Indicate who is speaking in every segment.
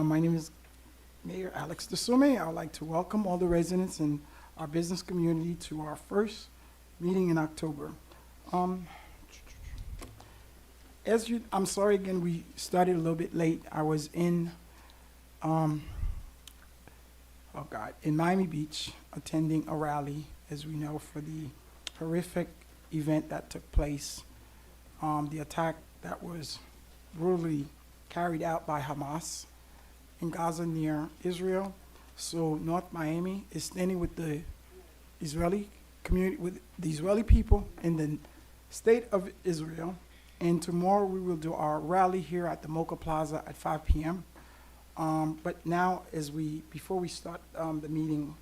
Speaker 1: My name is Mayor Alex DeSume. I would like to welcome all the residents in our business community to our first meeting in October. I'm sorry again, we started a little bit late. I was in Miami Beach attending a rally, as we know, for the horrific event that took place, the attack that was brutally carried out by Hamas in Gaza near Israel. So North Miami is standing with the Israeli community, with the Israeli people in the state of Israel. And tomorrow we will do our rally here at the Mocha Plaza at 5 p.m. But now, before we start the meeting,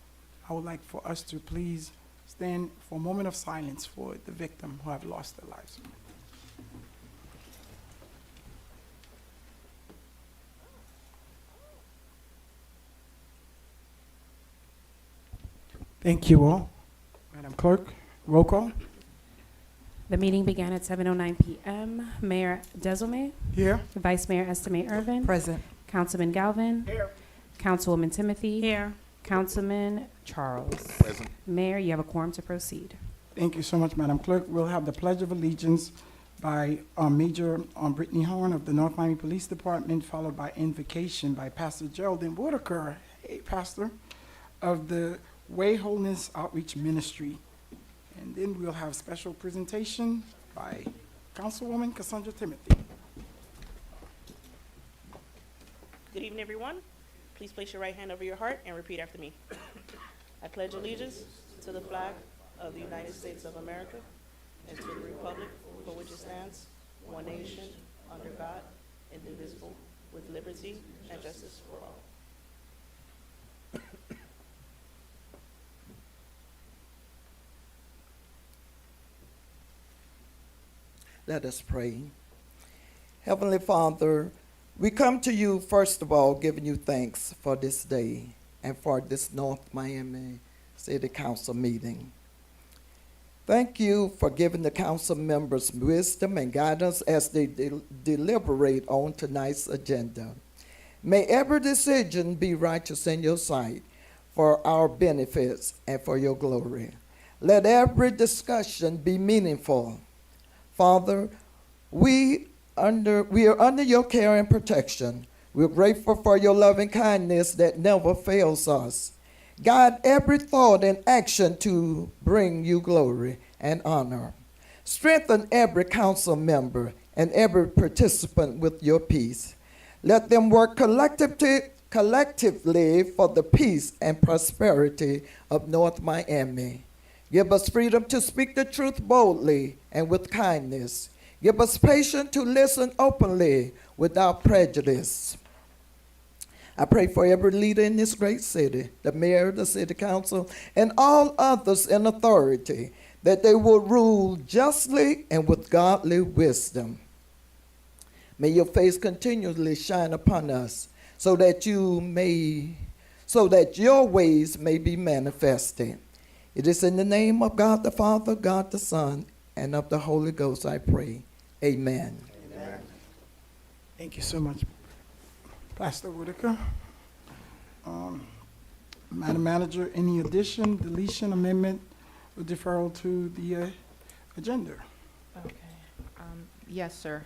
Speaker 1: I would like for us to please stand for a moment of silence for the victim who have lost their lives. Thank you all. Madam Clerk, roll call.
Speaker 2: The meeting began at 7:09 p.m. Mayor Dezelme,
Speaker 1: Here.
Speaker 2: Vice Mayor Estimate Irvin,
Speaker 3: Present.
Speaker 2: Councilman Galvin,
Speaker 1: Here.
Speaker 2: Councilwoman Timothy,
Speaker 3: Here.
Speaker 2: Councilman Charles.
Speaker 4: Present.
Speaker 2: Mayor, you have a quorum to proceed.
Speaker 1: Thank you so much, Madam Clerk. We'll have the Pledge of Allegiance by Major Brittany Horn of the North Miami Police Department, followed by invocation by Pastor Geraldine Whitaker, hey, Pastor, of the Way Wholeness Outreach Ministry. And then we'll have special presentation by Councilwoman Cassandra Timothy.
Speaker 5: Good evening, everyone. Please place your right hand over your heart and repeat after me. I pledge allegiance to the flag of the United States of America and to the republic for which it stands, one nation, under God, indivisible, with liberty and justice for all.
Speaker 3: Let us pray. Heavenly Father, we come to you, first of all, giving you thanks for this day and for this North Miami City Council meeting. Thank you for giving the council members wisdom and guidance as they deliberate on tonight's agenda. May every decision be righteous in your sight for our benefits and for your glory. Let every discussion be meaningful. Father, we are under your care and protection. We're grateful for your loving kindness that never fails us. Guide every thought and action to bring you glory and honor. Strengthen every council member and every participant with your peace. Let them work collectively for the peace and prosperity of North Miami. Give us freedom to speak the truth boldly and with kindness. Give us patience to listen openly without prejudice. I pray for every leader in this great city, the mayor, the city council, and all others in authority, that they will rule justly and with godly wisdom. May your face continually shine upon us, so that your ways may be manifested. It is in the name of God the Father, God the Son, and of the Holy Ghost I pray. Amen.
Speaker 4: Amen.
Speaker 1: Thank you so much, Pastor Whitaker. Madam Manager, any addition, deletion, amendment, or deferral to the agenda?
Speaker 6: Okay. Yes, sir.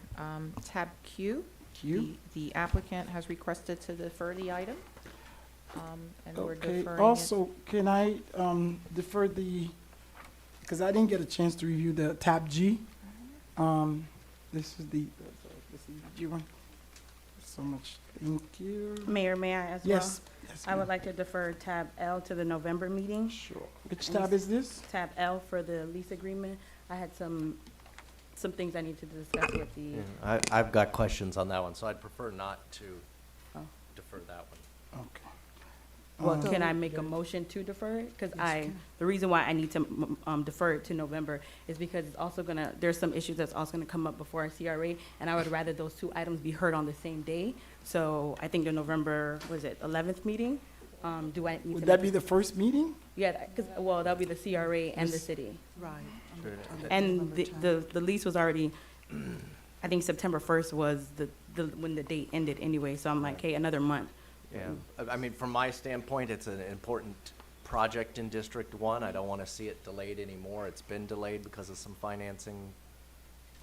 Speaker 6: Tab Q.
Speaker 1: Q.
Speaker 6: The applicant has requested to defer the item. And we're
Speaker 1: Okay,
Speaker 6: deferring
Speaker 1: also, can I defer because I didn't get a chance to review the tab G. This is the G one. So much, thank you.
Speaker 7: Mayor, may I as well?
Speaker 1: Yes. Yes,
Speaker 7: I would
Speaker 1: ma'am.
Speaker 7: like to defer tab L to the November meeting.
Speaker 1: Sure. Which tab is this?
Speaker 7: Tab L for the lease agreement. I had some things I need to discuss with the,
Speaker 8: I've got questions on that one, so I'd prefer not to
Speaker 7: Oh.
Speaker 8: defer that one.
Speaker 1: Okay.
Speaker 7: well, can I make a motion to defer it? Because the reason why I need to defer it to November is because it's also there's some issues that's also gonna come up before our CRA, and I would rather those two items be heard on the same day. So I think the November, 11th meeting, do I need to?
Speaker 1: Would that be the first meeting?
Speaker 7: Yeah, because, well, that'll be the CRA and the city.
Speaker 3: Right.
Speaker 7: And the lease was already, I think September 1st was when the date ended anyway, so I'm like, hey, another month.
Speaker 8: Yeah, I mean, from my standpoint, it's an important project in District One. I don't want to see it delayed anymore. It's been delayed because of some financing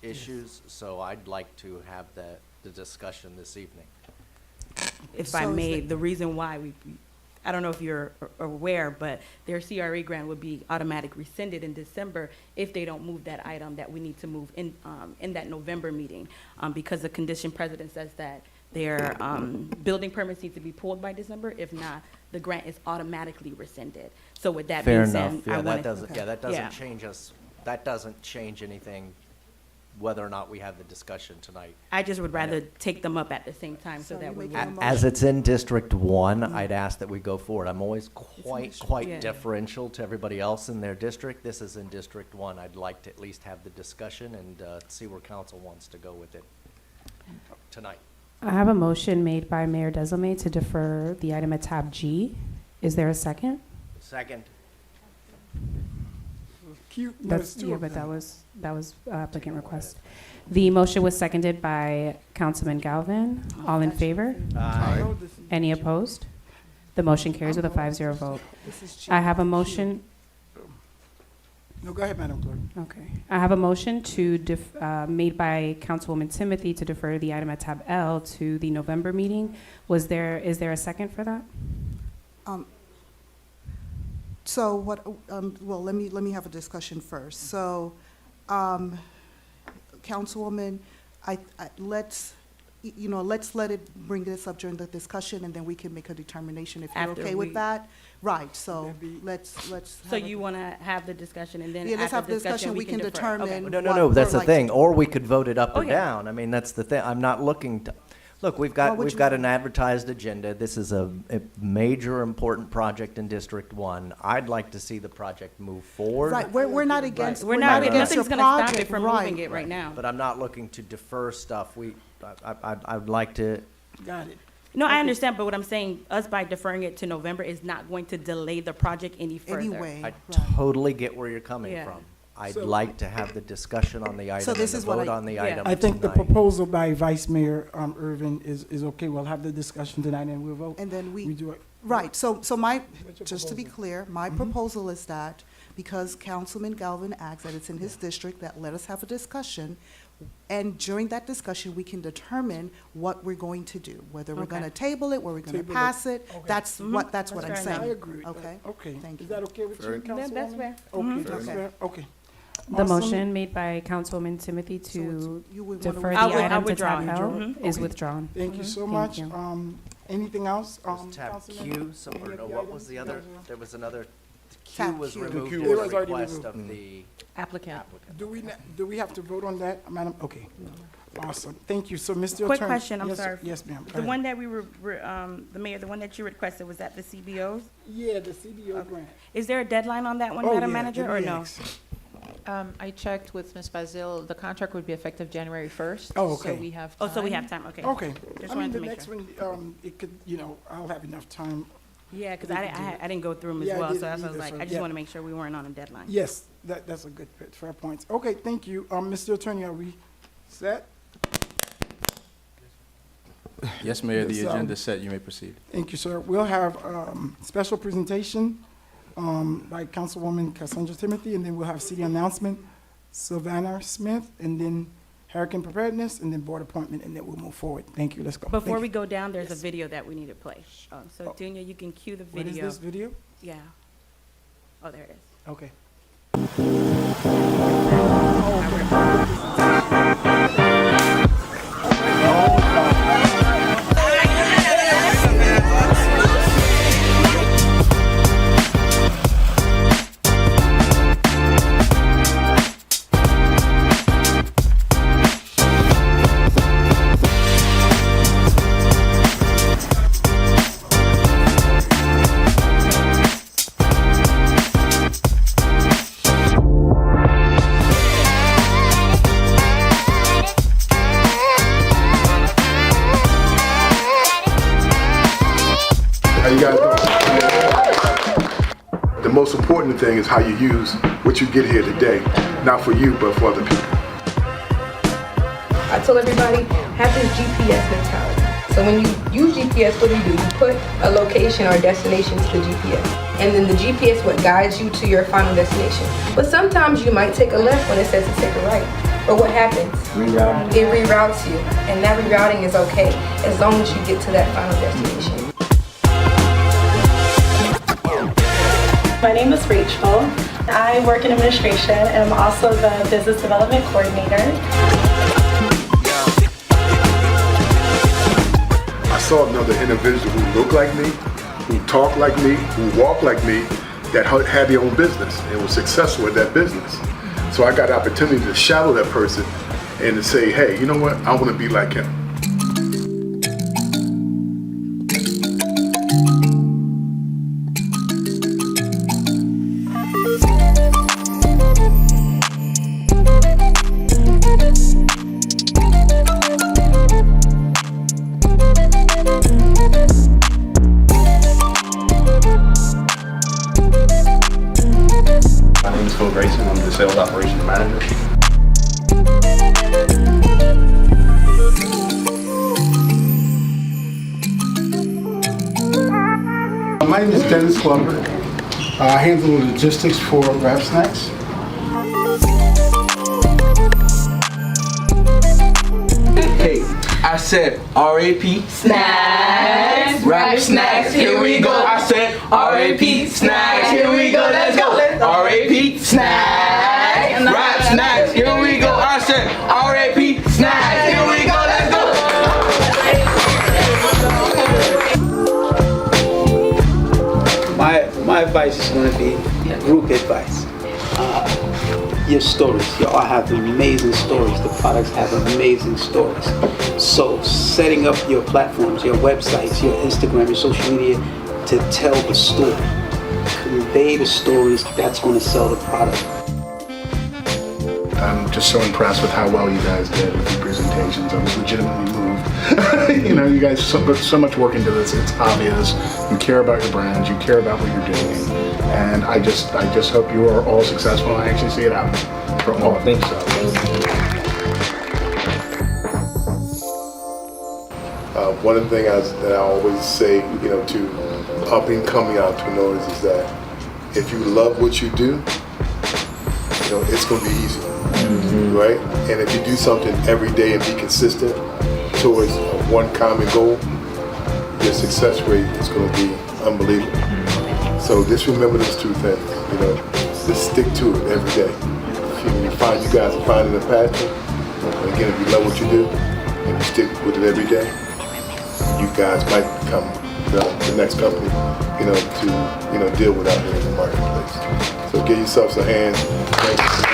Speaker 8: issues, so I'd like to have the discussion this evening.
Speaker 7: If I
Speaker 3: So is
Speaker 7: may,
Speaker 3: the-
Speaker 7: the reason why I don't know if you're aware, but their CRA grant would be automatic rescinded in December if they don't move that item that we need to move in that November meeting. Because the condition precedent says that their building permits need to be pulled by December. If not, the grant is automatically rescinded. So with that
Speaker 8: Fair
Speaker 7: being said,
Speaker 8: enough,
Speaker 7: I
Speaker 8: yeah, that
Speaker 7: wanted.
Speaker 8: doesn't, yeah, that
Speaker 7: Yeah.
Speaker 8: doesn't change us, that doesn't change anything, whether or not we have the discussion tonight.
Speaker 7: I just would rather take them up at the same time so
Speaker 3: So
Speaker 7: that
Speaker 3: you
Speaker 7: we
Speaker 3: make
Speaker 7: would.
Speaker 3: a
Speaker 8: As it's in District One, I'd ask that we go forward. I'm always
Speaker 7: Yeah.
Speaker 8: quite deferential to everybody else in their district. This is in District One. I'd like to at least have the discussion and see where council wants to go with it tonight.
Speaker 2: I have a motion made by Mayor Desilme to defer the item at tab G. Is there a second?
Speaker 8: Second.
Speaker 1: Cute, there's
Speaker 2: That's,
Speaker 1: two
Speaker 2: yeah,
Speaker 1: of
Speaker 2: but
Speaker 1: them.
Speaker 2: that was applicant request. The motion was seconded by Councilman Galvin. All in favor?
Speaker 1: Oh, this is-
Speaker 2: Any opposed? The motion carries with a 5-0 vote.
Speaker 1: this is
Speaker 2: I have a
Speaker 1: cute.
Speaker 2: motion,
Speaker 1: No, go ahead, Madam Clerk.
Speaker 2: okay. I have a motion made by Councilwoman Timothy to defer the item at tab L to the November meeting. Is there a second for that?
Speaker 4: So what, well, let me have a discussion first. So, Councilwoman, let's let it, bring this up during the discussion, and then we can make a determination if you're
Speaker 7: After
Speaker 4: okay
Speaker 7: we-
Speaker 4: with that. Right, so
Speaker 1: Maybe-
Speaker 4: let's.
Speaker 7: So you want to have the discussion and then
Speaker 4: Yeah, let's
Speaker 7: after
Speaker 4: have the discussion, we can
Speaker 7: defer. Okay.
Speaker 4: determine.
Speaker 8: No,
Speaker 4: what
Speaker 8: that's
Speaker 4: we're
Speaker 8: the thing,
Speaker 4: like to
Speaker 8: or we could vote it up
Speaker 7: Oh,
Speaker 8: or
Speaker 7: yeah.
Speaker 8: down. I mean, that's the thing. I'm not looking to, look, we've
Speaker 4: What
Speaker 8: got,
Speaker 4: would
Speaker 8: we've
Speaker 4: you
Speaker 8: got
Speaker 4: want?
Speaker 8: an advertised agenda. This is a major important project in District One. I'd like to see the project move forward.
Speaker 4: Right, we're not against,
Speaker 7: We're not,
Speaker 4: against your
Speaker 7: nothing's going to stop it
Speaker 4: project,
Speaker 7: from moving
Speaker 4: right.
Speaker 7: it right now.
Speaker 8: But I'm not looking to defer stuff. I'd like to,
Speaker 1: Got it.
Speaker 7: No, I understand, but what I'm saying, us by deferring it to November is not going to delay the project any further.
Speaker 4: Anyway,
Speaker 8: I
Speaker 4: right.
Speaker 8: totally get where you're coming
Speaker 7: Yeah.
Speaker 8: from. I'd
Speaker 1: So-
Speaker 8: like to have the discussion on the item and
Speaker 4: this
Speaker 8: the
Speaker 4: is what
Speaker 8: vote
Speaker 4: I-
Speaker 8: on the
Speaker 7: Yeah.
Speaker 8: item
Speaker 1: I think the
Speaker 8: tonight.
Speaker 1: proposal by Vice Mayor Irvin is okay. We'll have the discussion tonight and we'll vote.
Speaker 4: And then
Speaker 1: We do it.
Speaker 4: right, so my,
Speaker 1: What's your
Speaker 4: just to be
Speaker 1: proposal?
Speaker 4: clear, my proposal is that because Councilman Galvin asked that it's in his district, that let us have a discussion. And during that discussion, we can determine what we're going to do, whether we're
Speaker 7: Okay.
Speaker 4: gonna table it, whether we're gonna
Speaker 1: Table it.
Speaker 4: pass it.
Speaker 1: Okay.
Speaker 4: That's what
Speaker 7: That's
Speaker 4: I'm
Speaker 7: fair enough.
Speaker 4: saying.
Speaker 1: I agree with that.
Speaker 4: Okay,
Speaker 1: Okay.
Speaker 4: thank
Speaker 1: Is
Speaker 4: you.
Speaker 1: that okay with you, Councilwoman?
Speaker 7: That's fair.
Speaker 1: Okay,
Speaker 7: Mhm.
Speaker 1: that's
Speaker 4: Okay.
Speaker 1: fair. Okay.
Speaker 2: The
Speaker 1: Awesome.
Speaker 2: motion made by Councilwoman Timothy
Speaker 4: So
Speaker 2: to
Speaker 4: you would wanna
Speaker 2: defer the
Speaker 4: withdraw?
Speaker 7: I'll
Speaker 2: item to
Speaker 7: withdraw.
Speaker 2: tab L
Speaker 7: Mhm.
Speaker 2: is
Speaker 1: Okay.
Speaker 2: withdrawn.
Speaker 1: Thank you so
Speaker 2: Thank
Speaker 1: much.
Speaker 2: you.
Speaker 1: Anything else?
Speaker 8: There's tab
Speaker 1: Councilman?
Speaker 8: Q, so, or no, what was the other? There was another, Q
Speaker 4: Tab
Speaker 8: was
Speaker 4: Q.
Speaker 8: removed
Speaker 1: Q
Speaker 8: at
Speaker 1: was
Speaker 8: the
Speaker 1: already
Speaker 8: request
Speaker 1: removed.
Speaker 8: of the
Speaker 6: Applicant.
Speaker 8: applicant.
Speaker 1: Do we have to vote on that, Madam? Okay. Awesome. Thank you. So, Mr. Attorney.
Speaker 7: Quick question, I'm
Speaker 1: Yes,
Speaker 7: sorry.
Speaker 1: Yes, ma'am. Go
Speaker 7: The
Speaker 1: ahead.
Speaker 7: one that the mayor, the one that you requested, was that the CBOs?
Speaker 1: Yeah, the CBO grant.
Speaker 7: Is there a deadline on that one,
Speaker 1: Oh,
Speaker 7: Madam
Speaker 1: yeah,
Speaker 7: Manager,
Speaker 1: let
Speaker 7: or
Speaker 1: me
Speaker 7: no?
Speaker 1: ask.
Speaker 6: I checked with Ms. Bazil, the contract would be effective January 1st.
Speaker 1: Oh, okay.
Speaker 6: So we have
Speaker 7: Oh, so we
Speaker 6: time.
Speaker 7: have time, okay.
Speaker 1: Okay.
Speaker 7: Just
Speaker 1: I mean,
Speaker 7: wanted
Speaker 1: the
Speaker 7: to make
Speaker 1: next
Speaker 7: sure.
Speaker 1: one, it could, I'll have enough time.
Speaker 7: Yeah, because
Speaker 1: We
Speaker 7: I
Speaker 1: can do it.
Speaker 7: didn't go through them as
Speaker 1: Yeah, I
Speaker 7: well, so
Speaker 1: didn't
Speaker 7: that's what I was
Speaker 1: either,
Speaker 7: like,
Speaker 1: so
Speaker 7: I just
Speaker 1: yeah.
Speaker 7: want to make sure we weren't on a deadline.
Speaker 1: Yes, that's a good, fair points. Okay, thank you. Mr. Attorney, are we set?
Speaker 9: Yes, Mayor, the
Speaker 1: Yes,
Speaker 9: agenda is set. You may proceed.
Speaker 1: Thank you, sir. We'll have special presentation by Councilwoman Cassandra Timothy, and then we'll have city announcement, Sylvana Smith, and then Hurricane Preparedness, and then board appointment, and then we'll move forward. Thank you. Let's go.
Speaker 7: Before
Speaker 1: Thank
Speaker 7: we
Speaker 1: you.
Speaker 7: go down, there's a
Speaker 1: Yes.
Speaker 7: video that we need to play. So
Speaker 1: Oh.
Speaker 7: Dunya, you can cue the
Speaker 1: What is
Speaker 7: video.
Speaker 1: this video?
Speaker 7: Yeah. Oh, there it is.
Speaker 1: Okay.
Speaker 10: How you guys doing? The most important thing is how you use what you get here today, not for you, but for other people.
Speaker 11: I tell everybody, have this GPS mentality. So when you use GPS, what do? You put a location or destination to the GPS. And then the GPS what guides you to your final destination. But sometimes you might take a left when it says to take a right. But what happens?
Speaker 9: Reroute.
Speaker 11: It reroutes you. And that rerouting is okay as long as you get to that final destination.
Speaker 12: My name is Rachel. I work in administration and I'm also the business development coordinator.
Speaker 10: I saw another individual who looked like me, who talked like me, who walked like me, that had their own business and was successful at that business. So I got the opportunity to shadow that person and to say, hey, you know what? I want to be like him.
Speaker 9: My name is Phil Grayson. I'm the sales operations manager.
Speaker 13: My name is Dennis Glover. I handle logistics for Rap Snacks.
Speaker 14: Hey, I said R.A.P. Snacks. Rap Snacks, here we go. I said R.A.P. Snacks, here we go. Let's go. R.A.P. Snacks. Rap Snacks, here we go. I said R.A.P. Snacks, here we go. Let's go.
Speaker 15: My advice is going to be group advice. Your stories. You all have amazing stories. The products have amazing stories. So setting up your platforms, your websites, your Instagram, your social media to tell the story. Convey the stories that's going to sell the product.
Speaker 13: I'm just so impressed with how well you guys did with the presentations. I was legitimately moved. You know, you guys put so much work into this. It's obvious. You care about your brands. You care about what you're doing. And I just hope you are all successful. And I actually see it out for all of you.
Speaker 10: One of the things that I always say, you know, to up-and-coming entrepreneurs is that if you love what you do, you know, it's going to be easy, right? And if you do something every day and be consistent towards one common goal, your success rate is going to be unbelievable. So just remember those two things, you know, just stick to it every day. If you find you guys are finding a passion, and again, if you love what you do and you stick with it every day, you guys might become the next company, you know, to, you know, deal with out here in the marketplace. So give yourselves a hand. Thank you.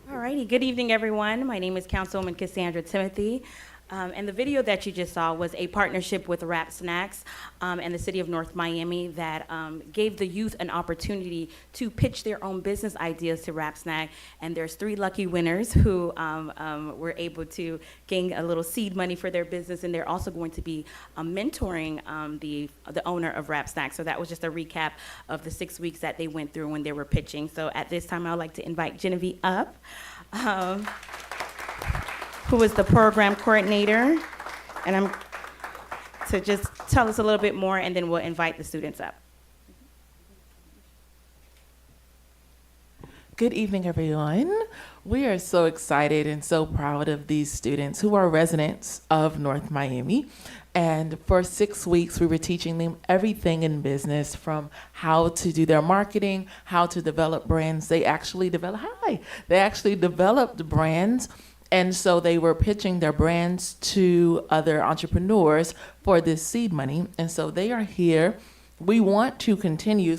Speaker 7: Alrighty, good evening, everyone. My name is Councilwoman Cassandra Timothy. And the video that you just saw was a partnership with Rap Snacks and the city of North Miami that gave the youth an opportunity to pitch their own business ideas to Rap Snack. And there's 3 lucky winners who were able to gain a little seed money for their business. And they're also going to be mentoring the owner of Rap Snack. So that was just a recap of the 6 weeks that they went through when they were pitching. So at this time, I would like to invite Genevieve up. Who is the program coordinator, and I'm to just tell us a little bit more, and then we'll invite the students up.
Speaker 16: Good evening, everyone. We are so excited and so proud of these students who are residents of North Miami. And for 6 weeks, we were teaching them everything in business, from how to do their marketing, how to develop brands. They actually developed brands. And so they were pitching their brands to other entrepreneurs for this seed money. And so they are here. We want to continue,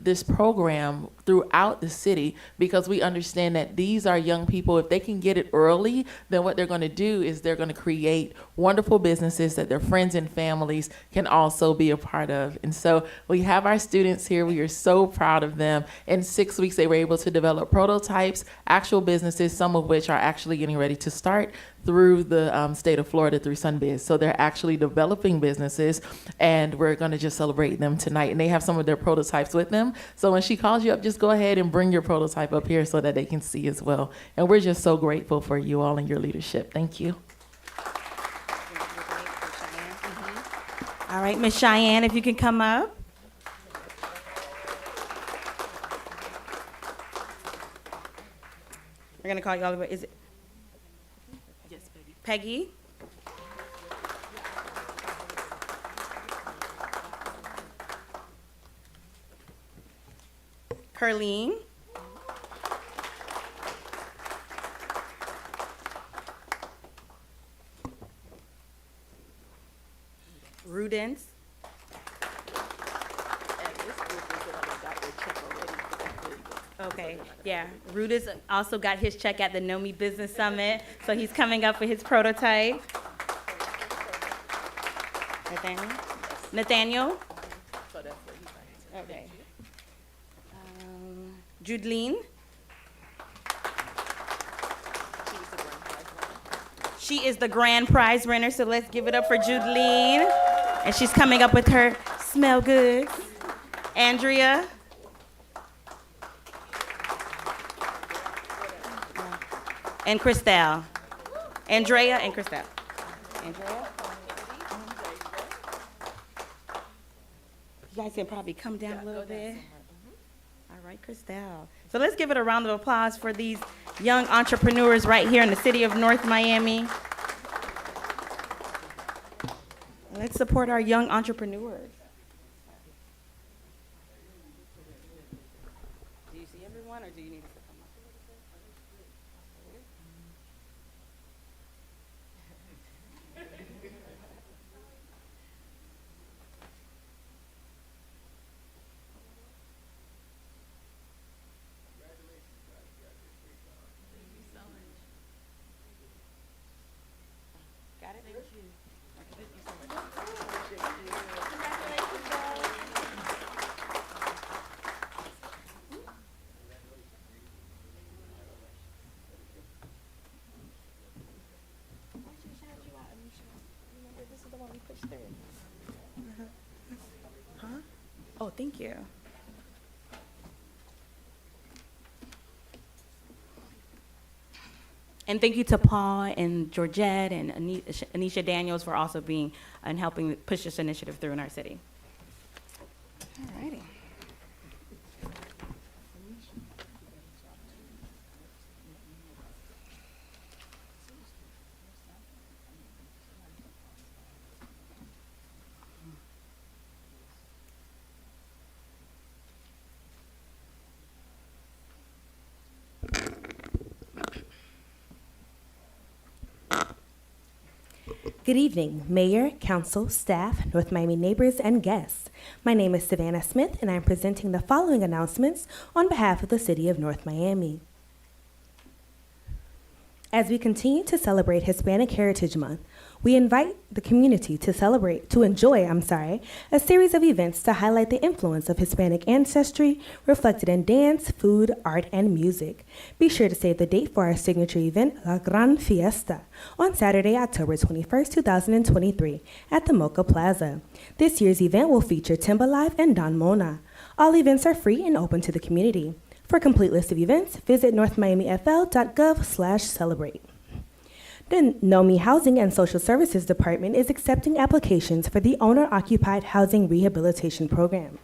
Speaker 16: this program throughout the city, because we understand that these are young people. If they can get it early, then what they're going to do is they're going to create wonderful businesses that their friends and families can also be a part of. And so we have our students here. We are so proud of them. In 6 weeks, they were able to develop prototypes, actual businesses, some of which are actually getting ready to start through the state of Florida through SunBiz. So they're actually developing businesses, and we're going to just celebrate them tonight. And they have some of their prototypes with them. So when she calls you up, just go ahead and bring your prototype up here so that they can see as well. And we're just so grateful for you all and your leadership. Thank you.
Speaker 7: All right, Miss Cheyenne, if you can come up. We're gonna call you all the way. Is it? Yes, Peggy. Carlene. Rudens. Okay, yeah. Rudis also got his check at the Know Me Business Summit, so he's coming up with his prototype. Nathaniel? Okay. Judeline? She is the grand prize winner, so let's give it up for Judeline. And she's coming up with her smell goods. Andrea? And Christelle. Andrea and Christelle. Andrea? You guys can probably come down a little bit. All right, Christelle. So let's give it a round of applause for these young entrepreneurs right here in the city of North Miami. Let's support our young entrepreneurs. Do you see everyone, or do you need to come up? Got it? Thank you. Huh? Oh, thank you. And thank you to Paul and Georgette and Anisha Daniels for also being and helping push this initiative through in our city. All righty.
Speaker 17: Good evening, Mayor, Council, staff, North Miami neighbors, and guests. My name is Savannah Smith, and I'm presenting the following announcements on behalf of the City of North Miami. As we continue to celebrate Hispanic Heritage Month, we invite the community to enjoy a series of events to highlight the influence of Hispanic ancestry reflected in dance, food, art, and music. Be sure to save the date for our signature event, La Gran Fiesta, on Saturday, October 21st, 2023, at the Mocha Plaza. This year's event will feature Timba Live and Don Mona. All events are free and open to the community. For a complete list of events, visit northmiamifl.gov/celebrate. The NOMI Housing and Social Services Department is accepting applications for the Owner-Occupied Housing Rehabilitation Program.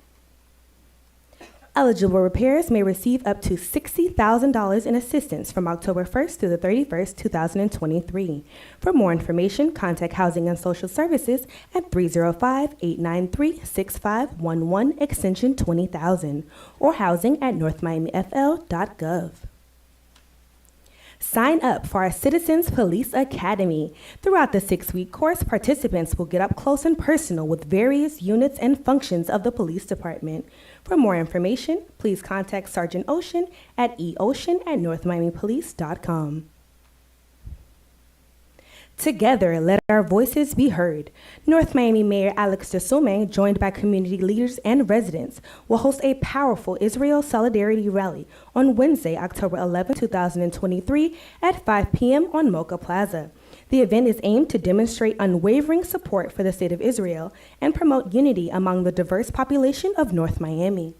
Speaker 17: Eligible repairs may receive up to $60,000 in assistance from October 1st through the 31st, 2023. For more information, contact Housing and Social Services at 305-893-6511, extension 20,000, or housing@northmiamifl.gov. Sign up for our Citizens Police Academy. Throughout the 6-week course, participants will get up close and personal with various units and functions of the police department. For more information, please contact Sergeant Ocean at eocean@northmiamipolice.com. Together, let our voices be heard. North Miami Mayor Alex DeSume, joined by community leaders and residents, will host a powerful Israel Solidarity Rally on Wednesday, October 11, 2023 at 5 p.m. on Mocha Plaza. The event is aimed to demonstrate unwavering support for the State of Israel and promote unity among the diverse population of North Miami.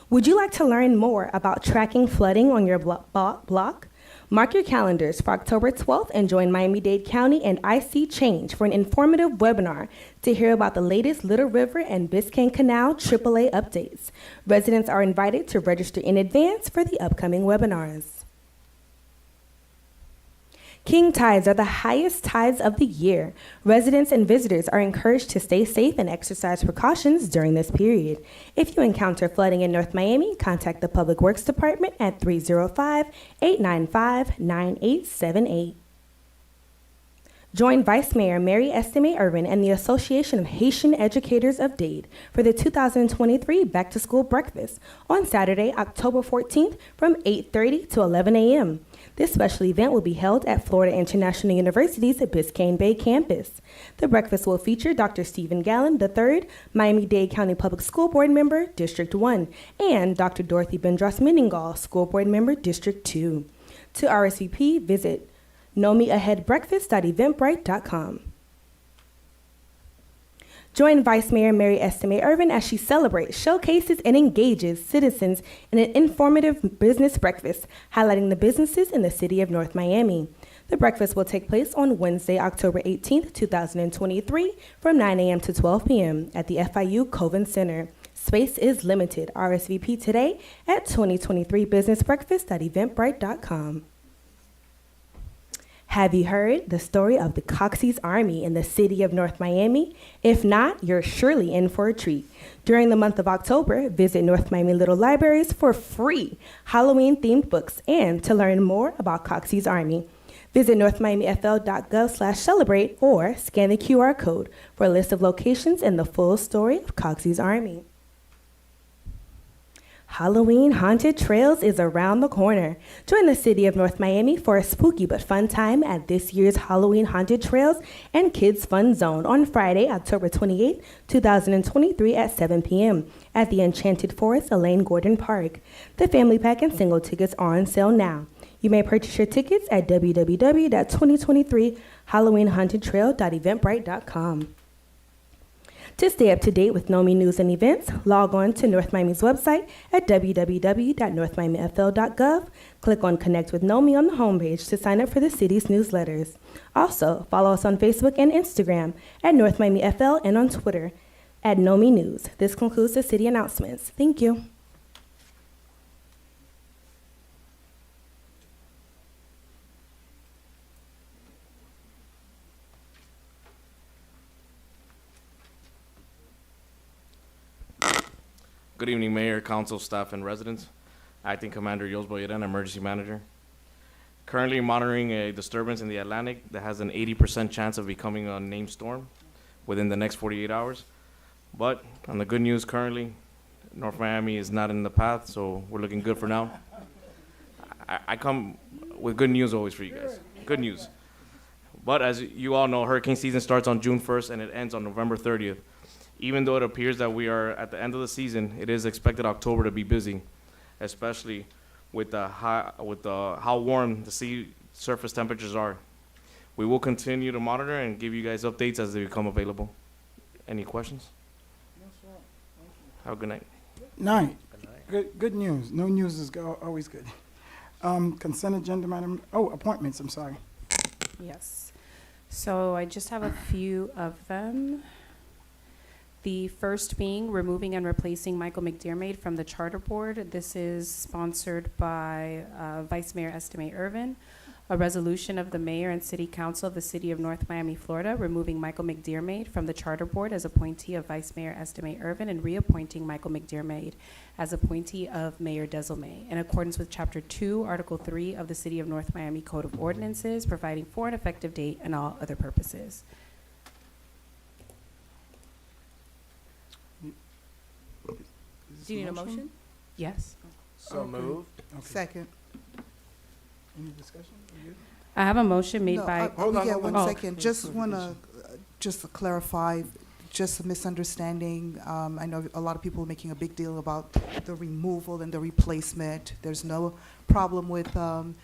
Speaker 17: Would you like to learn more about tracking flooding on your block? Mark your calendars for October 12th and join Miami-Dade County and IC Change for an informative webinar to hear about the latest Little River and Biscayne Canal AAA updates. Residents are invited to register in advance for the upcoming webinars. King tides are the highest tides of the year. Residents and visitors are encouraged to stay safe and exercise precautions during this period. If you encounter flooding in North Miami, contact the Public Works Department at 305-895-9878. Join Vice Mayor Mary Estime Irvin and the Association of Haitian Educators of Dade for the 2023 Back to School Breakfast on Saturday, October 14th from 8:30 to 11 a.m. This special event will be held at Florida International University's Biscayne Bay campus. The breakfast will feature Dr. Stephen Gallen III, Miami-Dade County Public School Board Member, District 1, and Dr. Dorothy Bendros-Meningall, School Board Member, District 2. To RSVP, visit KnowMeAheadBreakfast.eventbrite.com. Join Vice Mayor Mary Estime Irvin as she celebrates, showcases, and engages citizens in an informative business breakfast, highlighting the businesses in the city of North Miami. The breakfast will take place on Wednesday, October 18th, 2023, from 9 a.m. to 12 p.m. at the FIU Coven Center. Space is limited. RSVP today at 2023businessbreakfast.eventbrite.com. Have you heard the story of the Coxey's Army in the city of North Miami? If not, you're surely in for a treat. During the month of October, visit North Miami Little Libraries for free Halloween-themed books and to learn more about Coxey's Army. Visit northmiamifl.gov/celebrate or scan the QR code for a list of locations and the full story of Coxey's Army. Halloween Haunted Trails is around the corner. Join the city of North Miami for a spooky but fun time at this year's Halloween Haunted Trails and Kids Fun Zone on Friday, October 28, 2023 at 7 p.m. at the Enchanted Forest Elaine Gordon Park. The family pack and single tickets are on sale now. You may purchase your tickets at www.2023halloweenhauntedtrail.eventbrite.com. To stay up to date with NOMI news and events, log on to North Miami's website at www.northmiamifl.gov. Click on Connect with NOMI on the homepage to sign up for the city's newsletters. Also, follow us on Facebook and Instagram at North Miami FL and on Twitter at NOMI News. This concludes the city announcements. Thank you.
Speaker 18: Good evening, Mayor, Council, staff, and residents. Acting Commander Yos Boyeran, Emergency Manager. Currently monitoring a disturbance in the Atlantic that has an 80% chance of becoming a named storm within the next 48 hours. But on the good news, currently, North Miami is not in the path, so we're looking good for now. I come with good news always for you guys. Good news. But as you all know, hurricane season starts on June 1st and it ends on November 30th. Even though it appears that we are at the end of the season, it is expected October to be busy, especially with how warm the sea surface temperatures are. We will continue to monitor and give you guys updates as they become available. Any questions? Have a good night.
Speaker 1: Night. Good news. No news is always good. Consent agenda, madam. Oh, appointments, I'm sorry.
Speaker 2: Yes. So I just have a few of them. The first being removing and replacing Michael McDermott from the Charter Board. This is sponsored by Vice Mayor Estime Irvin. A resolution of the mayor and city council of the city of North Miami, Florida, removing Michael McDermott from the charter board as appointee of Vice Mayor Estime Irvin and reappointing Michael McDermott as appointee of Mayor Desilme in accordance with Chapter 2, Article 3 of the City of North Miami Code of Ordinances, providing for an effective date and all other purposes. Do you need a motion? Yes.
Speaker 8: So moved.
Speaker 4: Second.
Speaker 1: Any discussion? Are you good?
Speaker 2: I have a motion made
Speaker 4: No,
Speaker 2: by.
Speaker 1: Hold on,
Speaker 4: yeah,
Speaker 1: hold
Speaker 4: one
Speaker 1: on.
Speaker 4: second. Just want to, just to clarify, just a misunderstanding. I know a lot of people are making a big deal about the removal and the replacement. There's no problem with Mr.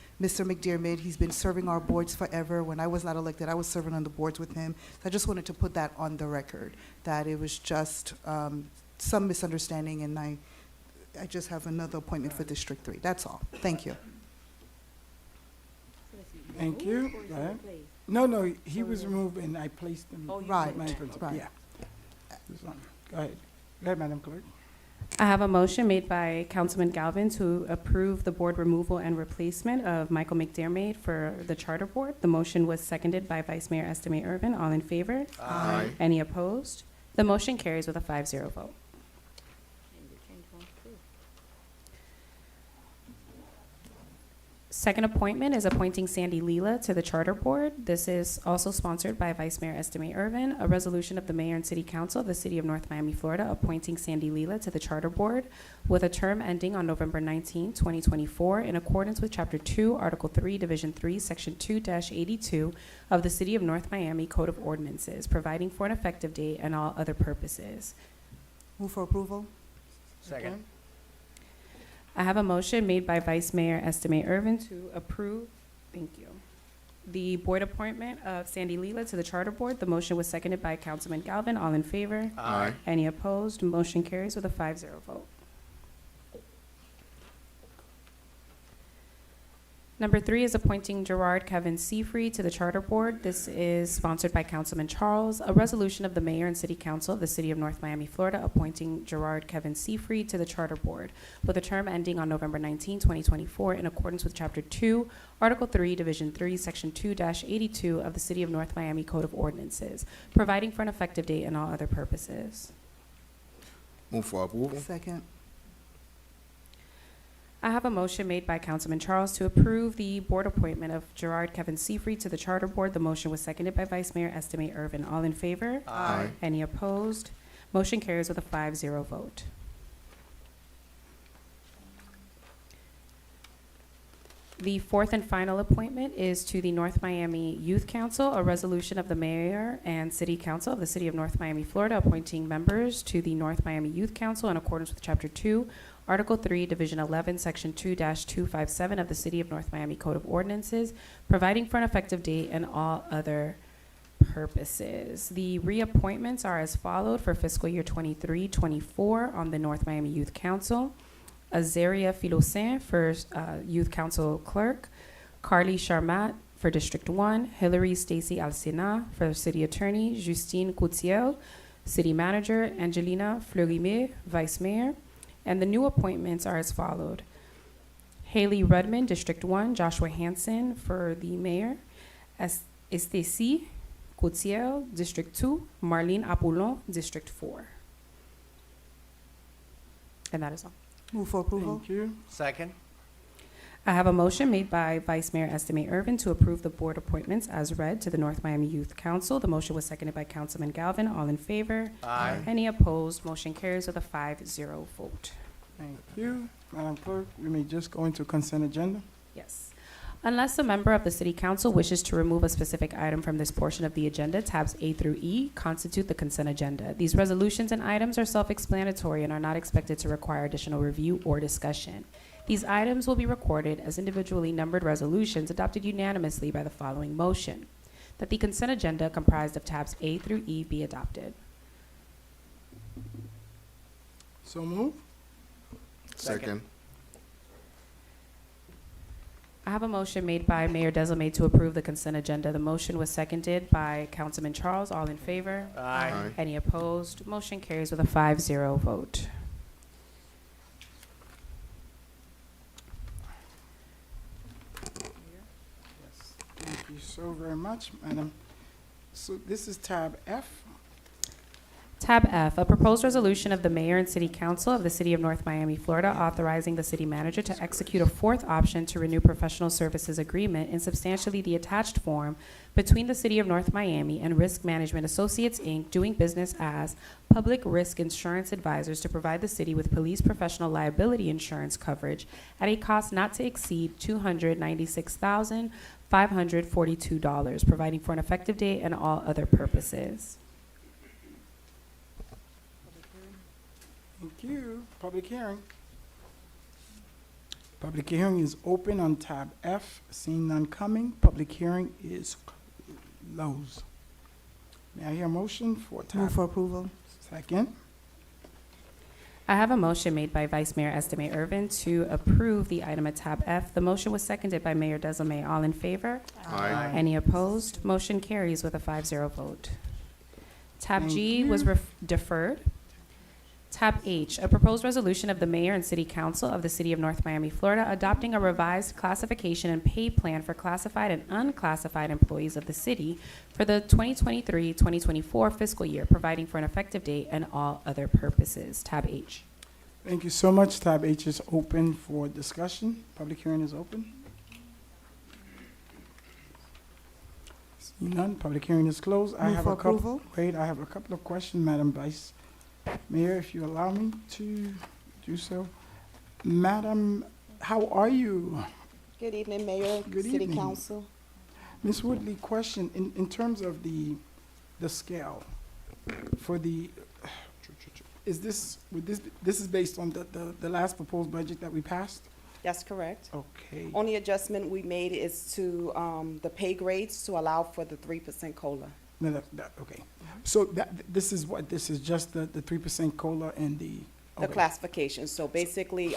Speaker 4: McDermott. He's been serving our boards forever. When I was not elected, I was serving on the boards with him. So I just wanted to put that on the record, that it was just some misunderstanding, and I just have another appointment for District 3. That's all. Thank you.
Speaker 1: Thank you. Go ahead. No, he was removed and I placed him.
Speaker 4: Right,
Speaker 1: Madam Principal.
Speaker 4: right.
Speaker 1: Yeah. This one. Go ahead. Go ahead, Madam Clerk.
Speaker 2: I have a motion made by Councilman Galvin to approve the board removal and replacement of Michael McDermott for the charter board. The motion was seconded by Vice Mayor Estime Irvin. All in favor?
Speaker 8: Aye.
Speaker 2: Any opposed? The motion carries with a 5-0 vote. Second appointment is appointing Sandy Leela to the Charter Board. This is also sponsored by Vice Mayor Estime Irvin, a resolution of the Mayor and City Council of the City of North Miami, Florida, appointing Sandy Leela to the Charter Board with a term ending on November 19, 2024, in accordance with Chapter 2, Article 3, Division 3, Section 2-82 of the City of North Miami Code of Ordinances, providing for an effective date and all other purposes.
Speaker 4: Move for approval?
Speaker 8: Second.
Speaker 2: I have a motion made by Vice Mayor Estime Irvin to approve, thank you, the board appointment of Sandy Leela to the Charter Board. The motion was seconded by Councilman Galvin. All in favor?
Speaker 8: Aye.
Speaker 2: Any opposed? Motion carries with a 5-0 vote. Number 3 is appointing Gerard Kevin Seafried to the Charter Board. This is sponsored by Councilman Charles, a resolution of the Mayor and City Council of the City of North Miami, Florida, appointing Gerard Kevin Seafried to the Charter Board with a term ending on November 19, 2024, in accordance with Chapter 2, Article 3, Division 3, Section 2-82 of the City of North Miami Code of Ordinances, providing for an effective date and all other purposes.
Speaker 19: Move for approval.
Speaker 4: Second.
Speaker 2: I have a motion made by Councilman Charles to approve the board appointment of Gerard Kevin Seafried to the Charter Board. The motion was seconded by Vice Mayor Estime Irvin. All in favor?
Speaker 8: Aye.
Speaker 2: Any opposed? Motion carries with a 5-0 vote. The fourth and final appointment is to the North Miami Youth Council, a resolution of the Mayor and City Council of the City of North Miami, Florida, appointing members to the North Miami Youth Council in accordance with Chapter 2, Article 3, Division 11, Section 2-257 of the City of North Miami Code of Ordinances, providing for an effective date and all other purposes. The reappointments are as followed for fiscal year 23-24 on the North Miami Youth Council. Azaria Filocin for Youth Council Clerk, Carly Charmat for District 1, Hillary Stacy Alcina for City Attorney, Justine Coutiel, City Manager, Angelina Fleurimé, Vice Mayor. And the new appointments are as followed. Haley Rudman, District 1, Joshua Hansen for the Mayor, Stacy Coutiel, District 2, Marlene Apollon, District 4. And that is all.
Speaker 4: Move for approval?
Speaker 1: Thank you.
Speaker 8: Second.
Speaker 2: I have a motion made by Vice Mayor Estime Irvin to approve the board appointments as read to the North Miami Youth Council. The motion was seconded by Councilman Galvin. All in favor?
Speaker 8: Aye.
Speaker 2: Any opposed? Motion carries with a 5-0 vote.
Speaker 1: Thank you. Madam Clerk, we may just go into consent agenda.
Speaker 2: Yes. Unless a member of the City Council wishes to remove a specific item from this portion of the agenda, tabs A through E constitute the consent agenda. These resolutions and items are self-explanatory and are not expected to require additional review or discussion. These items will be recorded as individually numbered resolutions adopted unanimously by the following motion: that the consent agenda comprised of tabs A through E be adopted.
Speaker 1: So move.
Speaker 19: Second.
Speaker 2: I have a motion made by Mayor Desilme to approve the consent agenda. The motion was seconded by Councilman Charles. All in favor?
Speaker 8: Aye.
Speaker 19: Aye.
Speaker 2: Any opposed? Motion carries with a 5-0 vote.
Speaker 1: you so very much, madam. So this is tab F.
Speaker 2: Tab F, a proposed resolution of the mayor and city council of the city of North Miami, Florida, authorizing the city manager to execute a fourth option to renew professional services agreement in substantially the attached form between the city of North Miami and Risk Management Associates, Inc., doing business as Public Risk Insurance Advisors to provide the city with police professional liability insurance coverage at a cost not to exceed $296,542, providing for an effective date and all other purposes.
Speaker 1: Thank you. Public hearing. Public hearing is open on tab F. Seeing none coming, public hearing is closed. May I hear a motion for tab?
Speaker 4: Move for approval.
Speaker 1: Second.
Speaker 2: I have a motion made by Vice Mayor Estime Irvin to approve the item at tab F. The motion was seconded by Mayor Desalme. All in favor?
Speaker 19: Aye.
Speaker 2: Any opposed? Motion carries with a 5-0 vote. Tab
Speaker 1: Thank
Speaker 2: G was
Speaker 1: you.
Speaker 2: deferred. Tab H, a proposed resolution of the mayor and city council of the city of North Miami, Florida, adopting a revised classification and pay plan for classified and unclassified employees of the city for the 2023-2024 fiscal year, providing for an effective date and all other purposes. Tab H.
Speaker 1: Thank you so much. Tab H is open for discussion. Public hearing is open. Seeing none, public hearing is closed. I
Speaker 4: Move
Speaker 1: have
Speaker 4: for
Speaker 1: a couple.
Speaker 4: approval.
Speaker 1: Wait, I have a couple of questions, Madam Vice Mayor, if you allow me to do so. Madam, how are you?
Speaker 20: Good evening, Mayor,
Speaker 1: Good
Speaker 20: City
Speaker 1: evening.
Speaker 20: Council.
Speaker 1: Ms. Woodley, question, in terms of the scale for the, is this, this is based on the last proposed budget that we passed?
Speaker 20: That's correct.
Speaker 1: Okay.
Speaker 20: Only adjustment we made is to the pay grades to allow for the 3% COLA.
Speaker 1: No, okay. So this is what, this is just the 3% COLA and the.
Speaker 20: The
Speaker 1: okay.
Speaker 20: classifications. So basically,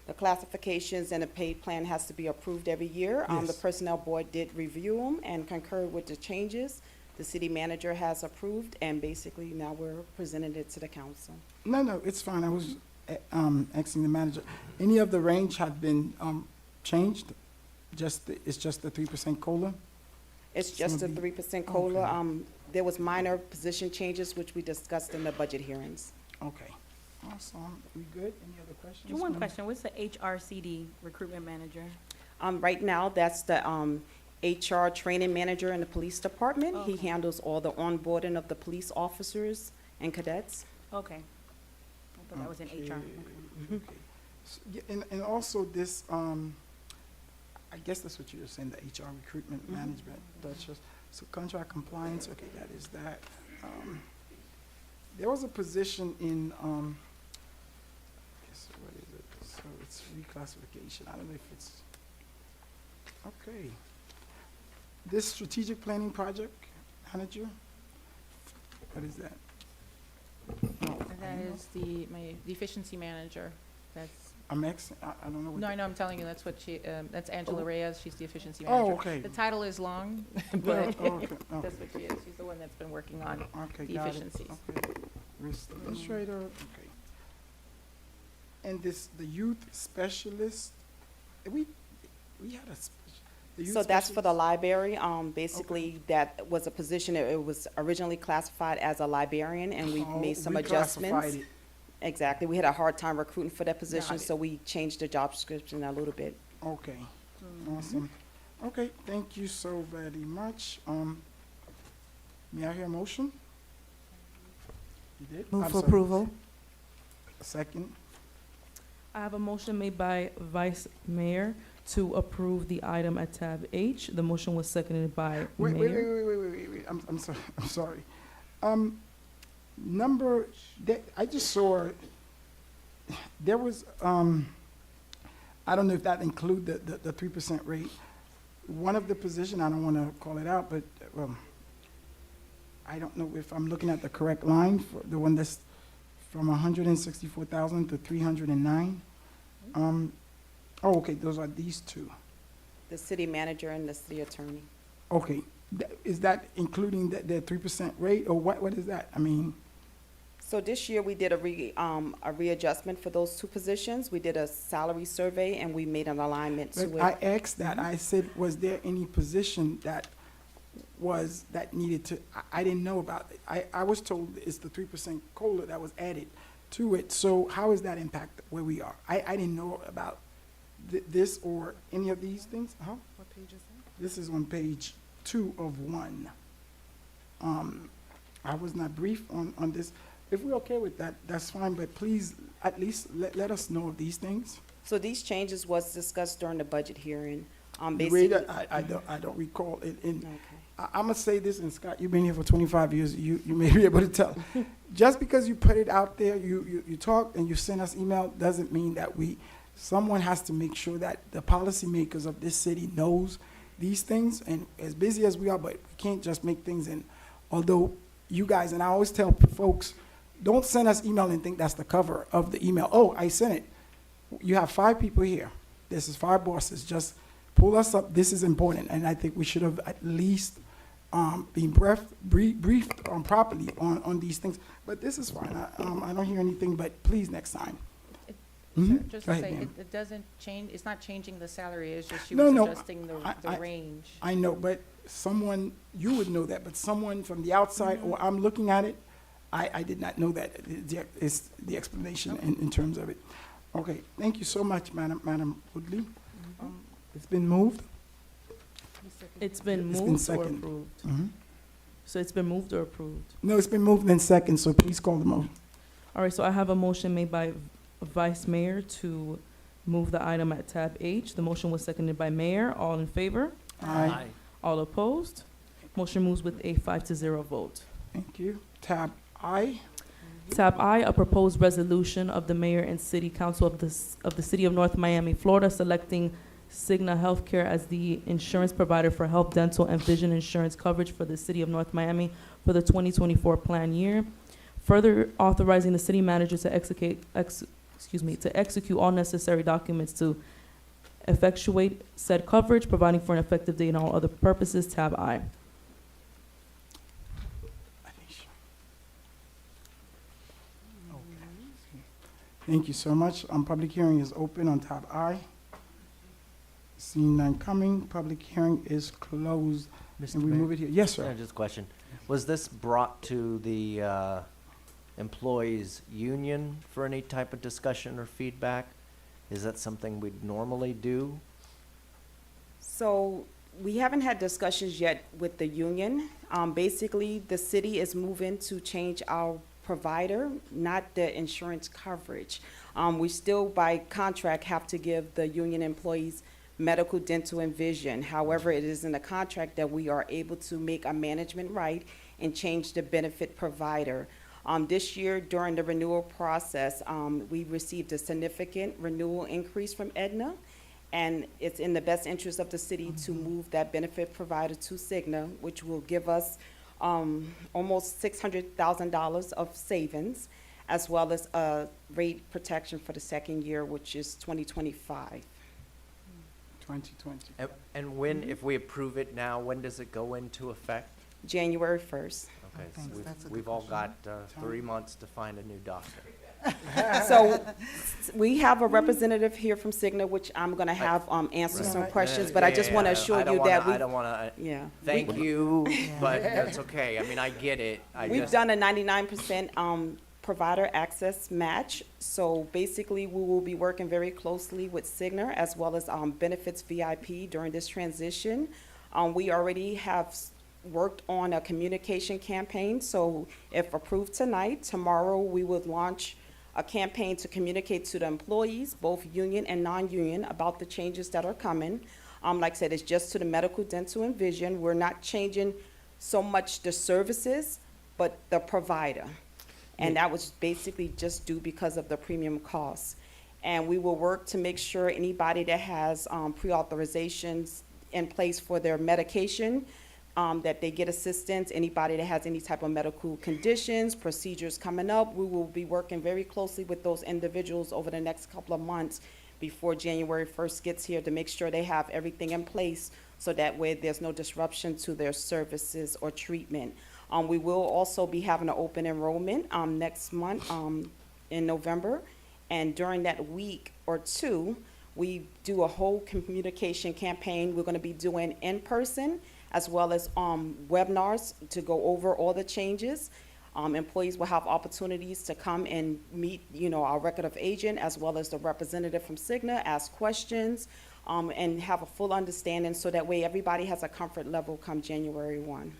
Speaker 20: the classifications and the pay plan has to be approved every year. The
Speaker 1: Yes.
Speaker 20: Personnel Board did review them and concurred with the changes. The city manager has approved, and basically now we're presenting it to the council.
Speaker 1: No, it's fine. I was asking the manager. Any of the range had been changed? It's just the 3% COLA?
Speaker 20: It's just a
Speaker 1: So the-
Speaker 20: 3% COLA. There was minor position changes, which we discussed in the budget hearings.
Speaker 1: Okay. Awesome. We good? Any other questions?
Speaker 7: One
Speaker 1: ma'am?
Speaker 7: question, what's the HRCD recruitment manager?
Speaker 20: Right now, that's the HR training manager in the police department. He
Speaker 7: Okay.
Speaker 20: handles all the onboarding of the police officers and cadets.
Speaker 7: Okay. I thought that was in HR.
Speaker 1: Okay. Yeah, and also this, I guess that's what you were saying, the HR recruitment management. That's just, so contract compliance, okay, that is that. There was a position in, guess what is it? So it's reclassification. I don't know if it's, okay. This strategic planning project manager, what is that? No,
Speaker 6: And that is the efficiency manager. That's,
Speaker 1: I don't know what.
Speaker 6: no, I know, I'm telling you, that's what she, that's Angela Reyes, she's the efficiency manager.
Speaker 1: Oh, okay.
Speaker 6: The title is long,
Speaker 1: Yeah,
Speaker 6: but
Speaker 1: oh, okay, oh.
Speaker 6: that's what she is. She's the one that's been working on
Speaker 1: Okay,
Speaker 6: the
Speaker 1: got it.
Speaker 6: efficiencies.
Speaker 1: Okay. Risk administrator, okay. And this, the youth specialist, we had a the youth
Speaker 20: So that's for the
Speaker 1: specialist?
Speaker 20: library. Basically, that was a position, it was originally classified as a librarian, and we
Speaker 1: Oh,
Speaker 20: made some
Speaker 1: reclassified
Speaker 20: adjustments.
Speaker 1: it.
Speaker 20: Exactly. We had a hard time recruiting for that position,
Speaker 1: it.
Speaker 20: so we changed the job description a little bit.
Speaker 1: Okay, awesome. Okay, thank you so very much. May I hear a motion? You did?
Speaker 4: Move
Speaker 1: I'm
Speaker 4: for
Speaker 1: sorry.
Speaker 4: approval.
Speaker 1: Second,
Speaker 21: I have a motion made by Vice Mayor to approve the item at tab H. The motion was seconded by
Speaker 1: wait,
Speaker 21: Mayor.
Speaker 1: wait, I'm sorry, I'm sorry. Number, I just saw, there was, I don't know if that include the 3% rate. One of the position, I don't want to call it out, but, I don't know if I'm looking at the correct line for the one that's from 164,000 to 309. Oh, okay, those are these two.
Speaker 20: The city manager and the city attorney.
Speaker 1: Okay, is that including the 3% rate, or what is that? I mean,
Speaker 20: So this year, we did a readjustment for those two positions. We did a salary survey, and we made an alignment to
Speaker 1: But
Speaker 20: it.
Speaker 1: I asked that, I said, was there any position that needed to, I didn't know about it. I was told it's the 3% COLA that was added to it, so how does that impact where we are? I didn't know about this or any of these things, huh?
Speaker 4: What page is that?
Speaker 1: This is on page 2 of 1. I was not briefed on this. If we're okay with that, that's fine, but please, at least let us know of these things.
Speaker 20: So these changes was discussed during the budget hearing.
Speaker 1: The way
Speaker 20: Basically,
Speaker 1: that, I don't recall it, and
Speaker 20: okay.
Speaker 1: I'm gonna say this, and Scott, you've been here for 25 years, you may be able to tell. Just because you put it out there, you talk and you send us email, doesn't mean that someone has to make sure that the policymakers of this city knows these things, and as busy as we are, but we can't just make things, and although you guys, and I always tell folks, don't send us email and think that's the cover of the email. Oh, I sent it. You have 5 people here. This is 5 bosses. Just pull us up. This is important, and I think we should have at least been briefed properly on these things. But this is fine. I don't hear anything, but please next time. Mhm.
Speaker 6: Just
Speaker 1: Go
Speaker 6: to
Speaker 1: ahead,
Speaker 6: say,
Speaker 1: ma'am.
Speaker 6: it doesn't change, it's not changing the salary, it's just you
Speaker 1: No,
Speaker 6: was
Speaker 1: no,
Speaker 6: adjusting the range.
Speaker 1: I know, but you would know that, but someone from the outside, or I'm looking at it, I did not know that. It's the explanation in terms of it. Okay, thank you so much, Madam Woodley. It's been moved?
Speaker 21: It's been
Speaker 1: It's been
Speaker 21: moved or
Speaker 1: second.
Speaker 21: approved?
Speaker 1: Mhm.
Speaker 21: So it's been moved or approved?
Speaker 1: No, it's been moved in second, so please call the motion.
Speaker 21: All right, so I have a motion made by Vice Mayor to move the item at tab H. The motion was seconded by Mayor. All in favor?
Speaker 1: Aye.
Speaker 21: All opposed? Motion moves with a 5-0 vote.
Speaker 1: Thank you. Tab I.
Speaker 21: Tab I, a proposed resolution of the mayor and city council of the city of North Miami, Florida, selecting Cigna Healthcare as the insurance provider for health, dental, and vision insurance coverage for the city of North Miami for the 2024 plan year. Further authorizing the city manager to execute all necessary documents to effectuate said coverage, providing for an effective date and all other purposes. Tab I.
Speaker 1: Thank you so much. Public hearing is open on tab I. Seeing none coming, public hearing is closed.
Speaker 8: Mr.
Speaker 1: And we
Speaker 8: Mayor?
Speaker 1: move it here. Yes, sir.
Speaker 8: Yeah, just a question. Was this brought to the employees' union for any type of discussion or feedback? Is that something we'd normally do?
Speaker 20: So we haven't had discussions yet with the union. Basically, the city is moving to change our provider, not the insurance coverage. We still, by contract, have to give the union employees medical, dental, and vision. However, it is in the contract that we are able to make a management right and change the benefit provider. This year, during the renewal process, we received a significant renewal increase from Aetna, and it's in the best interest of the city to move that benefit provider to Cigna, which will give us almost $600,000 of savings, as well as rate protection for the second year, which is 2025.
Speaker 1: 2020.
Speaker 8: And when, if we approve it now, when does it go into effect?
Speaker 20: January 1st.
Speaker 8: Okay, so
Speaker 4: Thanks, that's a good
Speaker 8: we've all
Speaker 4: question.
Speaker 8: got 3 months to find a new doctor.
Speaker 20: So we have a representative here from Cigna, which I'm going to have answer some questions, but I just want to assure you that
Speaker 8: I don't want to,
Speaker 20: yeah.
Speaker 8: thank you, but that's okay. I mean, I get it.
Speaker 20: We've done a 99% provider access match. So basically, we will be working very closely with Cigna as well as Benefits VIP during this transition. We already have worked on a communication campaign. So if approved tonight, tomorrow we would launch a campaign to communicate to the employees, both union and non-union, about the changes that are coming. Like I said, it's just to the medical, dental, and vision. We're not changing so much the services, but the provider. And that was basically just due because of the premium costs. And we will work to make sure anybody that has pre-authorizations in place for their medication, that they get assistance. Anybody that has any type of medical conditions, procedures coming up, we will be working very closely with those individuals over the next couple of months before January 1st gets here to make sure they have everything in place so that way there's no disruption to their services or treatment. We will also be having an open enrollment next month in November. And during that week or two, we do a whole communication campaign. We're going to be doing in-person as well as webinars to go over all the changes. Employees will have opportunities to come and meet, our record of agent as well as the representative from Cigna, ask questions, and have a full understanding so that way everybody has a comfort level come January 1.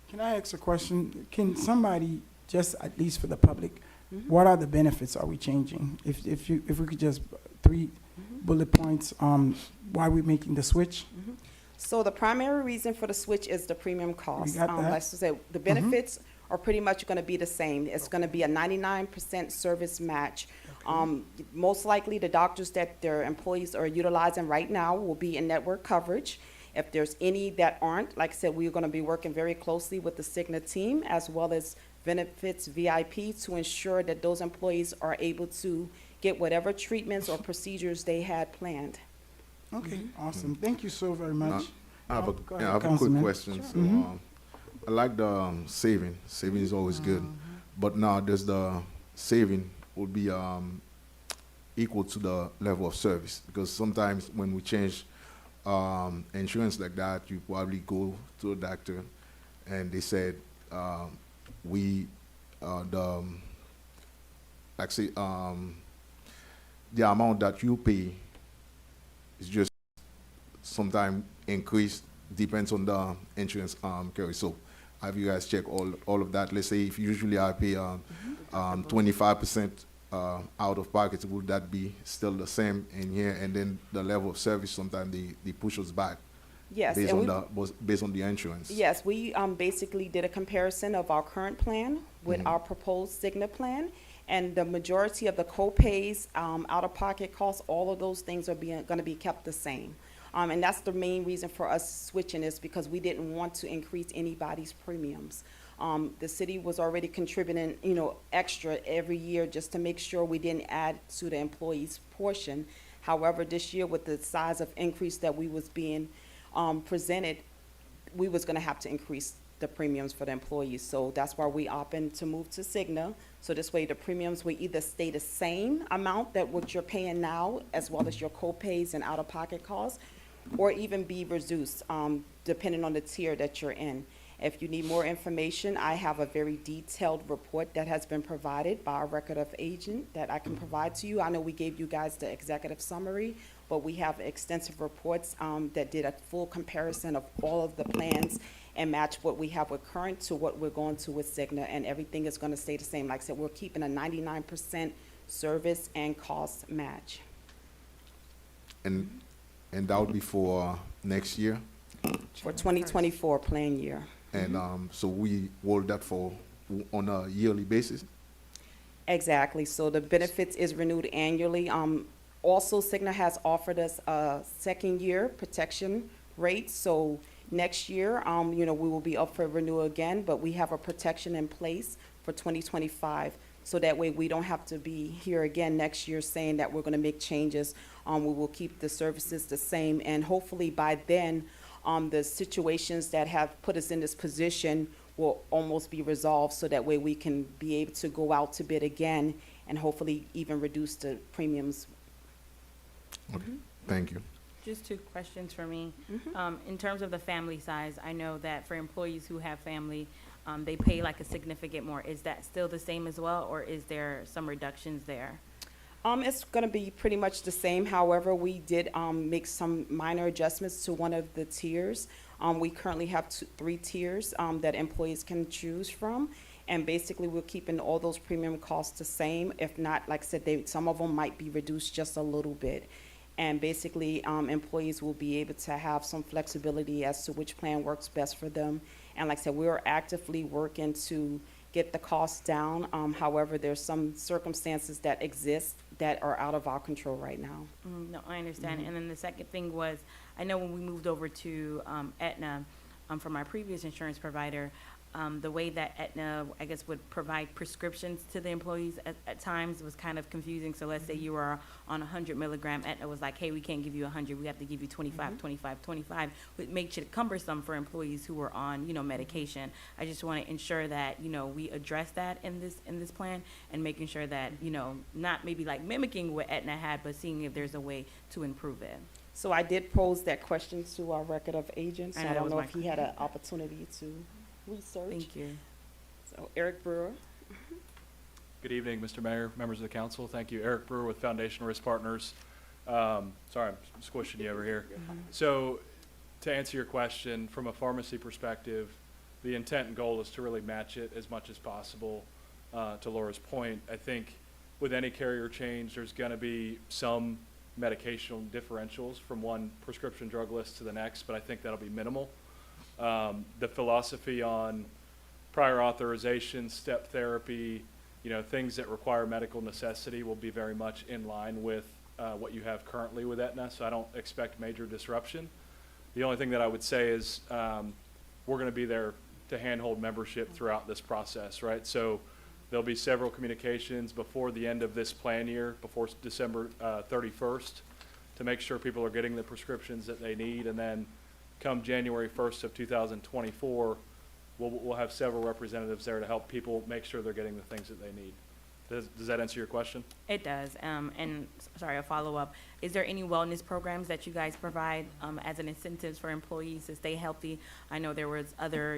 Speaker 1: Can I ask a question? Can somebody, just at least for the public, what are the benefits are we changing? If we could just, 3 bullet points, why we're making the switch?
Speaker 20: So the primary reason for the switch is the premium cost.
Speaker 1: We got that.
Speaker 20: Like I said, the benefits are pretty much going to be the same. It's going to be a 99% service match. Most likely the doctors that their employees are utilizing right now will be in network coverage. If there's any that aren't, like I said, we're going to be working very closely with the Cigna team as well as Benefits VIP to ensure that those employees are able to get whatever treatments or procedures they had planned.
Speaker 1: Okay, awesome. Thank you so very much.
Speaker 19: I have
Speaker 1: Go
Speaker 19: a
Speaker 1: ahead,
Speaker 19: quick
Speaker 1: Councilman.
Speaker 19: question. So, I like the saving. Saving is always good. But now does the saving would be equal to the level of service? Because sometimes when we change insurance like that, you probably go to a doctor and they said, the amount that you pay is just sometimes increased, depends on the insurance carrier. So have you guys checked all of that? Let's say if usually I pay 25% out of pocket, would that be still the same in here? And then the level of service, sometimes they push us back.
Speaker 20: Yes.
Speaker 19: Based
Speaker 20: and
Speaker 19: on the insurance.
Speaker 20: Yes, we basically did a comparison of our current plan with our proposed Cigna plan, and the majority of the co-pays, out-of-pocket costs, all of those things are going to be kept the same. And that's the main reason for us switching is because we didn't want to increase anybody's premiums. The city was already contributing, extra every year just to make sure we didn't add to the employees' portion. However, this year with the size of increase that we was being presented, we was going to have to increase the premiums for the employees. So that's why we opted to move to Cigna. So this way the premiums will either stay the same amount that what you're paying now, as well as your co-pays and out-of-pocket costs, or even be reduced, depending on the tier that you're in. If you need more information, I have a very detailed report that has been provided by our record of agent that I can provide to you. I know we gave you guys the executive summary, but we have extensive reports that did a full comparison of all of the plans and match what we have with current to what we're going to with Cigna, and everything is going to stay the same. Like I said, we're keeping a 99% service and cost match.
Speaker 19: And that would be for next year?
Speaker 20: For 2024 plan year.
Speaker 19: And so we hold that for on a yearly basis?
Speaker 20: Exactly. So the benefits is renewed annually. Also, Cigna has offered us a second year protection rate. So next year, we will be up for renewal again, but we have a protection in place for 2025. So that way we don't have to be here again next year saying that we're going to make changes. We will keep the services the same, and hopefully by then, the situations that have put us in this position will almost be resolved, so that way we can be able to go out to bid again and hopefully even reduce the premiums.
Speaker 19: Okay, thank you.
Speaker 7: Just 2 questions for me. In terms of the family size, I know that for employees who have family, they pay like a significant more. Is that still the same as well, or is there some reductions there?
Speaker 20: It's going to be pretty much the same. However, we did make some minor adjustments to one of the tiers. We currently have 3 tiers that employees can choose from. And basically, we're keeping all those premium costs the same. If not, like I said, some of them might be reduced just a little bit. And basically, employees will be able to have some flexibility as to which plan works best for them. And like I said, we're actively working to get the costs down. However, there's some circumstances that exist that are out of our control right now.
Speaker 7: No, I understand. And then the second thing was, I know when we moved over to Aetna from our previous insurance provider, the way that Aetna, I guess, would provide prescriptions to the employees at times was kind of confusing. So let's say you were on 100 milligram, Aetna was like, hey, we can't give you 100, we have to give you 25, 25, 25, which makes it cumbersome for employees who were on, medication. I just want to ensure that, we address that in this plan and making sure that, not maybe like mimicking what Aetna had, but seeing if there's a way to improve it.
Speaker 20: So I did pose that question to our record of agents.
Speaker 7: I
Speaker 20: So
Speaker 7: know
Speaker 20: I
Speaker 7: that
Speaker 20: don't
Speaker 7: was
Speaker 20: know
Speaker 7: my
Speaker 20: if he had an opportunity to research.
Speaker 7: Thank you.
Speaker 20: So Eric Brewer.
Speaker 5: Good evening, Mr. Mayor, members of the council. Thank you. Eric Brewer with Foundation Risk Partners. Sorry, I'm squishing you over here. So to answer your question, from a pharmacy perspective, the intent and goal is to really match it as much as possible. To Laura's point, I think with any carrier change, there's going to be some medicational differentials from one prescription drug list to the next, but I think that'll be minimal. The philosophy on prior authorization, step therapy, things that require medical necessity will be very much in line with what you have currently with Aetna, so I don't expect major disruption. The only thing that I would say is we're going to be there to handhold membership throughout this process, right? So there'll be several communications before the end of this plan year, before December 31st, to make sure people are getting the prescriptions that they need, and then come January 1st of 2024, we'll have several representatives there to help people make sure they're getting the things that they need. Does that answer your question?
Speaker 7: It does. And sorry, a follow-up. Is there any wellness programs that you guys provide as an incentives for employees to stay healthy? I know there was other,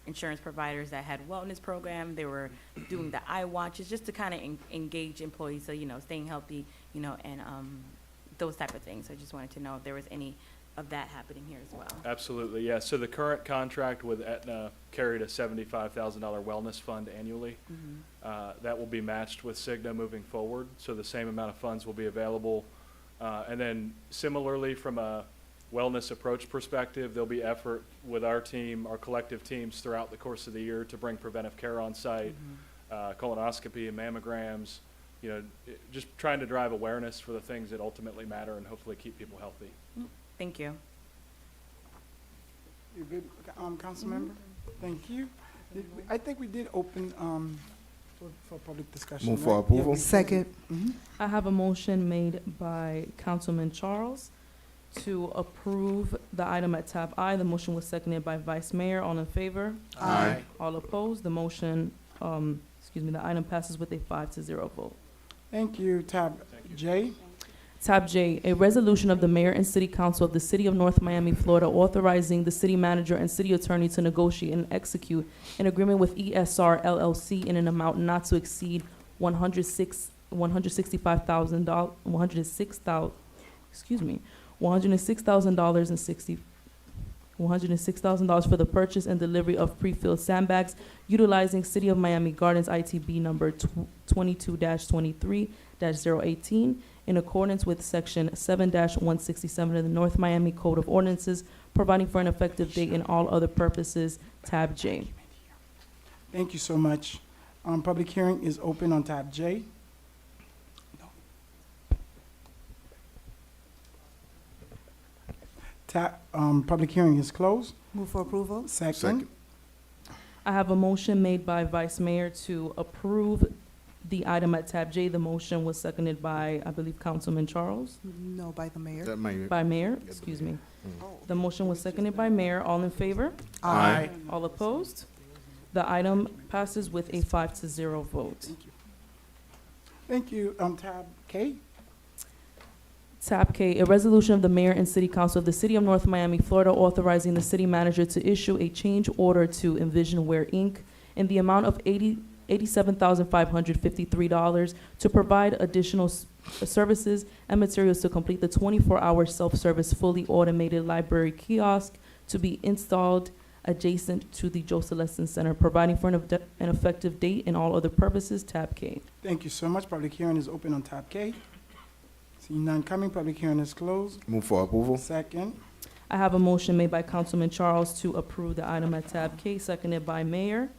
Speaker 7: insurance providers that had wellness program. They were doing the eye watches just to kind of engage employees. So, staying healthy, and those type of things. I just wanted to know if there was any of that happening here as well.
Speaker 5: Absolutely, yeah. So the current contract with Aetna carried a $75,000 wellness fund annually. That will be matched with Cigna moving forward, so the same amount of funds will be available. And then similarly, from a wellness approach perspective, there'll be effort with our team, our collective teams throughout the course of the year to bring preventive care on site, colonoscopy and mammograms, just trying to drive awareness for the things that ultimately matter and hopefully keep people healthy.
Speaker 7: Thank you.
Speaker 1: You good, council member? Thank you. I think we did open for public discussion.
Speaker 19: Move for
Speaker 1: right?
Speaker 19: approval.
Speaker 1: Yeah.
Speaker 4: Second.
Speaker 21: I have a motion made by Councilman Charles to approve the item at tab I. The motion was seconded by Vice Mayor. All in favor?
Speaker 19: Aye.
Speaker 21: All opposed? The motion, the item passes with a 5-0 vote.
Speaker 1: Thank you. Tab J.
Speaker 21: Tab J, a resolution of the mayor and city council of the city of North Miami, Florida, authorizing the city manager and city attorney to negotiate and execute an agreement with ESR LLC in an amount not to exceed $106,000 for the purchase and delivery of pre-filled sandbags utilizing City of Miami Gardens ITB number 22-23-018 in accordance with section 7-167 of the North Miami Code of Ordinances, providing for an effective date and all other purposes. Tab J.
Speaker 1: Thank you so much. Public hearing is open on tab J. Public hearing is closed.
Speaker 4: Move for approval.
Speaker 1: Second.
Speaker 21: I have a motion made by Vice Mayor to approve the item at tab J. The motion was seconded by, I believe, Councilman Charles.
Speaker 4: No, by the mayor.
Speaker 21: By Mayor, excuse me. The motion was seconded by Mayor. All in favor?
Speaker 1: Aye.
Speaker 21: All opposed? The item passes with a 5-0 vote.
Speaker 1: Thank you. Tab K.
Speaker 21: Tab K, a resolution of the mayor and city council of the city of North Miami, Florida, authorizing the city manager to issue a change order to Envisionware Inc. in the amount of $87,553 to provide additional services and materials to complete the 24-hour self-service fully automated library kiosk to be installed adjacent to the Joe Celestin Center, providing for an effective date and all other purposes. Tab K.
Speaker 1: Thank you so much. Public hearing is open on tab K. Seeing none coming, public hearing is closed.
Speaker 19: Move for approval.
Speaker 1: Second.
Speaker 21: I have a motion made by Councilman Charles to approve the item at tab K, seconded by Mayor.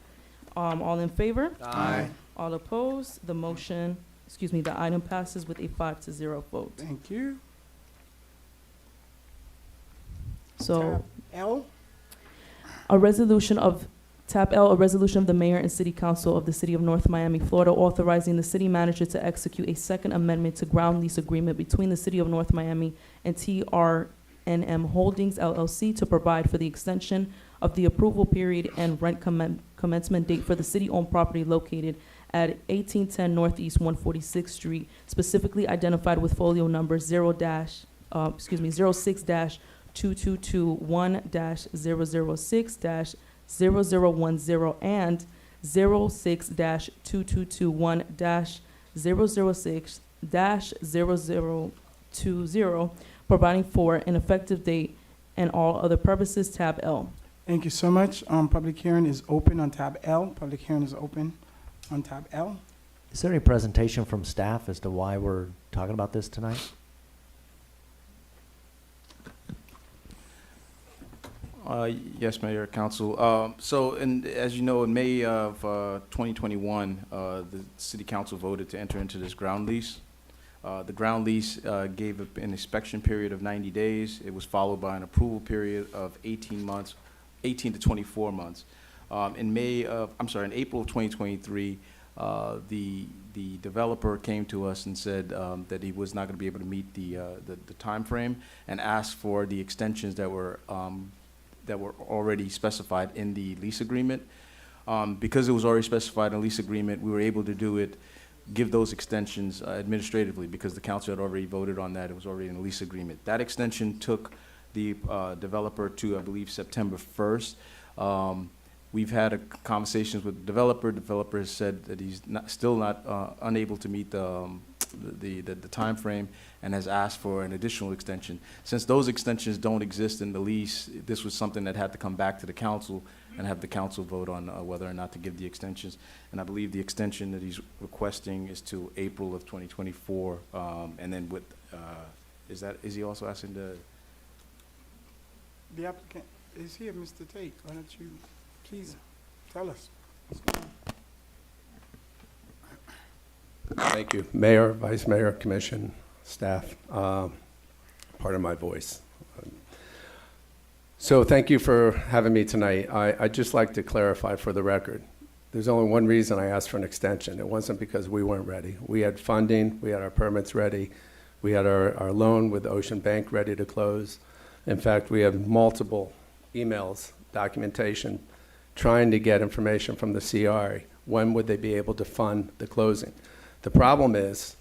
Speaker 21: All in favor?
Speaker 19: Aye.
Speaker 21: All opposed? The motion, the item passes with a 5-0 vote.
Speaker 1: Thank you.
Speaker 21: So,
Speaker 1: Tab L.
Speaker 21: a resolution of Tab L, a resolution of the mayor and city council of the city of North Miami, Florida, authorizing the city manager to execute a second amendment to ground lease agreement between the city of North Miami and TRNM Holdings LLC to provide for the extension of the approval period and rent commencement date for the city-owned property located at 1810 Northeast 146th Street, specifically identified with folio number 06-2221-0006- 0010 and 06-222-1-006-0020, providing for an effective date and all other purposes. Tab L.
Speaker 1: Thank you so much. Public hearing is open on tab L. Public hearing is open on tab L.
Speaker 8: Is there any presentation from staff as to why we're talking about this tonight?
Speaker 3: Yes, Mayor, Council. As you know, in May of 2021, the City Council voted to enter into this ground lease. The ground lease gave an inspection period of 90 days. It was followed by an approval period of 18 to 24 months. In April of 2023, the developer came to us and said that he was not going to be able to meet the time frame and asked for the extensions that were already specified in the lease agreement. Because it was already specified in the lease agreement, we were able to give those extensions administratively because the council had already voted on that. It was already in the lease agreement. That extension took the developer to, I believe, September 1st. We've had conversations with the developer. The developer has said that he's still not unable to meet the time frame and has asked for an additional extension. Since those extensions don't exist in the lease, this was something that had to come back to the council and have the council vote on whether or not to give the extensions. And I believe the extension that he's requesting is to April of 2024. And then is he also asking
Speaker 1: The applicant is here, Mr. Tate. Why don't you please tell us what's going on?
Speaker 22: Thank you, Mayor, Vice Mayor, Commission, staff. Part of my voice. So thank you for having me tonight. I'd just like to clarify for the record. There's only one reason I asked for an extension. It wasn't because we weren't ready. We had funding, we had our permits ready, we had our loan with Ocean Bank ready to close. In fact, we have multiple emails, documentation, trying to get information from the CRA. When would they be able to fund the closing? The problem is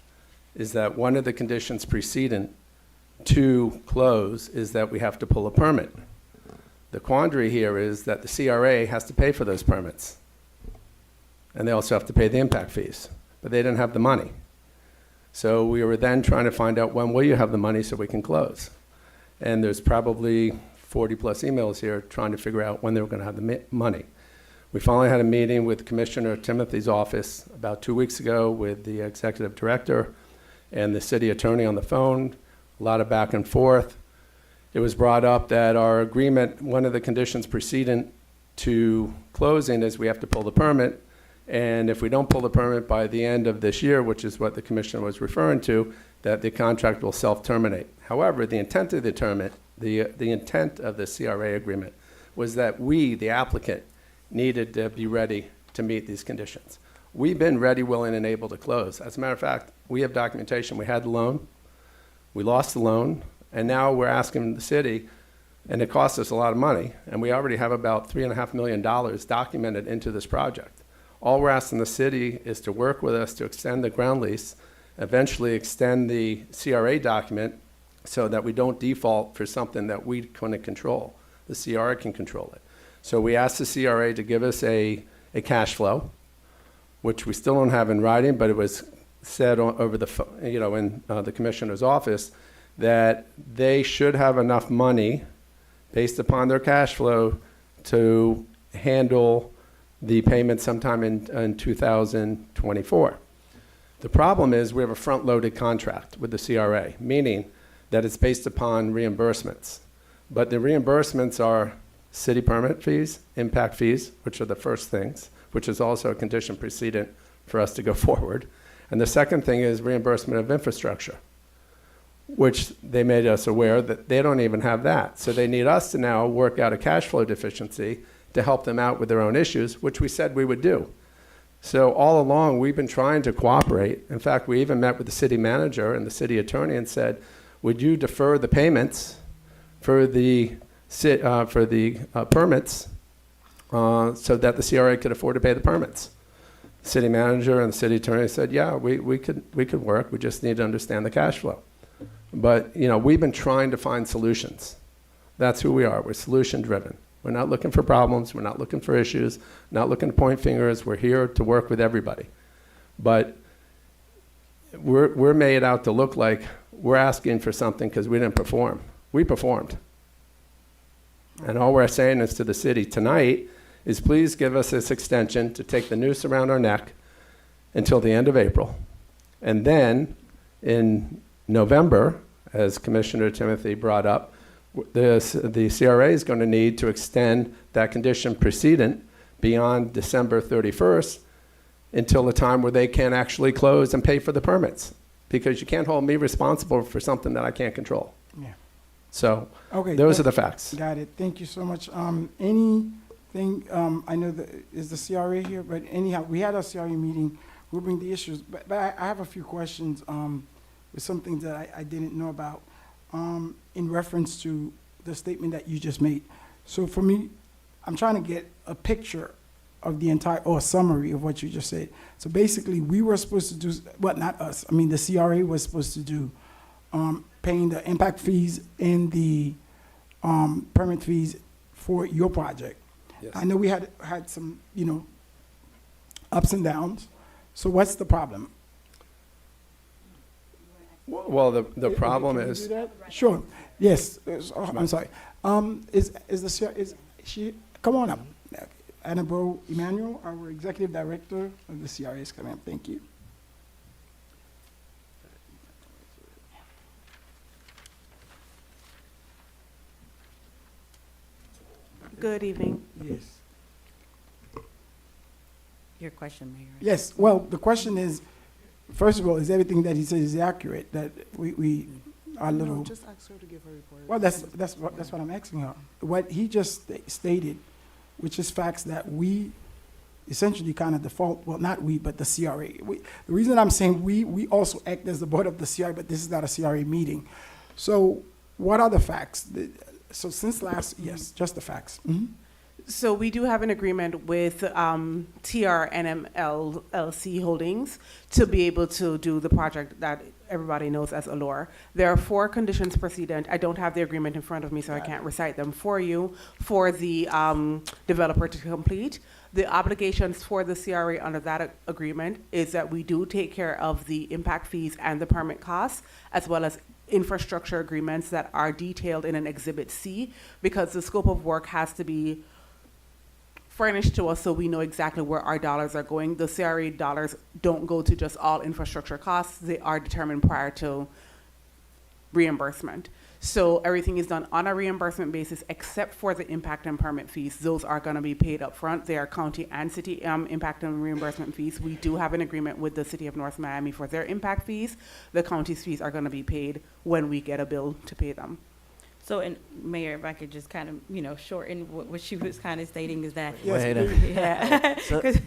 Speaker 22: that one of the conditions precedent to close is that we have to pull a permit. The quandary here is that the CRA has to pay for those permits. And they also have to pay the impact fees, but they didn't have the money. So we were then trying to find out when will you have the money so we can close. And there's probably 40 plus emails here trying to figure out when they were going to have the money. We finally had a meeting with Commissioner Timothy's office about 2 weeks ago with the executive director and the city attorney on the phone, a lot of back and forth. It was brought up that our agreement, one of the conditions precedent to closing is we have to pull the permit. And if we don't pull the permit by the end of this year, which is what the commissioner was referring to, that the contract will self-terminate. However, the intent of the intent of the CRA agreement was that we, the applicant, needed to be ready to meet these conditions. We've been ready, willing, and able to close. As a matter of fact, we have documentation. We had the loan, we lost the loan, and now we're asking the city, and it cost us a lot of money, and we already have about $3.5 million documented into this project. All we're asking the city is to work with us to extend the ground lease, eventually extend the CRA document so that we don't default for something that we couldn't control. The CRA can control it. So we asked the CRA to give us a cash flow, which we still don't have in writing, but it was said over the in the commissioner's office that they should have enough money based upon their cash flow to handle the payment sometime in 2024. The problem is we have a front-loaded contract with the CRA, meaning that it's based upon reimbursements. But the reimbursements are city permit fees, impact fees, which are the first things, which is also a condition precedent for us to go forward. And the second thing is reimbursement of infrastructure, which they made us aware that they don't even have that. So they need us to now work out a cash flow deficiency to help them out with their own issues, which we said we would do. So all along, we've been trying to cooperate. In fact, we even met with the city manager and the city attorney and said, would you defer the payments for the permits so that the CRA could afford to pay the permits? The city manager and the city attorney said, yeah, we could work. We just need to understand the cash flow. But, you know, we've been trying to find solutions. That's who we are. We're solution driven. We're not looking for problems. We're not looking for issues, not looking to point fingers. We're here to work with everybody. But we're made out to look like we're asking for something because we didn't perform. We performed. And all we're saying is to the city tonight is please give us this extension to take the noose around our neck until the end of April. And then in November, as Commissioner Timothy brought up, the CRA is going to need to extend that condition precedent beyond December 31st until the time where they can actually close and pay for the permits. Because you can't hold me responsible for something that I can't control.
Speaker 1: Yeah.
Speaker 22: So
Speaker 1: Okay,
Speaker 22: those are the facts.
Speaker 1: Got it. Thank you so much. Anything, I know that is the CRA here, but anyhow, we had a CRA meeting. We'll bring the issues, but I have a few questions with some things that I didn't know about in reference to the statement that you just made. So for me, I'm trying to get a picture of the entire, or a summary of what you just said. So basically, we were supposed to do, well, not us, I mean, the CRA was supposed to do paying the impact fees and the permit fees for your project.
Speaker 22: Yes.
Speaker 1: I know we had some, you know, ups and downs. So what's the problem?
Speaker 22: Well, the problem
Speaker 1: Can you
Speaker 22: is,
Speaker 1: do that? Sure. Yes. I'm sorry. Is she? Come on up. Annabelle Emmanuel, our executive director of the CRA, is coming up. Thank you.
Speaker 11: Good evening.
Speaker 1: Yes.
Speaker 7: Your question, Mayor.
Speaker 1: Yes. Well, the question is, first of all, is everything that he says is accurate? That we are a little.
Speaker 4: No, just ask her to give her report.
Speaker 1: Well, that's what I'm asking her. What he just stated, which is facts that we essentially kind of default, well, not we, but the CRA. The reason I'm saying we also act as the board of the CRA, but this is not a CRA meeting. So what are the facts? So since last, yes, just the facts. Mm-hmm.
Speaker 11: So we do have an agreement with TRNM LLC Holdings to be able to do the project that everybody knows as Allure. There are 4 conditions precedent. I don't have the agreement in front of me, so I can't recite them for you, for the developer to complete. The obligations for the CRA under that agreement is that we do take care of the impact fees and the permit costs, as well as infrastructure agreements that are detailed in an Exhibit C, because the scope of work has to be furnished to us so we know exactly where our dollars are going. The CRA dollars don't go to just all infrastructure costs. They are determined prior to reimbursement. So everything is done on a reimbursement basis except for the impact and permit fees. Those are going to be paid up front. They are county and city impact and reimbursement fees. We do have an agreement with the city of North Miami for their impact fees. The county's fees are going to be paid when we get a bill to pay them.
Speaker 7: So, and Mayor, if I could just kind of, shorten what she was kind of stating is that.
Speaker 1: Yes,
Speaker 7: yeah. 'Cause-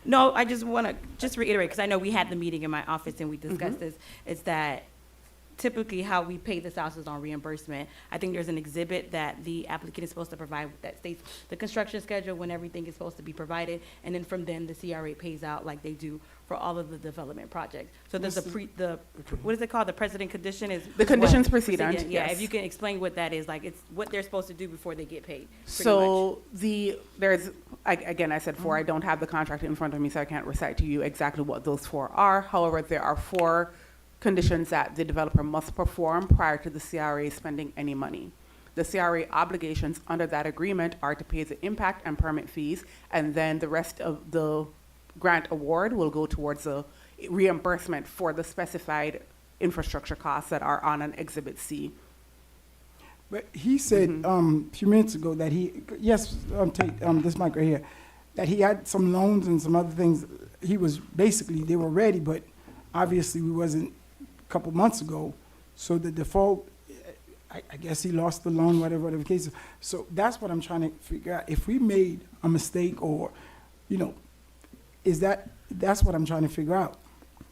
Speaker 7: no, I just want to just reiterate, because I know we had the meeting in my office and we discussed this, is that typically how we pay this out is on reimbursement. I think there's an exhibit that the applicant is supposed to provide that states the construction schedule when everything is supposed to be provided, and then from then the CRA pays out like they do for all of the development projects. So there's what is it called? The precedent condition is
Speaker 11: The conditions
Speaker 7: what?
Speaker 11: precedent,
Speaker 7: Yeah,
Speaker 11: yes.
Speaker 7: if you can explain what that is, like it's what they're supposed to do before they get paid. pretty
Speaker 11: So I said 4. I don't have the contract in front of me, so I can't recite to you exactly what those 4 are. However, there are 4 conditions that the developer must perform prior to the CRA spending any money. The CRA obligations under that agreement are to pay the impact and permit fees, and then the rest of the grant award will go towards the reimbursement for the specified infrastructure costs that are on an Exhibit C.
Speaker 1: But he said a few minutes ago that take this mic right here, that he had some loans and some other things. They were ready, but obviously we wasn't a couple months ago. So the default, I guess he lost the loan, whatever the case is. So that's what I'm trying to figure out. If we made a mistake or, you know, that's what I'm trying to figure out.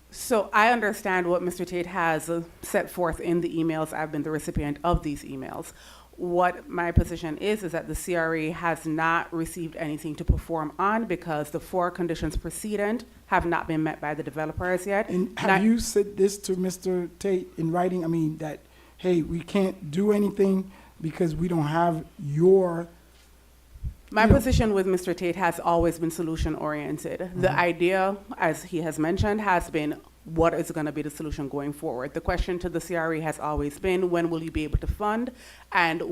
Speaker 11: So I understand what Mr. Tate has set forth in the emails. I've been the recipient of these emails. What my position is that the CRA has not received anything to perform on because the 4 conditions precedent have not been met by the developers yet.
Speaker 1: And have you said this to Mr. Tate in writing? I mean, that, hey, we can't do anything because we don't have your...
Speaker 11: My position with Mr. Tate has always been solution-oriented. The idea, as he has mentioned, has been what is going to be the solution going forward. The question to the CRE has always been, when will you be able to fund, and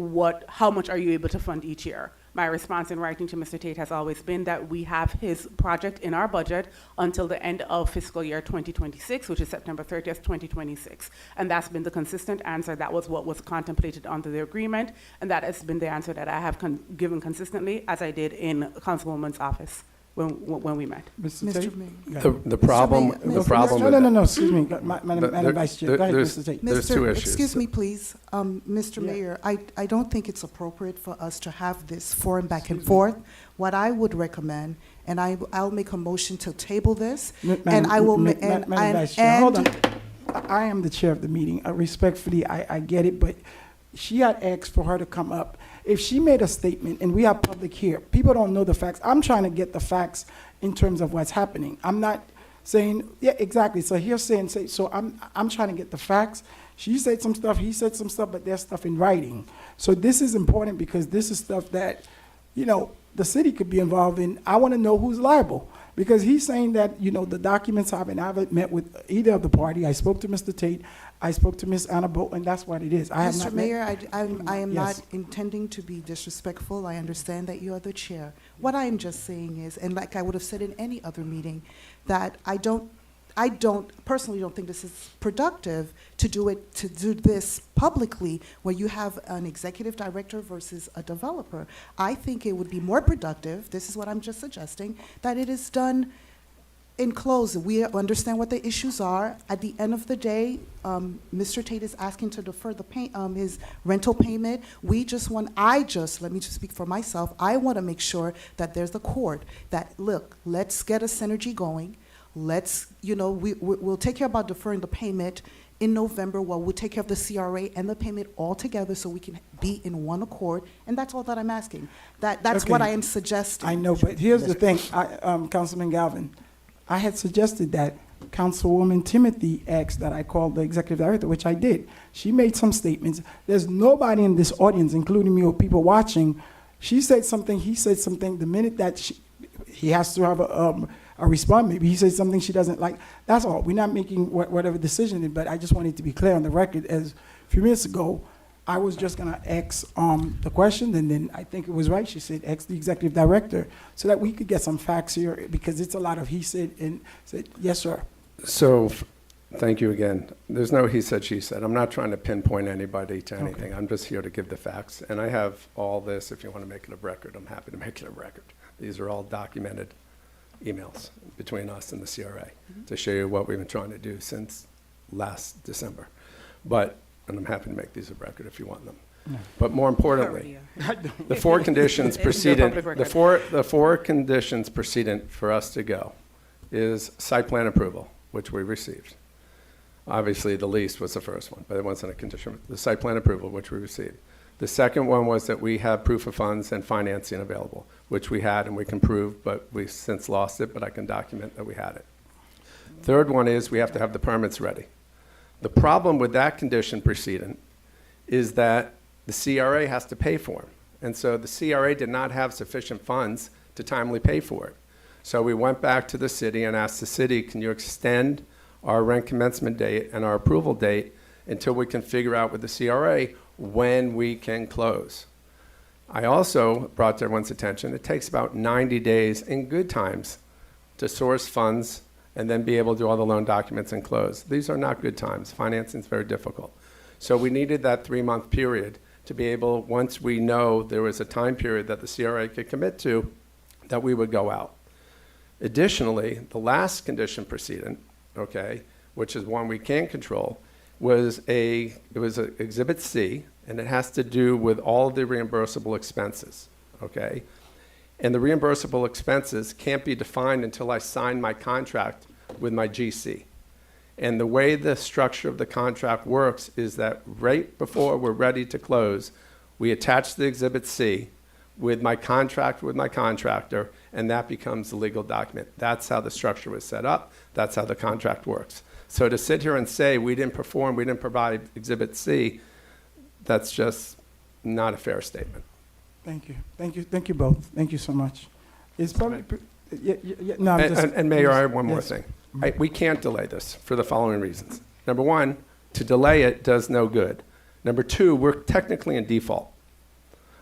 Speaker 11: how much are you able to fund each year? My response in writing to Mr. Tate has always been that we have his project in our budget until the end of fiscal year 2026, which is September 30th, 2026. And that's been the consistent answer. That was what was contemplated under the agreement, and that has been the answer that I have given consistently, as I did in Councilwoman's office when we met.
Speaker 1: Mr. Tate?
Speaker 22: The problem, the problem with
Speaker 1: No, excuse me, Madam Vice Chair. Go ahead, Mr. Tate.
Speaker 22: There's 2 issues.
Speaker 4: Excuse me, please. Mr. Mayor, I don't think it's appropriate for us to have this forum back and forth. What I would recommend, and I'll make a motion to table this, and I will...
Speaker 1: Madam Vice Chair, hold on. I am the chair of the meeting. Respectfully, I get it, but she had asked for her to come up. If she made a statement and we have public here, people don't know the facts. I'm trying to get the facts in terms of what's happening. I'm not saying, yeah, exactly. So hearsay and say, so I'm trying to get the facts. She said some stuff, he said some stuff, but there's stuff in writing. So this is important because this is stuff that, you know, the city could be involved in. I want to know who's liable. Because he's saying that, you know, the documents I haven't met with either of the party. I spoke to Mr. Tate, I spoke to Ms. Annabelle, and that's what it is. I have
Speaker 4: Mr.
Speaker 1: not
Speaker 4: Mayor,
Speaker 1: met.
Speaker 4: I am
Speaker 1: Yes.
Speaker 4: not intending to be disrespectful. I understand that you are the chair. What I am just saying is, and like I would have said in any other meeting, that I personally don't think this is productive to do this publicly where you have an executive director versus a developer. I think it would be more productive, this is what I'm just suggesting, that it is done in close. We understand what the issues are. At the end of the day, Mr. Tate is asking to defer his rental payment. Let me just speak for myself. I want to make sure that there's a court that, look, let's get a synergy going. We'll take care about deferring the payment in November. Well, we'll take care of the CRA and the payment all together so we can be in one accord. And that's all that I'm asking. That's
Speaker 1: Okay.
Speaker 4: what I am suggesting.
Speaker 1: I know, but here's the thing, Councilman Galvin. I had suggested that Councilwoman Timothy asked that I call the executive director, which I did. She made some statements. There's nobody in this audience, including me or people watching. She said something, he said something. The minute that he has to have a response, maybe he said something she doesn't like. That's all. We're not making whatever decision, but I just wanted to be clear on the record. As a few minutes ago, I was just gonna ask the question, and then I think it was right. She said, ask the executive director, so that we could get some facts here, because it's a lot of he said and said. Yes, sir.
Speaker 22: So, thank you again. There's no he said, she said. I'm not trying to pinpoint anybody to anything. I'm just here to give the facts. And I have all this. If you want to make it a record, I'm happy to make it a record. These are all documented emails between us and the CRA to show you what we've been trying to do since last December. And I'm happy to make these a record if you want them.
Speaker 1: No.
Speaker 22: But more importantly, the 4 conditions precedent, the four conditions precedent for us to go is site plan approval, which we received. Obviously, the lease was the first one, but it wasn't a condition. The site plan approval, which we received. The second one was that we have proof of funds and financing available, which we had and we can prove, but we've since lost it, but I can document that we had it. Third one is we have to have the permits ready. The problem with that condition precedent is that the CRA has to pay for them. And so the CRA did not have sufficient funds to timely pay for it. So we went back to the city and asked the city, can you extend our rent commencement date and our approval date until we can figure out with the CRA when we can close. I also brought to everyone's attention, it takes about 90 days in good times to source funds and then be able to do all the loan documents and close. These are not good times. Financing is very difficult. So we needed that 3-month period to be able, once we know there was a time period that the CRA could commit to, that we would go out. Additionally, the last condition precedent, okay, which is one we can control, was Exhibit C, and it has to do with all the reimbursable expenses, okay? And the reimbursable expenses can't be defined until I sign my contract with my GC. And the way the structure of the contract works is that right before we're ready to close, we attach the Exhibit C with my contract with my contractor, and that becomes the legal document. That's how the structure was set up. That's how the contract works. So to sit here and say we didn't perform, we didn't provide Exhibit C, that's just not a fair statement.
Speaker 1: Thank you. Thank you both. Thank you so much. It's probably, no, I'm just.
Speaker 22: And Mayor, I have one more
Speaker 1: Yes.
Speaker 22: thing. We can't delay this for the following reasons. Number one, to delay it does no good. Number two, we're technically in default.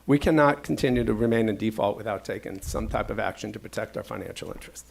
Speaker 22: We cannot continue to remain in default without taking some type of action to protect our financial interest.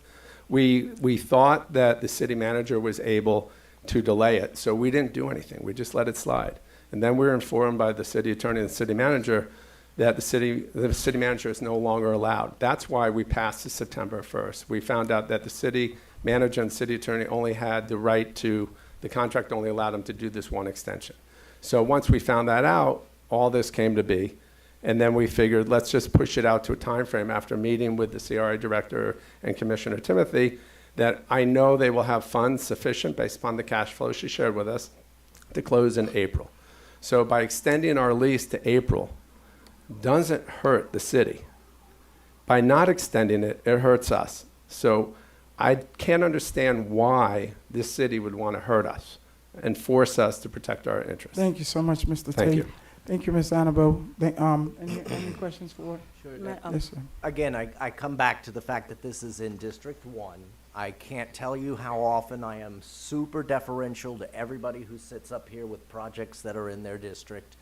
Speaker 22: We thought that the city manager was able to delay it, so we didn't do anything. We just let it slide. And then we were informed by the city attorney and the city manager that the city manager is no longer allowed. That's why we passed to September 1st. We found out that the city manager and city attorney only had the right to, the contract only allowed them to do this one extension. So once we found that out, all this came to be. And then we figured, let's just push it out to a time frame after meeting with the CRA director and Commissioner Timothy, that I know they will have funds sufficient based upon the cash flow she shared with us to close in April. So by extending our lease to April doesn't hurt the city. By not extending it, it hurts us. So I can't understand why this city would want to hurt us and force us to protect our interests.
Speaker 1: Thank you so much, Mr.
Speaker 22: Thank
Speaker 1: Tate.
Speaker 22: you.
Speaker 1: Thank you, Ms. Annabelle. Any questions for?
Speaker 8: Sure.
Speaker 1: Yes, sir.
Speaker 8: Again, I come back to the fact that this is in District 1. I can't tell you how often I am super deferential to everybody who sits up here with projects that are in their district.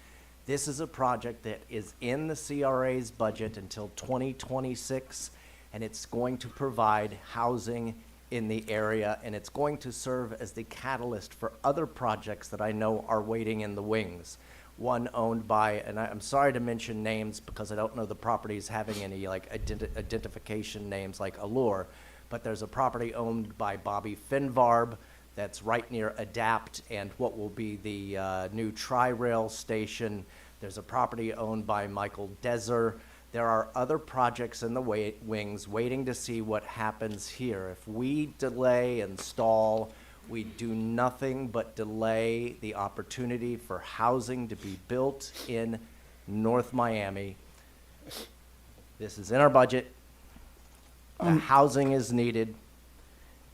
Speaker 8: This is a project that is in the CRA's budget until 2026, and it's going to provide housing in the area, and it's going to serve as the catalyst for other projects that I know are waiting in the wings. One owned by, and I'm sorry to mention names because I don't know the properties having any like identification names like Allure, but there's a property owned by Bobby Finvarb that's right near Adapt and what will be the new Tri-Rail station. There's a property owned by Michael Deser. There are other projects in the wings waiting to see what happens here. If we delay and stall, we do nothing but delay the opportunity for housing to be built in North Miami. This is in our budget. The housing is needed,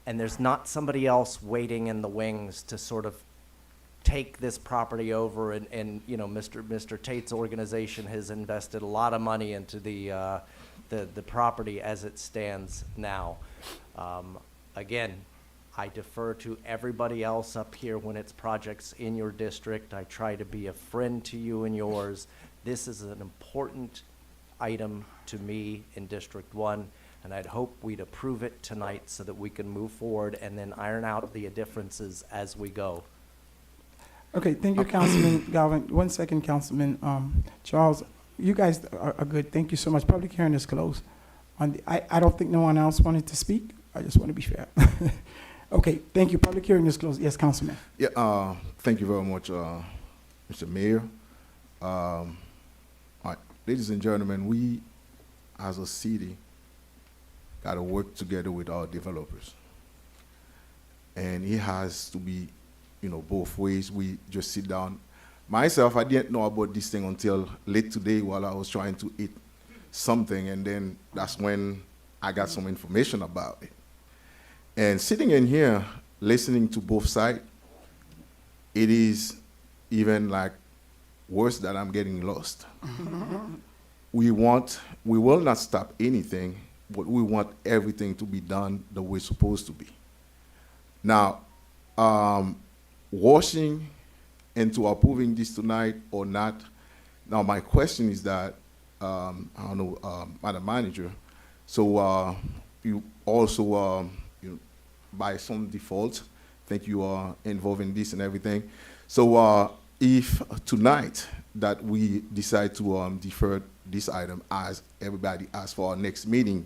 Speaker 8: and there's not somebody else waiting in the wings to sort of take this property over. And you know, Mr. Tate's organization has invested a lot of money into the property as it stands now. Again, I defer to everybody else up here when it's projects in your district. I try to be a friend to you and yours. This is an important item to me in District 1, and I'd hope we'd approve it tonight so that we can move forward and then iron out the differences as we go.
Speaker 1: Okay, thank you, Councilman Galvin. 1 second, Councilman Charles. You guys are good. Thank you so much. Public hearing is closed. I don't think no one else wanted to speak. I just want to be fair. Okay, thank you. Public hearing is closed. Yes, Councilman.
Speaker 19: Yeah, thank you very much, Mr. Mayor. All right, ladies and gentlemen, we as a city got to work together with our developers. And it has to be, you know, both ways. We just sit down. Myself, I didn't know about this thing until late today while I was trying to eat something, and then that's when I got some information about it. And sitting in here, listening to both sides, it is even like worse that I'm getting lost. We will not stop anything, but we want everything to be done the way it's supposed to be. Now, washing into approving this tonight or not, now my question is that, I don't know, Madam Manager, so you also, by some default, think you are involved in this and everything. So if tonight that we decide to defer this item as everybody asks for our next meeting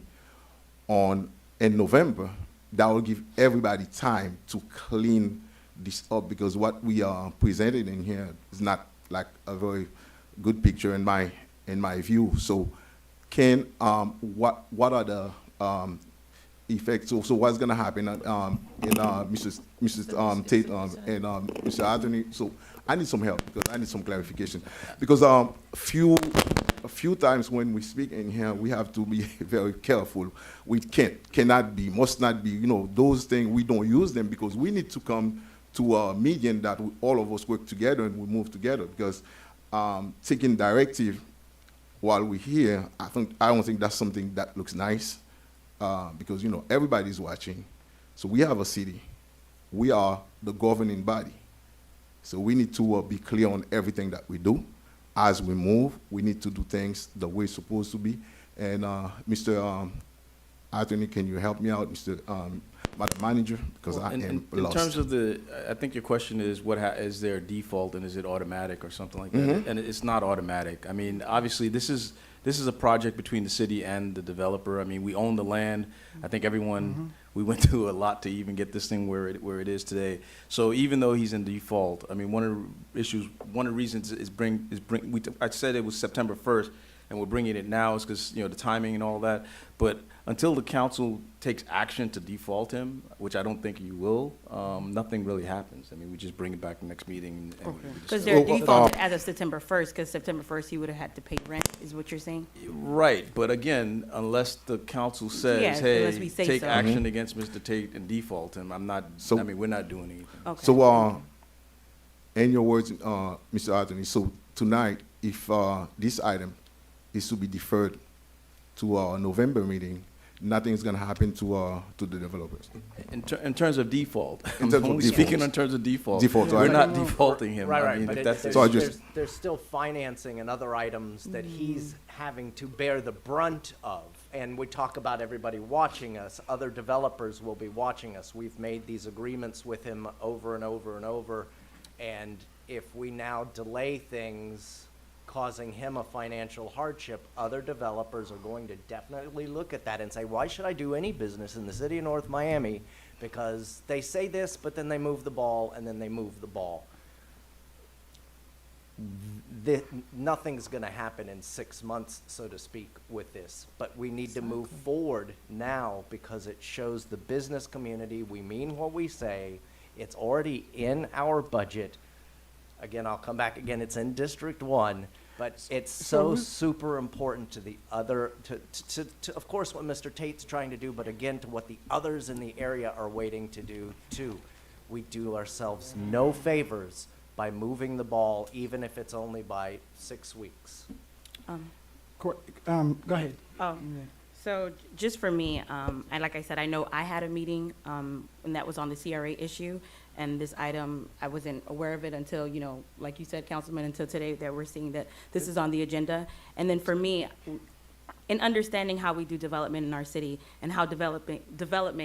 Speaker 19: in November, that will give everybody time to clean this up, because what we are presenting in here is not like a very good picture in my view. So, what are the effects? So what's going to happen in Mrs. Tate and Mr. Anthony? So I need some help because I need some clarification because a few times when we speak in here, we have to be very careful. We cannot be, must not be, those things, we don't use them because we need to come to a median that all of us work together and we move together because taking directive while we're here, I don't think that's something that looks nice because, everybody's watching. So we have a city. We are the governing body. So we need to be clear on everything that we do. As we move, we need to do things the way it's supposed to be. And Mr. Anthony, can you help me out, Mr. Madam Manager? Because I am lost.
Speaker 3: In terms of I think your question is, is there a default and is it automatic or something like that?
Speaker 19: Mhm.
Speaker 3: And it's not automatic. I mean, obviously, this is a project between the city and the developer. I mean, we own the land. I think everyone, we went through a lot to even get this thing where it is today. So even though he's in default, I mean, one of the reasons I said it was September 1st, and we're bringing it now is because, the timing and all that. But until the council takes action to default him, which I don't think you will, nothing really happens. I mean, we just bring it back the next meeting.
Speaker 7: Because they're defaulted as of September 1st, because September 1st, he would have had to pay rent, is what you're saying?
Speaker 3: Right, but again, unless the council says,
Speaker 7: Yes,
Speaker 3: hey,
Speaker 7: unless we say
Speaker 3: take
Speaker 7: so.
Speaker 3: action against Mr. Tate and default him, we're not doing anything.
Speaker 7: Okay.
Speaker 19: So, in your words, Mr. Anthony, so tonight, if this item is to be deferred to our November meeting, nothing's going to happen to the developers.
Speaker 3: In terms of default,
Speaker 19: In terms of
Speaker 3: only
Speaker 19: default.
Speaker 3: speaking in terms of default.
Speaker 19: Default,
Speaker 3: We're
Speaker 19: right.
Speaker 3: not defaulting him.
Speaker 8: Right,
Speaker 3: I mean,
Speaker 8: but
Speaker 3: if that's
Speaker 8: there's still financing and other items that he's having to bear the brunt of. And we talk about everybody watching us. Other developers will be watching us. We've made these agreements with him over and over and over. And if we now delay things, causing him a financial hardship, other developers are going to definitely look at that and say, why should I do any business in the city of North Miami? Because they say this, but then they move the ball, and then they move the ball. Nothing's going to happen in 6 months, so to speak, with this. But we need to move forward now because it shows the business community we mean what we say. It's already in our budget. Again, I'll come back again, it's in District 1, but it's so super important to the other, to of course what Mr. Tate's trying to do, but again, to what the others in the area are waiting to do too. We do ourselves no favors by moving the ball, even if it's only by 6 weeks.
Speaker 1: Go ahead.
Speaker 7: So just for me, and like I said, I know I had a meeting, and that was on the CRA issue. And this item, I wasn't aware of it until, like you said, Councilman, until today that we're seeing that this is on the agenda. And then for me, in understanding how we do development in our city and how development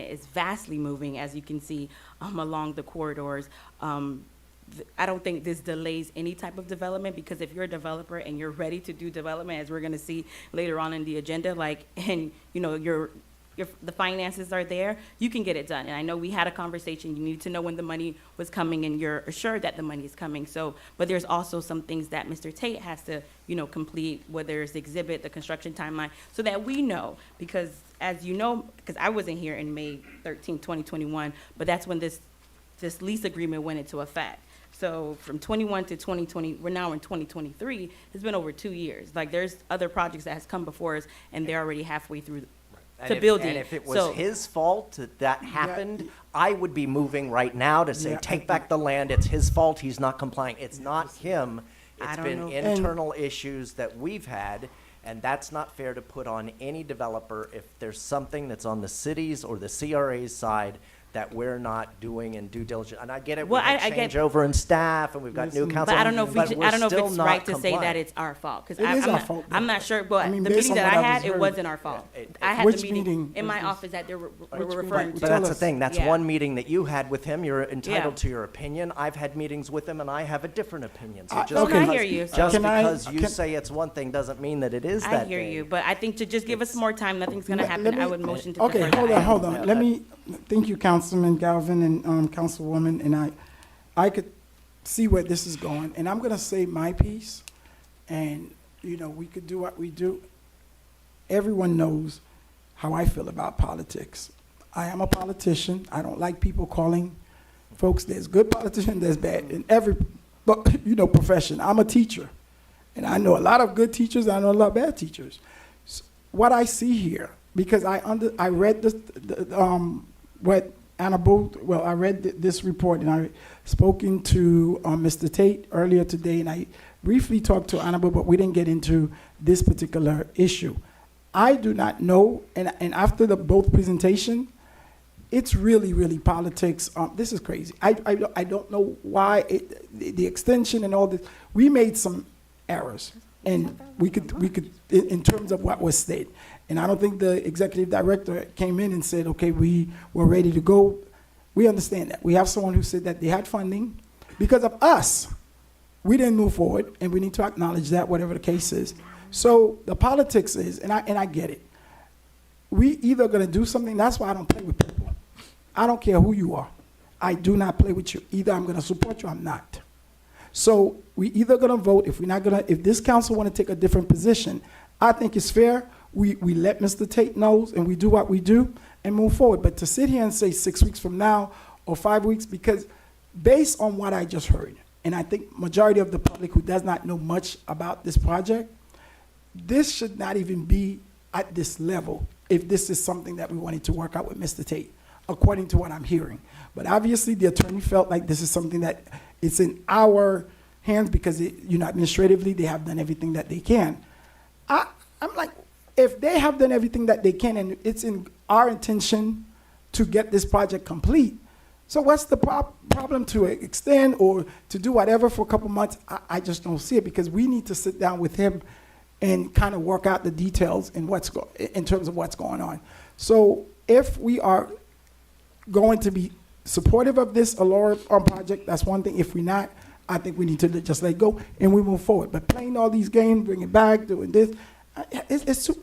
Speaker 7: is vastly moving, as you can see along the corridors, I don't think this delays any type of development, because if you're a developer and you're ready to do development, as we're going to see later on in the agenda, and the finances are there, you can get it done. And I know we had a conversation, you need to know when the money was coming, and you're assured that the money is coming. So, but there's also some things that Mr. Tate has to, complete, whether it's the exhibit, the construction timeline, so that we know, because as you know, because I wasn't here in May 13, 2021, but that's when this lease agreement went into effect. So from 21 to 2020, we're now in 2023, it's been over 2 years. Like, there's other projects that has come before us, and they're already halfway through building.
Speaker 8: And if it was his fault that happened, I would be moving right now to say, take back the land, it's his fault, he's not complying. It's not him, it's been internal issues that we've had, and that's not fair to put on any developer if there's something that's on the city's or the CRA's side that we're not doing in due diligence. And I get it, we've got changeover in staff, and we've got new council.
Speaker 7: But I don't know if it's right to say that it's our fault, because I'm not sure. But the meeting that I had, it wasn't our fault. I had the meeting in my office that we were referring to.
Speaker 8: But that's the thing. That's one meeting that you had with him. You're entitled to your opinion. I've had meetings with him, and I have a different opinion. So
Speaker 7: I hear you.
Speaker 8: Just because you say it's one thing doesn't mean that it is that thing.
Speaker 7: I hear you, but I think to just give us more time, nothing's going to happen. I would motion to defer.
Speaker 1: Okay, hold on. Thank you, Councilman Galvin and Councilwoman, and I could see where this is going, and I'm going to say my piece, And, you know, we could do what we do. Everyone knows how I feel about politics. I am a politician. I don't like people calling folks, there's good politicians, there's bad in every, you know, profession. I'm a teacher, and I know a lot of good teachers, I know a lot of bad teachers. What I see here, because I read what Anna Booth, well, I read this report, and I spoken to Mr. Tate earlier today, and I briefly talked to Anna Booth, but we didn't get into this particular issue. I do not know, and after both presentation, it's really, really politics. This is crazy. I don't know why the extension and all this. We made some errors, and we could in terms of what was stated. And I don't think the executive director came in and said, okay, we were ready to go. We understand that. We have someone who said that they had funding. Because of us, we didn't move forward, and we need to acknowledge that, whatever the case is. So the politics is, and I get it. We either going to do something, that's why I don't play with people. I don't care who you are. I do not play with you. Either I'm going to support you or I'm not. So we either going to vote. If this council want to take a different position, I think it's fair. We let Mr. Tate know, and we do what we do and move forward. But to sit here and say 6 weeks from now or 5 weeks, because based on what I just heard, and I think majority of the public who does not know much about this project, this should not even be at this level if this is something that we wanted to work out with Mr. Tate, according to what I'm hearing. But obviously, the attorney felt like this is something that it's in our hands because, administratively, they have done everything that they can. I'm like, if they have done everything that they can and it's in our intention to get this project complete, so what's the problem to extend or to do whatever for a couple months? I just don't see it, because we need to sit down with him and kind of work out the details in terms of what's going on. So if we are going to be supportive of this Allure project, that's one thing. If we're not, I think we need to just let go and we move forward. But playing all these games, bring it back, doing this,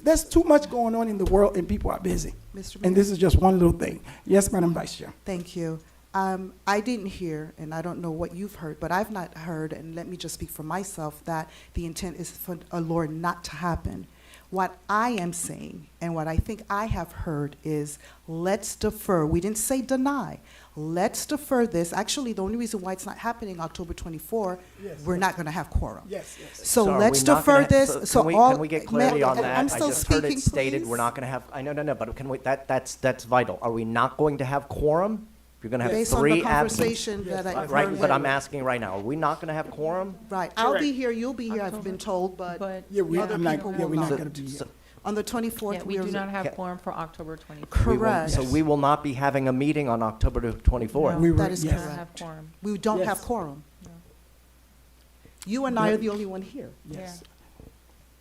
Speaker 1: there's too much going on in the world, and people are busy.
Speaker 4: Mr.
Speaker 1: And this is just one little thing. Yes, Madam Vice Chair.
Speaker 4: Thank you. I didn't hear, and I don't know what you've heard, but I've not heard, and let me just speak for myself, that the intent is for Allure not to happen. What I am saying, and what I think I have heard, is let's defer. We didn't say deny. Let's defer this. Actually, the only reason why it's not happening October 24, we're not going to have quorum.
Speaker 1: Yes.
Speaker 4: So
Speaker 8: are
Speaker 4: let's
Speaker 8: we not
Speaker 4: defer
Speaker 8: gonna
Speaker 4: this.
Speaker 8: Can we get clarity on that?
Speaker 4: I'm
Speaker 8: I
Speaker 4: still
Speaker 8: just heard
Speaker 4: speaking,
Speaker 8: it stated
Speaker 4: please.
Speaker 8: we're not going to have. No. But can we? That's vital. Are we not going to have quorum? You're going to have
Speaker 4: Based on
Speaker 8: three
Speaker 4: the
Speaker 8: absent.
Speaker 4: conversation that I've
Speaker 8: Right,
Speaker 4: heard.
Speaker 8: but I'm asking right now. Are we not going to have quorum?
Speaker 4: Right. I'll be here, you'll be here, I've been told, but other people will
Speaker 1: we're not
Speaker 4: not.
Speaker 1: going to be here.
Speaker 4: On the 24th,
Speaker 6: Yeah, we do not have quorum for October 24th.
Speaker 4: Correct.
Speaker 8: So we will not be having a meeting on October 24th.
Speaker 1: We
Speaker 4: That is
Speaker 1: yes.
Speaker 6: We don't have
Speaker 4: correct.
Speaker 6: quorum.
Speaker 4: We don't
Speaker 1: Yes.
Speaker 4: have quorum. You and I are the only one here.
Speaker 1: Yes.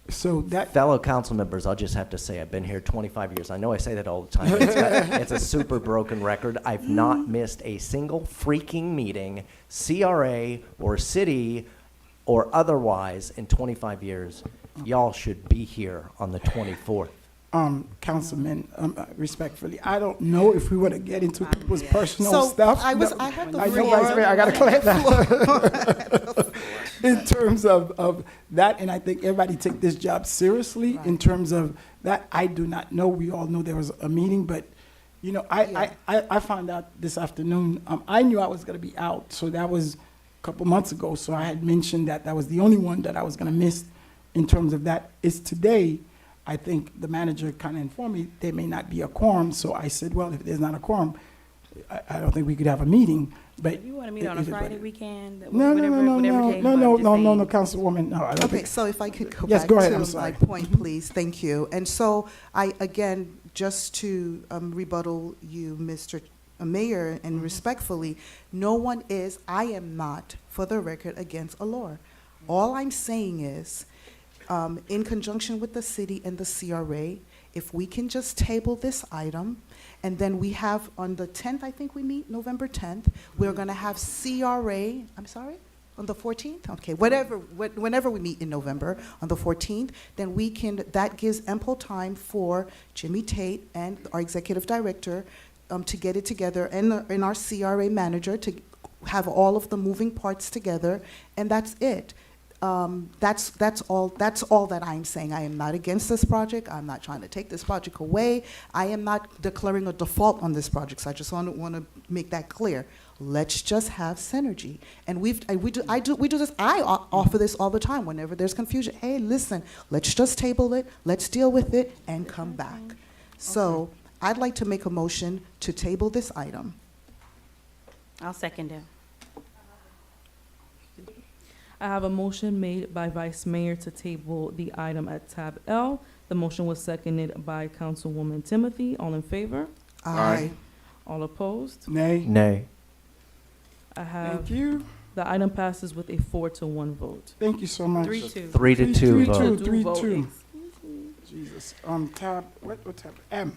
Speaker 1: So that
Speaker 8: Fellow council members, I'll just have to say, I've been here 25 years. I know I say that all the time. But it's a super broken record. I've not missed a single freaking meeting, CRA or city or otherwise, in 25 years. Y'all should be here on the 24th.
Speaker 1: Councilman, respectfully, I don't know if we want to get into people's personal
Speaker 4: So,
Speaker 1: stuff.
Speaker 4: I
Speaker 1: No,
Speaker 4: had the
Speaker 1: I know,
Speaker 4: floor.
Speaker 1: Vice Mayor, I got to clarify. In terms of that, and I think everybody take this job seriously. In terms of that, I do not know. We all know there was a meeting, but, I found out this afternoon. I knew I was going to be out, so that was a couple months ago. So I had mentioned that was the only one that I was going to miss in terms of that. Is today. I think the manager kind of informed me there may not be a quorum, so I said, well, if there's not a quorum, I don't think we could have a meeting. But
Speaker 7: If you want to meet on a
Speaker 1: it is what
Speaker 7: Friday
Speaker 1: it is.
Speaker 7: weekend,
Speaker 1: No,
Speaker 7: whatever case,
Speaker 1: Councilwoman, no. I don't
Speaker 4: Okay,
Speaker 1: think.
Speaker 4: so if I could go
Speaker 1: Yes,
Speaker 4: back
Speaker 1: go ahead, I'm
Speaker 4: to
Speaker 1: sorry.
Speaker 4: my point, please, thank you. And so again, just to rebuttal you, Mr. Mayor, and respectfully, I am not, for the record, against Allure. All I'm saying is, in conjunction with the city and the CRA, if we can just table this item, and then we have on the 10th, I think we meet, November 10th, we're going to have CRA, I'm sorry, on the 14th? Okay, whenever we meet in November, on the 14th, then that gives ample time for Jimmy Tate and our executive director to get it together, and our CRA manager to have all of the moving parts together, and that's it. That's all that I'm saying. I am not against this project. I'm not trying to take this project away. I am not declaring a default on this project, so I just want to make that clear. Let's just have synergy. And we do this, I offer this all the time whenever there's confusion. Hey, listen, let's just table it, let's deal with it, and come back. So I'd like to make a motion to table this item.
Speaker 7: I'll second it.
Speaker 21: I have a motion made by Vice Mayor to table the item at tab L. The motion was seconded by Councilwoman Timothy. All in favor?
Speaker 4: Aye.
Speaker 21: All opposed?
Speaker 1: Nay.
Speaker 8: Nay.
Speaker 21: I have,
Speaker 1: Thank you.
Speaker 21: the item passes with a 4-1 vote.
Speaker 1: Thank you so much.
Speaker 7: 3-2.
Speaker 8: 3-2 vote.
Speaker 1: 3-2. Jesus. Tab, what tab? M.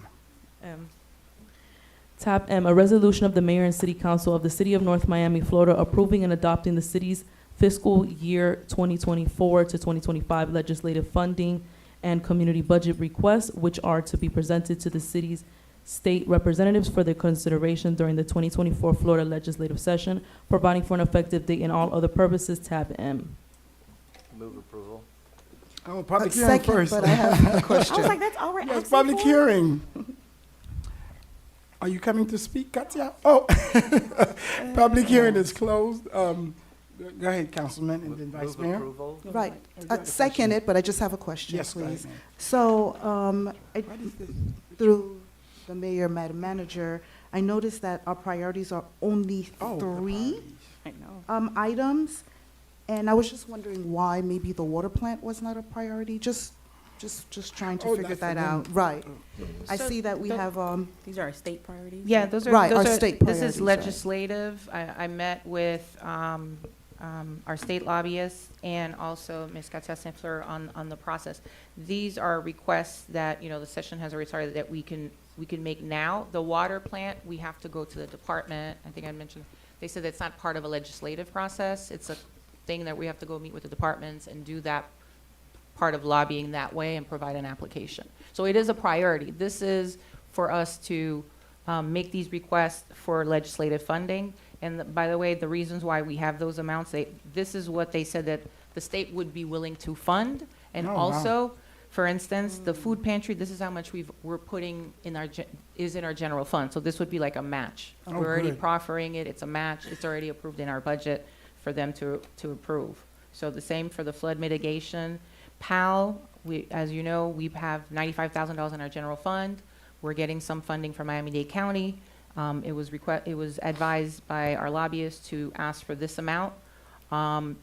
Speaker 21: Tab M, a resolution of the Mayor and City Council of the City of North Miami, Florida, approving and adopting the city's fiscal year 2024 to 2025 legislative funding and community budget requests, which are to be presented to the city's state representatives for their consideration during the 2024 Florida legislative session, providing for an effective date and all other purposes. Tab M.
Speaker 8: Move approval.
Speaker 1: Oh, public hearing
Speaker 4: Second,
Speaker 1: first.
Speaker 4: but I have a question.
Speaker 7: I was like, that's all we're
Speaker 1: Yes,
Speaker 7: asking
Speaker 1: public
Speaker 7: for?
Speaker 1: hearing. Are you coming to speak, Katya? Oh, public hearing is closed. Go ahead, Councilman, and then Vice
Speaker 8: Move
Speaker 1: Mayor.
Speaker 8: approval.
Speaker 4: Right.
Speaker 1: Oh, you got a
Speaker 4: Second
Speaker 1: question.
Speaker 4: it, but I just have a question,
Speaker 1: Yes, go ahead,
Speaker 4: please.
Speaker 1: ma'am.
Speaker 4: So,
Speaker 1: What is this?
Speaker 4: through the mayor, Madam Manager, I noticed that our priorities are only
Speaker 1: Oh, the
Speaker 4: three
Speaker 7: I know.
Speaker 4: items, and I was just wondering why maybe the water plant was not a priority. Just trying to
Speaker 1: Oh,
Speaker 4: figure
Speaker 1: that's
Speaker 4: that
Speaker 1: the one.
Speaker 4: out. Right. I
Speaker 6: So
Speaker 4: see that we
Speaker 6: the-
Speaker 4: have
Speaker 7: These are our state priorities?
Speaker 6: Yeah, those are.
Speaker 4: Right,
Speaker 6: those
Speaker 4: our
Speaker 6: are-
Speaker 4: state
Speaker 6: This
Speaker 4: priorities,
Speaker 6: is
Speaker 4: right.
Speaker 6: legislative. I met with our state lobbyists and also Ms. Katia Simpler on the process. These are requests that, the session has already started that we can make now. The water plant, we have to go to the department. I think I mentioned, they said it's not part of a legislative process. It's a thing that we have to go meet with the departments and do that part of lobbying that way and provide an application. So it is a priority. This is for us to make these requests for legislative funding. And by the way, the reasons why we have those amounts, this is what they said that the state would be willing to fund. And
Speaker 1: Oh, wow.
Speaker 6: also, for instance, the food pantry, this is how much we're putting in our general fund. So this would be like a match.
Speaker 1: Oh,
Speaker 6: We're already
Speaker 1: good.
Speaker 6: proffering it. It's a match. It's already approved in our budget for them to approve. So the same for the flood mitigation. PAL, as you know, we have $95,000 in our general fund. We're getting some funding from Miami-Dade County. It was advised by our lobbyists to ask for this amount.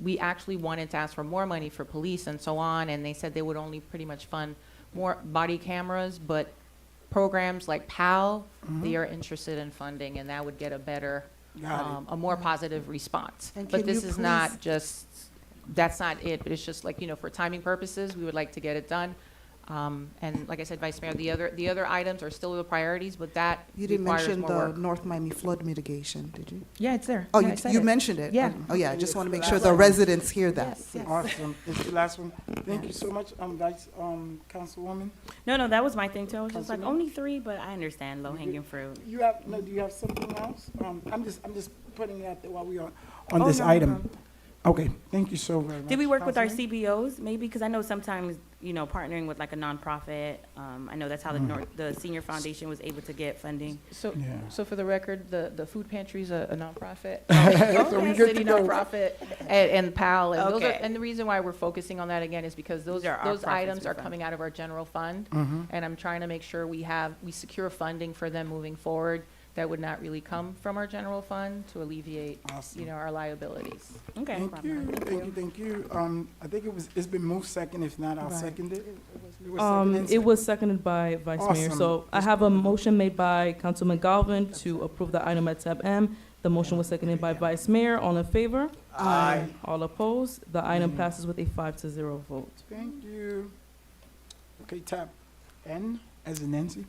Speaker 6: We actually wanted to ask for more money for police and so on, and they said they would only pretty much fund more body cameras, but programs like PAL, they are interested in funding, and that would get a better,
Speaker 1: Got it.
Speaker 6: a more positive response.
Speaker 4: And
Speaker 6: But
Speaker 4: can
Speaker 6: this
Speaker 4: you
Speaker 6: is not just, that's not it, but it's just like, for timing purposes, we would like to get it done. And like I said, Vice Mayor, the other items are still the priorities, but that
Speaker 4: You didn't
Speaker 6: requires
Speaker 4: mention
Speaker 6: more
Speaker 4: the
Speaker 6: work.
Speaker 4: North Miami flood mitigation, did you?
Speaker 6: Yeah, it's there.
Speaker 4: Oh,
Speaker 6: Yeah, I said
Speaker 4: you
Speaker 6: it.
Speaker 4: mentioned it?
Speaker 6: Yeah.
Speaker 4: Oh, yeah, I just want to make
Speaker 1: Yes,
Speaker 4: sure
Speaker 1: the
Speaker 4: the
Speaker 1: last one.
Speaker 4: residents hear that.
Speaker 6: Yes, yes.
Speaker 1: Awesome. This is the last one. Thank you so much, Vice, Councilwoman.
Speaker 7: No, that was my thing too. I was just like,
Speaker 1: Councilman?
Speaker 7: only three, but I understand low-hanging fruit.
Speaker 1: Do you have something else? I'm just putting it out there while we are on
Speaker 7: Oh,
Speaker 1: this
Speaker 7: no,
Speaker 1: item.
Speaker 7: no.
Speaker 1: Okay, thank you so very much.
Speaker 7: Did we work with our
Speaker 1: Councilman?
Speaker 7: CBOs, maybe? Because I know sometimes, partnering with like a nonprofit, I know that's how the Senior Foundation was able to get funding.
Speaker 6: So,
Speaker 1: Yeah.
Speaker 6: so for the record, the food pantry is a nonprofit.
Speaker 1: So we
Speaker 6: Okay.
Speaker 1: good
Speaker 6: City
Speaker 1: to go.
Speaker 6: nonprofit, and PAL, and those are,
Speaker 7: Okay.
Speaker 6: and the reason why we're focusing on that again is because those
Speaker 7: These are our
Speaker 6: those
Speaker 7: profits
Speaker 6: items
Speaker 7: we
Speaker 6: are
Speaker 7: fund.
Speaker 6: coming out of our general fund,
Speaker 1: Mhm.
Speaker 6: and I'm trying to make sure we secure funding for them moving forward that would not really come from our general fund to alleviate,
Speaker 1: Awesome.
Speaker 6: our liabilities.
Speaker 7: Okay.
Speaker 1: Thank you. I think it's been moved second. If not, I'll
Speaker 4: Right.
Speaker 1: second it. Was seconded?
Speaker 21: It was seconded by Vice Mayor.
Speaker 1: Awesome.
Speaker 21: So I have a motion made by Councilman Galvin to approve the item at tab M. The motion was seconded by Vice Mayor. All in favor?
Speaker 1: Aye.
Speaker 21: All opposed? The item passes with a 5-0 vote.
Speaker 1: Thank you. Okay, tab N as in Nancy.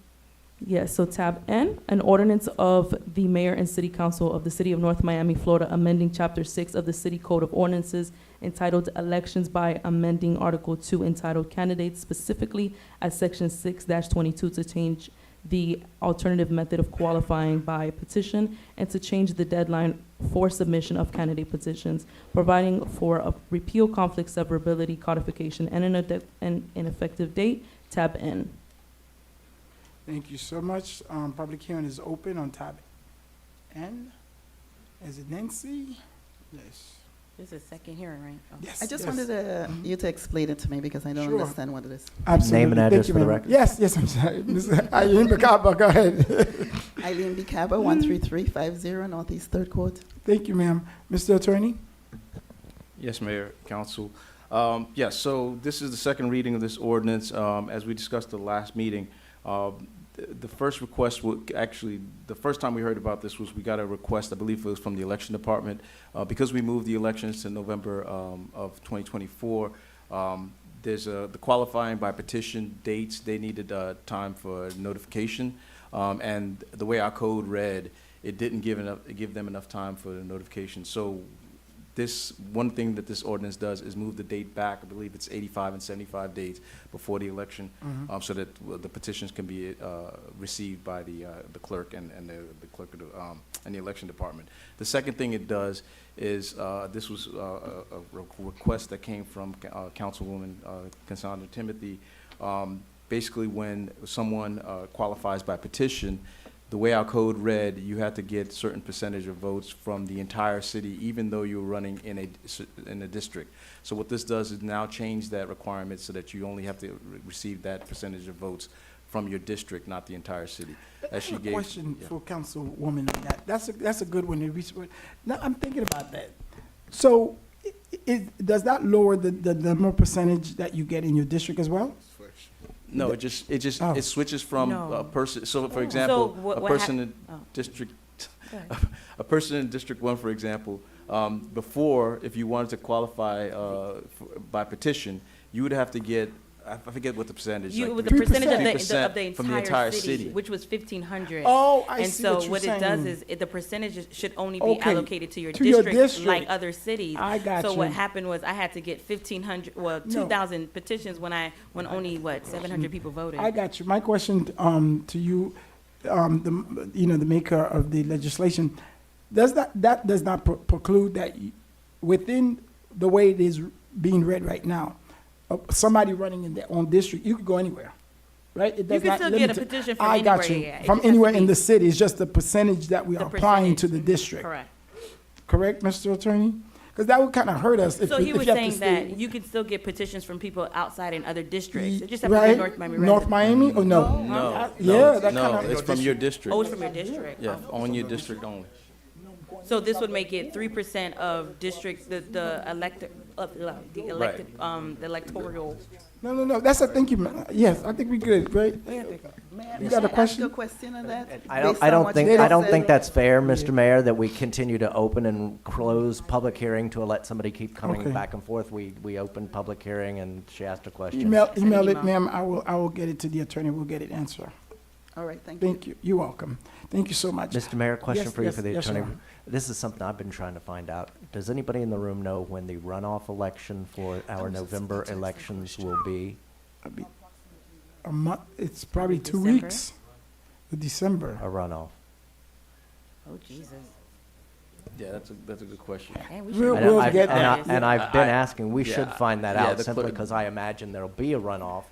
Speaker 21: Yes, so tab N, an ordinance of the mayor and city council of the city of North Miami, Florida, amending chapter 6 of the city code of ordinances entitled Elections by amending Article 2 entitled Candidates, specifically at section 6-22 to change the alternative method of qualifying by petition and to change the deadline for submission of candidate positions, providing for a repeal conflict severability codification and an effective date, tab N.
Speaker 1: Thank you so much. Public hearing is open on tab N. Is it Nancy? Yes.
Speaker 7: This is second hearing, right? Oh.
Speaker 1: Yes.
Speaker 9: I just
Speaker 1: yes.
Speaker 9: wanted you to explain it to me because I don't
Speaker 1: Sure.
Speaker 9: understand what it is.
Speaker 1: Absolutely.
Speaker 8: Name and
Speaker 1: Thank
Speaker 8: address
Speaker 1: you,
Speaker 8: for the
Speaker 1: ma'am.
Speaker 8: record.
Speaker 1: Yes, yes, I'm sorry. Mr. Eileen Bacaba, go ahead.
Speaker 9: Eileen B. Cabo, 13350 Northeast Third Court.
Speaker 1: Thank you, ma'am. Mr. Attorney?
Speaker 3: Yes, Mayor, Council. Yes, so this is the second reading of this ordinance. As we discussed at the last meeting, the first request would actually, the first time we heard about this was we got a request, I believe it was from the election department. Because we moved the elections to November of 2024, there's the qualifying by petition dates, they needed time for notification. And the way our code read, it didn't give them enough time for the notification. So this, one thing that this ordinance does is move the date back. I believe it's 85 and 75 days before the election, so that the petitions can be received by the clerk and the clerk of and the election department. The second thing it does is this was a request that came from Councilwoman Cassandra Timothy. Basically, when someone qualifies by petition, the way our code read, you had to get certain percentage of votes from the entire city, even though you were running in a district. So what this does is now change that requirement so that you only have to receive that percentage of votes from your district, not the entire city. As she
Speaker 1: I have a
Speaker 3: gave,
Speaker 1: question
Speaker 3: yeah.
Speaker 1: for Councilwoman on that. That's a good one. Now, I'm thinking about that. So, does that lower the number percentage that you get in your district as well?
Speaker 3: No, it switches from a person. So, for
Speaker 7: Oh.
Speaker 3: example,
Speaker 7: So what
Speaker 3: a person in
Speaker 7: oh.
Speaker 3: district,
Speaker 7: Go ahead.
Speaker 3: a person in District 1, for example, before, if you wanted to qualify by petition, you would have to get, I forget what the percentage.
Speaker 7: You,
Speaker 3: like
Speaker 7: with the percentage of
Speaker 3: 3%
Speaker 7: the
Speaker 3: from the entire city.
Speaker 7: which was 1,500.
Speaker 1: Oh, I
Speaker 7: and
Speaker 1: see
Speaker 7: so
Speaker 1: what you're
Speaker 7: what it does
Speaker 1: saying.
Speaker 7: is the percentage should only be
Speaker 1: Okay,
Speaker 7: allocated to your
Speaker 1: to your
Speaker 7: district,
Speaker 1: district.
Speaker 7: like other cities.
Speaker 1: I got
Speaker 7: so
Speaker 1: you.
Speaker 7: what happened was I had to get 1,500, well,
Speaker 1: No.
Speaker 7: 2,000 petitions when only 700 people voted.
Speaker 1: I got you. My question to you, the maker of the legislation, does that does not preclude that within the way it is being read right now, somebody running in their own district, you could go anywhere, right? It does
Speaker 7: can
Speaker 1: not
Speaker 7: still
Speaker 1: limit
Speaker 7: get a
Speaker 1: it.
Speaker 7: petition from
Speaker 1: I got
Speaker 7: anywhere,
Speaker 1: you.
Speaker 7: yeah. It
Speaker 1: From
Speaker 7: just has
Speaker 1: anywhere
Speaker 7: to
Speaker 1: in
Speaker 7: be
Speaker 1: the city. It's just the percentage that we
Speaker 7: the
Speaker 1: are applying to
Speaker 7: percentage.
Speaker 1: the district.
Speaker 7: Correct.
Speaker 1: Correct, Mr. Attorney? Because that would kind of hurt us if
Speaker 7: So
Speaker 1: we-
Speaker 7: he
Speaker 1: if
Speaker 7: was
Speaker 1: you have to
Speaker 7: saying
Speaker 1: stay-
Speaker 7: that you could still get petitions from people outside in other districts. It just have to be
Speaker 1: Right?
Speaker 7: North Miami
Speaker 1: North
Speaker 7: residents.
Speaker 1: Miami or no?
Speaker 3: No,
Speaker 1: Yeah, that
Speaker 3: no,
Speaker 1: kind of.
Speaker 3: it's from your district.
Speaker 7: Oh, it's from your district.
Speaker 3: Yeah, on your district only.
Speaker 7: So this would make it 3% of districts, the elected, the electoral.
Speaker 1: No. That's a thank you, man. Yes, I think we good, right? You got a question?
Speaker 9: Ask a question on that?
Speaker 8: I
Speaker 9: Based on
Speaker 8: don't
Speaker 9: what
Speaker 8: think,
Speaker 9: you
Speaker 8: I don't
Speaker 9: said?
Speaker 8: think that's fair, Mr. Mayor, that we continue to open and close public hearing to let somebody keep coming
Speaker 1: Okay.
Speaker 8: back and forth. We opened public hearing and she asked a question.
Speaker 1: Email it, ma'am. I will get it to the attorney. We'll get it answered.
Speaker 9: All right, thank you.
Speaker 1: Thank you. You're welcome. Thank you so much.
Speaker 8: Mr. Mayor, question
Speaker 1: Yes,
Speaker 8: for you
Speaker 1: yes,
Speaker 8: for the
Speaker 1: yes,
Speaker 8: attorney.
Speaker 1: sir.
Speaker 8: This is something I've been trying to find out. Does anybody in the room know when the runoff election for our November elections will be?
Speaker 1: A month, it's probably 2
Speaker 7: December?
Speaker 1: weeks. December.
Speaker 8: A runoff.
Speaker 7: Oh, Jesus.
Speaker 3: Yeah, that's a good question.
Speaker 7: Man, we
Speaker 1: We'll-
Speaker 7: should-
Speaker 1: we'll
Speaker 8: I've-
Speaker 1: get
Speaker 8: and
Speaker 1: that.
Speaker 8: and I've been asking, we should
Speaker 3: yeah,
Speaker 8: find that
Speaker 3: yeah,
Speaker 8: out
Speaker 3: the
Speaker 8: simply
Speaker 3: clerk-
Speaker 8: because I imagine there'll be a runoff.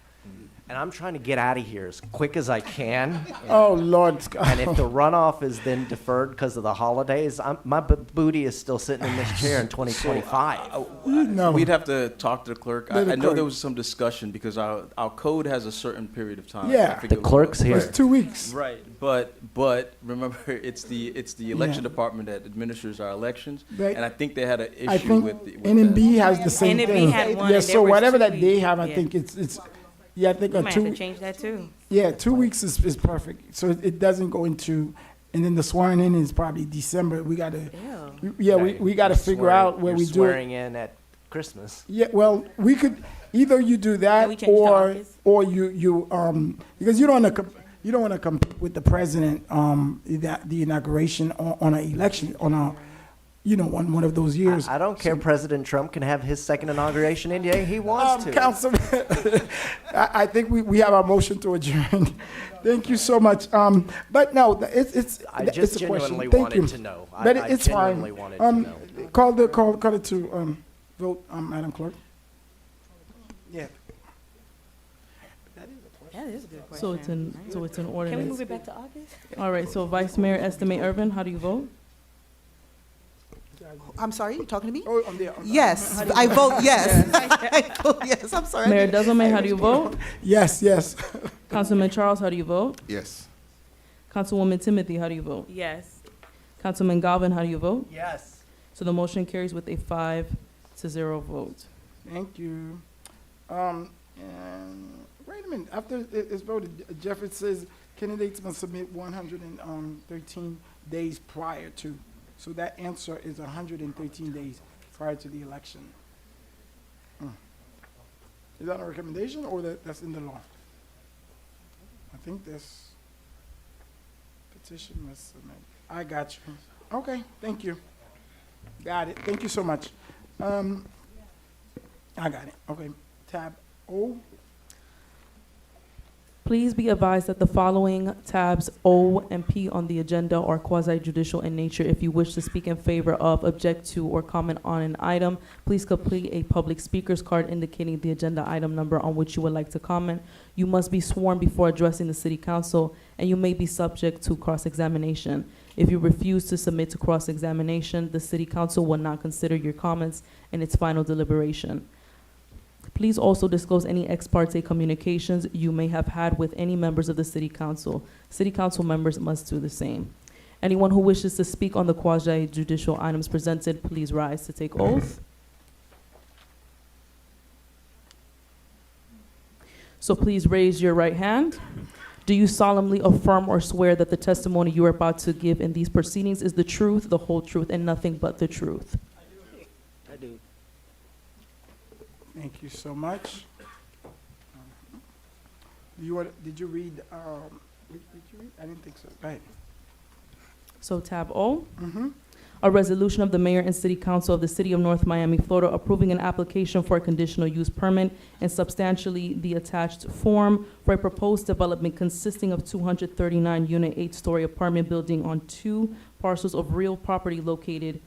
Speaker 8: And I'm trying to get out of here as quick as I can.
Speaker 1: Oh, Lord.
Speaker 8: And if the runoff is then deferred because of the holidays, my booty is still sitting in this chair in 2025.
Speaker 1: No.
Speaker 3: We'd have to talk to the clerk.
Speaker 1: To the
Speaker 3: I know
Speaker 1: clerk.
Speaker 3: there was some discussion because our code has a certain period of time.
Speaker 1: Yeah.
Speaker 3: I forget
Speaker 8: The
Speaker 3: what-
Speaker 8: clerk's here.
Speaker 1: It's 2 weeks.
Speaker 3: Right, but remember, it's the election department that administers our elections,
Speaker 1: Right.
Speaker 3: and I think they had an
Speaker 1: I
Speaker 3: issue
Speaker 1: think
Speaker 3: with
Speaker 1: NMB has the same
Speaker 7: NMB
Speaker 1: thing.
Speaker 7: had one,
Speaker 1: Yeah,
Speaker 7: and
Speaker 1: so
Speaker 7: there was
Speaker 1: whatever
Speaker 7: 2
Speaker 1: that they
Speaker 7: weeks.
Speaker 1: have, I
Speaker 7: Yeah.
Speaker 1: think it's, yeah, I think
Speaker 7: We
Speaker 1: a
Speaker 7: might have to
Speaker 1: 2,
Speaker 7: change that too.
Speaker 1: yeah, 2 weeks is perfect. So it doesn't go into, and then the swearing in is probably December. We gotta,
Speaker 7: Ew.
Speaker 1: yeah, we gotta figure out where we do it.
Speaker 8: Swearing in at Christmas.
Speaker 1: Yeah, well, we could, either you do
Speaker 7: Can we
Speaker 1: that
Speaker 7: change the office?
Speaker 1: or you because you don't want to compete with the president, the inauguration on an election, on one of those years.
Speaker 8: I don't care. President Trump can have his second inauguration any day he wants to.
Speaker 1: Councilman, I think we have our motion to adjourn. Thank you so much. But no, it's
Speaker 8: I just
Speaker 1: it's a question.
Speaker 8: genuinely
Speaker 1: Thank you.
Speaker 8: wanted to know.
Speaker 1: But
Speaker 8: I
Speaker 1: it's
Speaker 8: genuinely
Speaker 1: fine.
Speaker 8: wanted to know.
Speaker 1: Call it to vote, Madam Clerk. Yeah.
Speaker 7: That is a good question.
Speaker 21: So it's an
Speaker 7: Can we
Speaker 21: ordinance.
Speaker 7: move it back to August?
Speaker 21: All right, so Vice Mayor Estimate Irvin, how do you vote?
Speaker 4: I'm sorry, you talking to me?
Speaker 1: Oh, on the.
Speaker 4: Yes, I vote yes. I vote yes, I'm sorry.
Speaker 21: Mayor Dezelman, how do you vote?
Speaker 1: Yes, yes.
Speaker 21: Councilman Charles, how do you vote?
Speaker 19: Yes.
Speaker 21: Councilwoman Timothy, how do you vote?
Speaker 7: Yes.
Speaker 21: Councilman Galvin, how do you vote?
Speaker 8: Yes.
Speaker 21: So the motion carries with a 5-0 vote.
Speaker 1: Thank you. And wait a minute, after it's voted, Jeffrey says candidates must submit 113 days prior to. So that answer is 113 days prior to the election. Is that a recommendation or that's in the law? I think this petition must submit. I got you. Okay, thank you. Got it. Thank you so much. I got it. Okay. Tab O.
Speaker 21: Please be advised that the following tabs O and P on the agenda are quasi-judicial in nature. If you wish to speak in favor of, object to, or comment on an item, please complete a public speaker's card indicating the agenda item number on which you would like to comment. You must be sworn before addressing the City Council, and you may be subject to cross-examination. If you refuse to submit to cross-examination, the City Council will not consider your comments in its final deliberation. Please also disclose any ex parte communications you may have had with any members of the City Council. City Council members must do the same. Anyone who wishes to speak on the quasi-judicial items presented, please rise to take oath. So please raise your right hand. Do you solemnly affirm or swear that the testimony you are about to give in these proceedings is the truth, the whole truth, and nothing but the truth?
Speaker 15: I do.
Speaker 1: Thank you so much. Did you read? Did you read? I didn't think so. Go ahead.
Speaker 21: So tab O.
Speaker 1: Mm-hmm.
Speaker 21: A resolution of the Mayor and City Council of the City of North Miami, Florida, approving an application for a conditional use permit and substantially the attached form for a proposed development consisting of 239-unit, 8-story apartment building on 2 parcels of real property located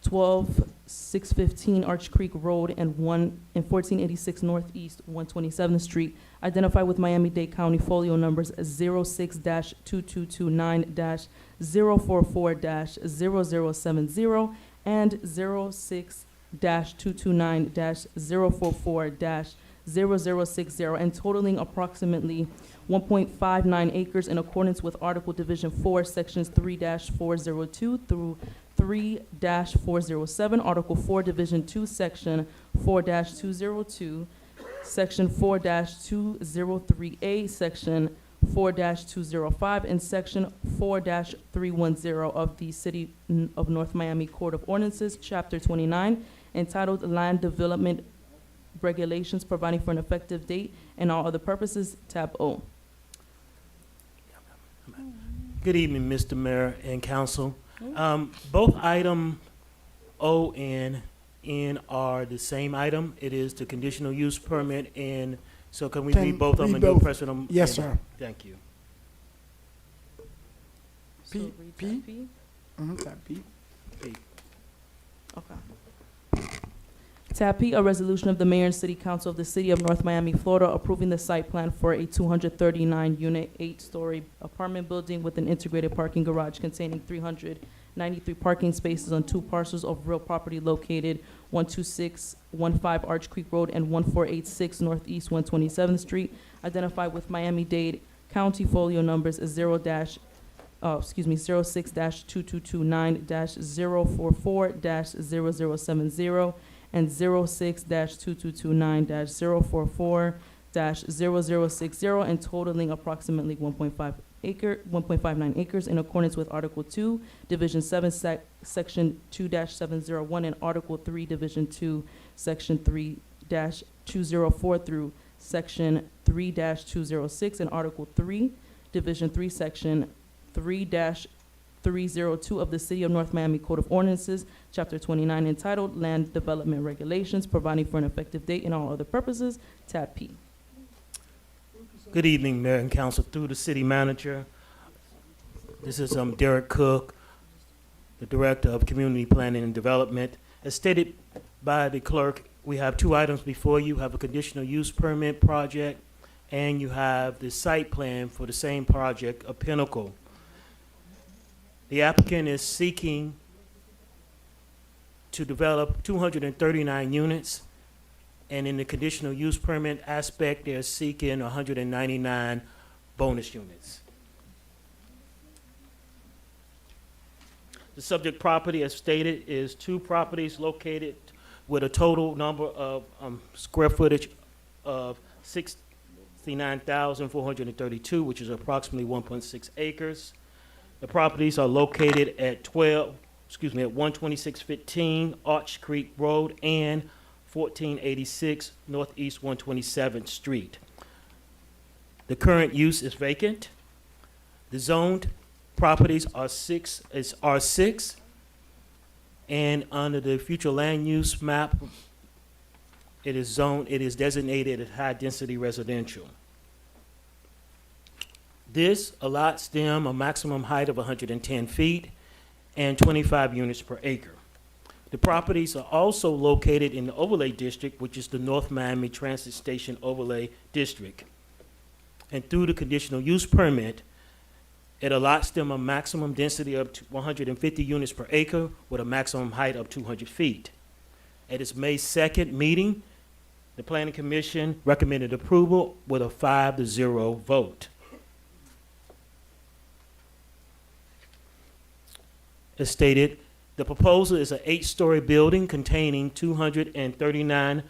Speaker 21: 12615 Arch Creek Road and 1486 Northeast 127th Street, identified with Miami-Dade County folio numbers 06-2229-044-0070 and 06-229-044-0060, and totaling approximately 1.59 acres in accordance with Article Division 4, Sections 3-402 through 3-407, Article 4, Division 2, Section 4-202, Section 4-203A, Section 4-205, and Section 4-310 of the City of North Miami Code of Ordinances, Chapter 29, entitled Land Development Regulations, providing for an effective date, and all other purposes, tab O.
Speaker 12: Good evening, Mr. Mayor and Council. Both item O and N are the same item. It is the conditional use permit, and so can we read both of them and do press them?
Speaker 1: Yes, sir.
Speaker 12: Thank you.
Speaker 1: P. P. Mm-hmm. Tab P.
Speaker 12: P.
Speaker 21: Okay. Tab P, a resolution of the Mayor and City Council of the City of North Miami, Florida, approving the site plan for a 239-unit, 8-story apartment building with an integrated parking garage containing 393 parking spaces on 2 parcels of real property located 12615 Arch Creek Road and 1486 Northeast 127th Street, identified with Miami-Dade County folio numbers 06-2229-044-0070 and 06-2229-044-0060, and totaling approximately 1.59 acres in accordance with Article 2, Division 7, Section 2-701, and Article 3, Division 2, Section 3-204 through Section 3-206, and Article 3, Division 3, Section 3-205 302 of the City of North Miami Code of Ordinances, Chapter 29, entitled Land Development Regulations, providing for an effective date and all other purposes, tab P.
Speaker 12: Good evening, Mayor and Council. Through the city manager, this is Derek Cook, the Director of Community Planning and Development. As stated by the clerk, we have two items before you. You have a conditional use permit project, and you have the site plan for the same project, a Pinnacle. The applicant is seeking to develop 239 units, and in the conditional use permit aspect, they're seeking 199 bonus units. The subject property, as stated, is two properties located with a total number of square footage of 69,432, which is approximately 1.6 acres. The properties are located at 12615 Arch Creek Road and 1486 Northeast 127th Street. The current use is vacant. The zoned properties are R6, and under the future land use map, it is designated as high-density residential. This allots them a maximum height of 110 feet and 25 units per acre. The properties are also located in the overlay district, which is the North Miami Transit Station Overlay District. And through the conditional use permit, it allots them a maximum density of 150 units per acre with a maximum height of 200 feet. At its May 2nd meeting, the Planning Commission recommended approval with a 5-0 vote. As stated, the proposal is an 8-story building containing 239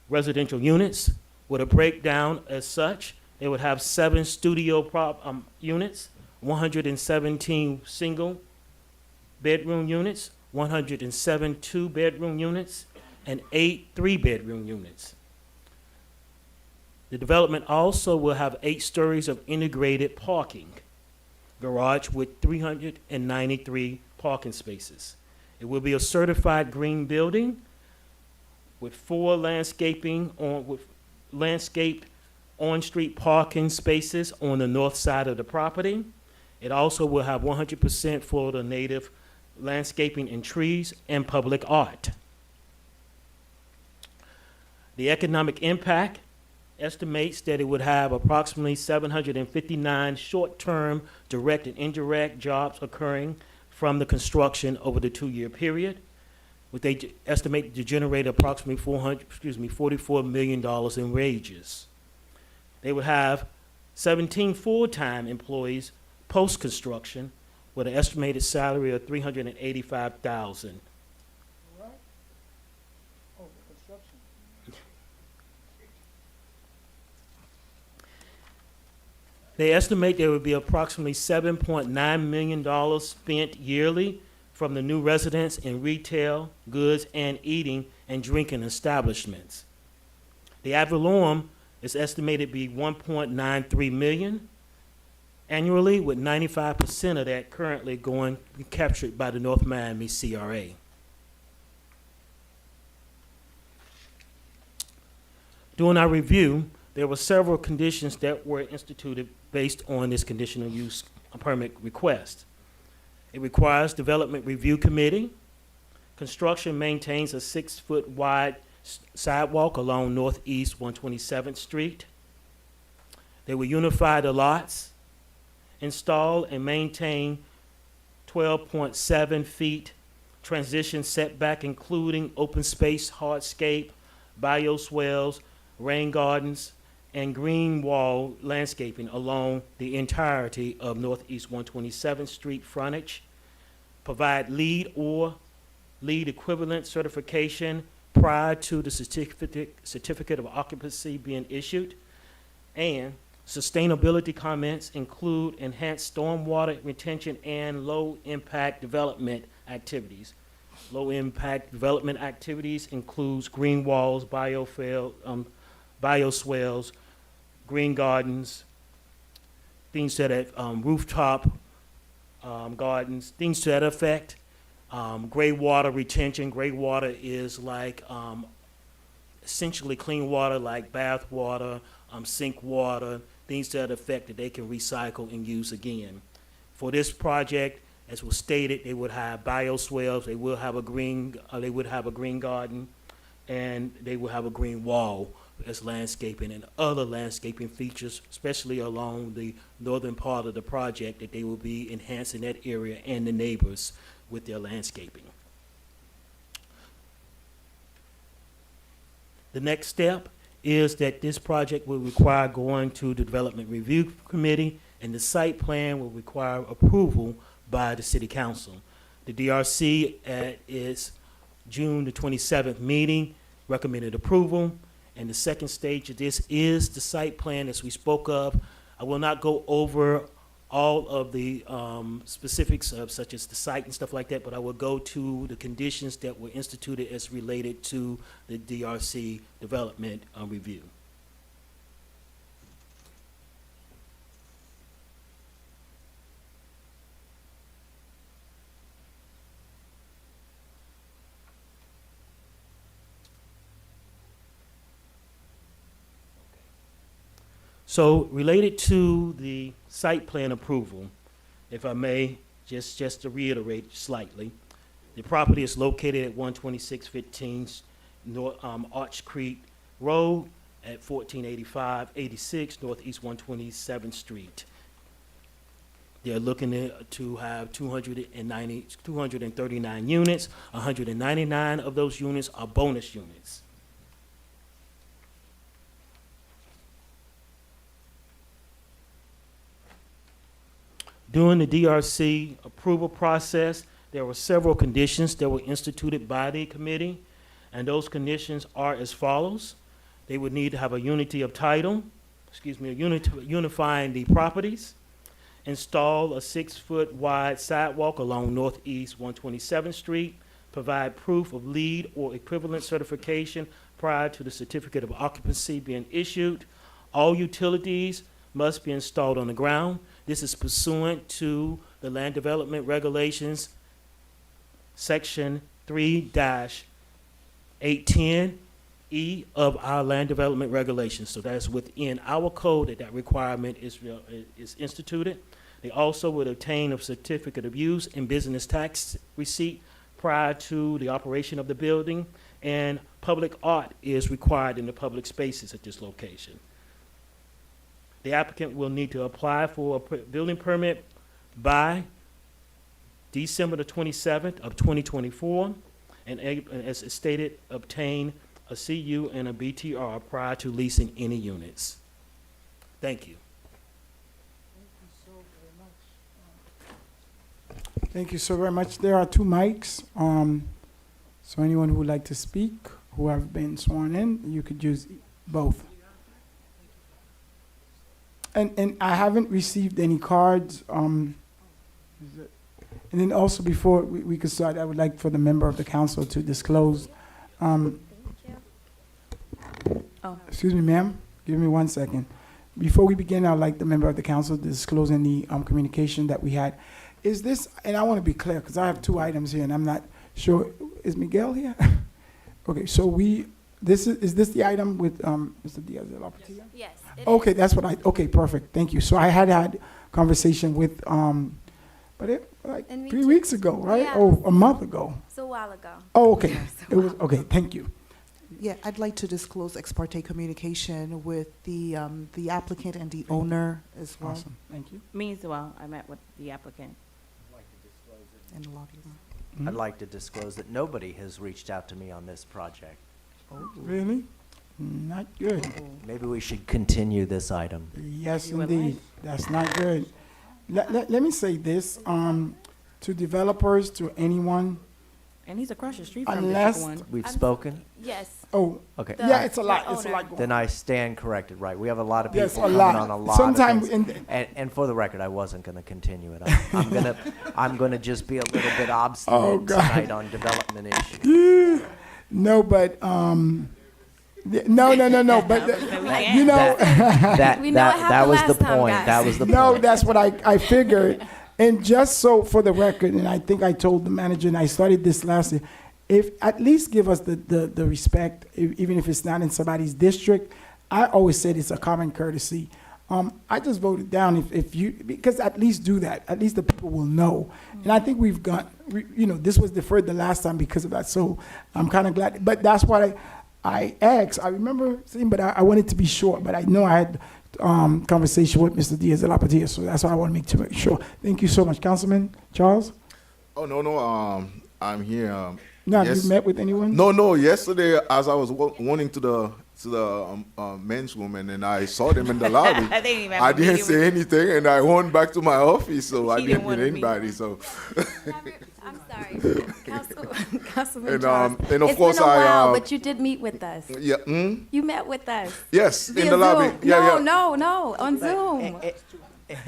Speaker 12: residential units with a breakdown as such. It would have 7 studio units, 117 single bedroom units, 107 2-bedroom units, and 8 3-bedroom units. The development also will have 8 stories of integrated parking garage with 393 parking spaces. It will be a certified green building with 4 landscaped on-street parking spaces on the north side of the property. It also will have 100% Florida native landscaping and trees and public art. The economic impact estimates that it would have approximately 759 short-term direct and indirect jobs occurring from the construction over the 2-year period, which they estimate to generate approximately $44 million in wages. They would have 17 full-time employees post-construction with an estimated salary of $385,000. They estimate there would be approximately $7.9 million spent yearly from the new residents in retail, goods, and eating and drinking establishments. The ad valorem is estimated to be $1.93 million annually, with 95% of that currently going captured by the North Miami CRA. During our review, there were several conditions that were instituted based on this conditional use permit request. It requires development review committee. Construction maintains a 6-foot wide sidewalk along Northeast 127th Street. They will unify the lots, install and maintain 12.7 feet transition setback, including open space, hardscape, bioswales, rain gardens, and green wall landscaping along the entirety of Northeast 127th Street frontage. Provide LEED or LEED equivalent certification prior to the certificate of occupancy being issued. And sustainability comments include enhanced stormwater retention and low-impact development activities. Low-impact development activities includes green walls, bioswales, green gardens, things that have rooftop gardens, things to that effect. Gray water retention. Gray water is like essentially clean water like bath water, sink water, things to that effect that they can recycle and use again. For this project, as was stated, they would have bioswales, they will have a green garden, and they will have a green wall as landscaping and other landscaping features, especially along the northern part of the project, that they will be enhancing that area and the neighbors with their landscaping. The next step is that this project will require going to the Development Review Committee, and the site plan will require approval by the City Council. The DRC at its June the 27th meeting recommended approval, and the second stage of this is the site plan as we spoke of. I will not go over all of the specifics of such as the site and stuff like that, but I will go to the conditions that were instituted as related to the DRC development review. So related to the site plan approval, if I may, just to reiterate slightly, the property is located at 12615 North Arch Creek Road at 1485-86 Northeast 127th Street. They're looking to have 239 units. 199 of those units are bonus units. During the DRC approval process, there were several conditions that were instituted by the committee, and those conditions are as follows. They would need to have a unity of title, unifying the properties, install a 6-foot wide sidewalk along Northeast 127th Street, provide proof of LEED or equivalent certification prior to the certificate of occupancy being issued. All utilities must be installed on the ground. This is pursuant to the Land Development Regulations, Section 3-810E of our Land Development Regulations. So that's within our code that requirement is instituted. They also would obtain a certificate of use and business tax receipt prior to the operation of the building, and public art is required in the public spaces at this location. The applicant will need to apply for a building permit by December the 27th of 2024, and as stated, obtain a CU and a BTR prior to leasing any units. Thank you.
Speaker 1: Thank you so very much. There are 2 mics. So anyone who would like to speak, who have been sworn in, you could use both. And I haven't received any cards. And then also before we could start, I would like for the member of the council to disclose. Excuse me, ma'am. Give me 1 second. Before we begin, I'd like the member of the council to disclose any communication that we had. Is this, and I want to be clear, because I have 2 items here, and I'm not sure. Is Miguel here? Okay, so is this the item with Mr. Diaz de la Portilla?
Speaker 13: Yes.
Speaker 1: Okay, that's what okay, perfect, thank you. So I had conversation with, but like 3 weeks ago, right?
Speaker 13: Yeah.
Speaker 1: Oh, a month ago.
Speaker 13: It's a while ago.
Speaker 1: Oh, okay, it was, okay, thank you.
Speaker 4: Yeah, I'd like to disclose ex parte communication with the applicant and the owner as well.
Speaker 1: Awesome, thank you.
Speaker 7: Me as well. I met with the applicant.
Speaker 4: And the lobby.
Speaker 8: I'd like to disclose that nobody has reached out to me on this project.
Speaker 1: Really? Not good.
Speaker 8: Maybe we should continue this item.
Speaker 1: Yes, indeed, that's not good. Let me say this, to developers, to anyone,
Speaker 7: And he's across the street from
Speaker 1: unless.
Speaker 7: District 1.
Speaker 8: We've spoken?
Speaker 13: Yes.
Speaker 1: Oh,
Speaker 8: Okay.
Speaker 1: yeah, it's a lot, it's a lot going
Speaker 8: Then
Speaker 1: on.
Speaker 8: I stand corrected, right? We have a lot of
Speaker 1: Yes,
Speaker 8: people
Speaker 1: a
Speaker 8: coming
Speaker 1: lot.
Speaker 8: on a lot
Speaker 1: Sometime
Speaker 8: of things.
Speaker 1: in-
Speaker 8: And for the record, I wasn't gonna continue it. I'm gonna just be a little bit
Speaker 1: Oh,
Speaker 8: obstinate
Speaker 1: God.
Speaker 8: tonight on development issues.
Speaker 1: No, but, no, but,
Speaker 8: We know it
Speaker 1: that
Speaker 8: was the
Speaker 13: last time,
Speaker 8: point.
Speaker 13: guys.
Speaker 8: That was the
Speaker 1: no,
Speaker 8: point.
Speaker 1: that's what I figured. And just so for the record, and I think I told the manager, and I started this last year, if at least give us the respect, even if it's not in somebody's district. I always said it's a common courtesy. I just voted down if you, because at least do that. At least the people will know. And I think we've got, this was deferred the last time because of that. So I'm kind of glad. But that's why I asked. I remember saying, but I wanted to be sure. But I know I had conversation with Mr. Diaz de la Padilla, so that's why I want to make sure. Thank you so much. Councilman Charles?
Speaker 19: Oh, no, I'm here.
Speaker 1: No, have you met with anyone?
Speaker 19: No, yesterday as I was wanting to the men's room, and then I saw them in the lobby. I didn't say anything, and I went back to my office, so I didn't meet anybody. So,
Speaker 13: I'm sorry, Councilman Charles.
Speaker 19: And of
Speaker 13: it's
Speaker 19: course
Speaker 13: been a while, but you did meet with us.
Speaker 19: Yeah.
Speaker 13: You met with us.
Speaker 19: Yes,
Speaker 13: Via
Speaker 19: in the lobby.
Speaker 13: Zoom.
Speaker 19: Yeah,
Speaker 13: No, on Zoom.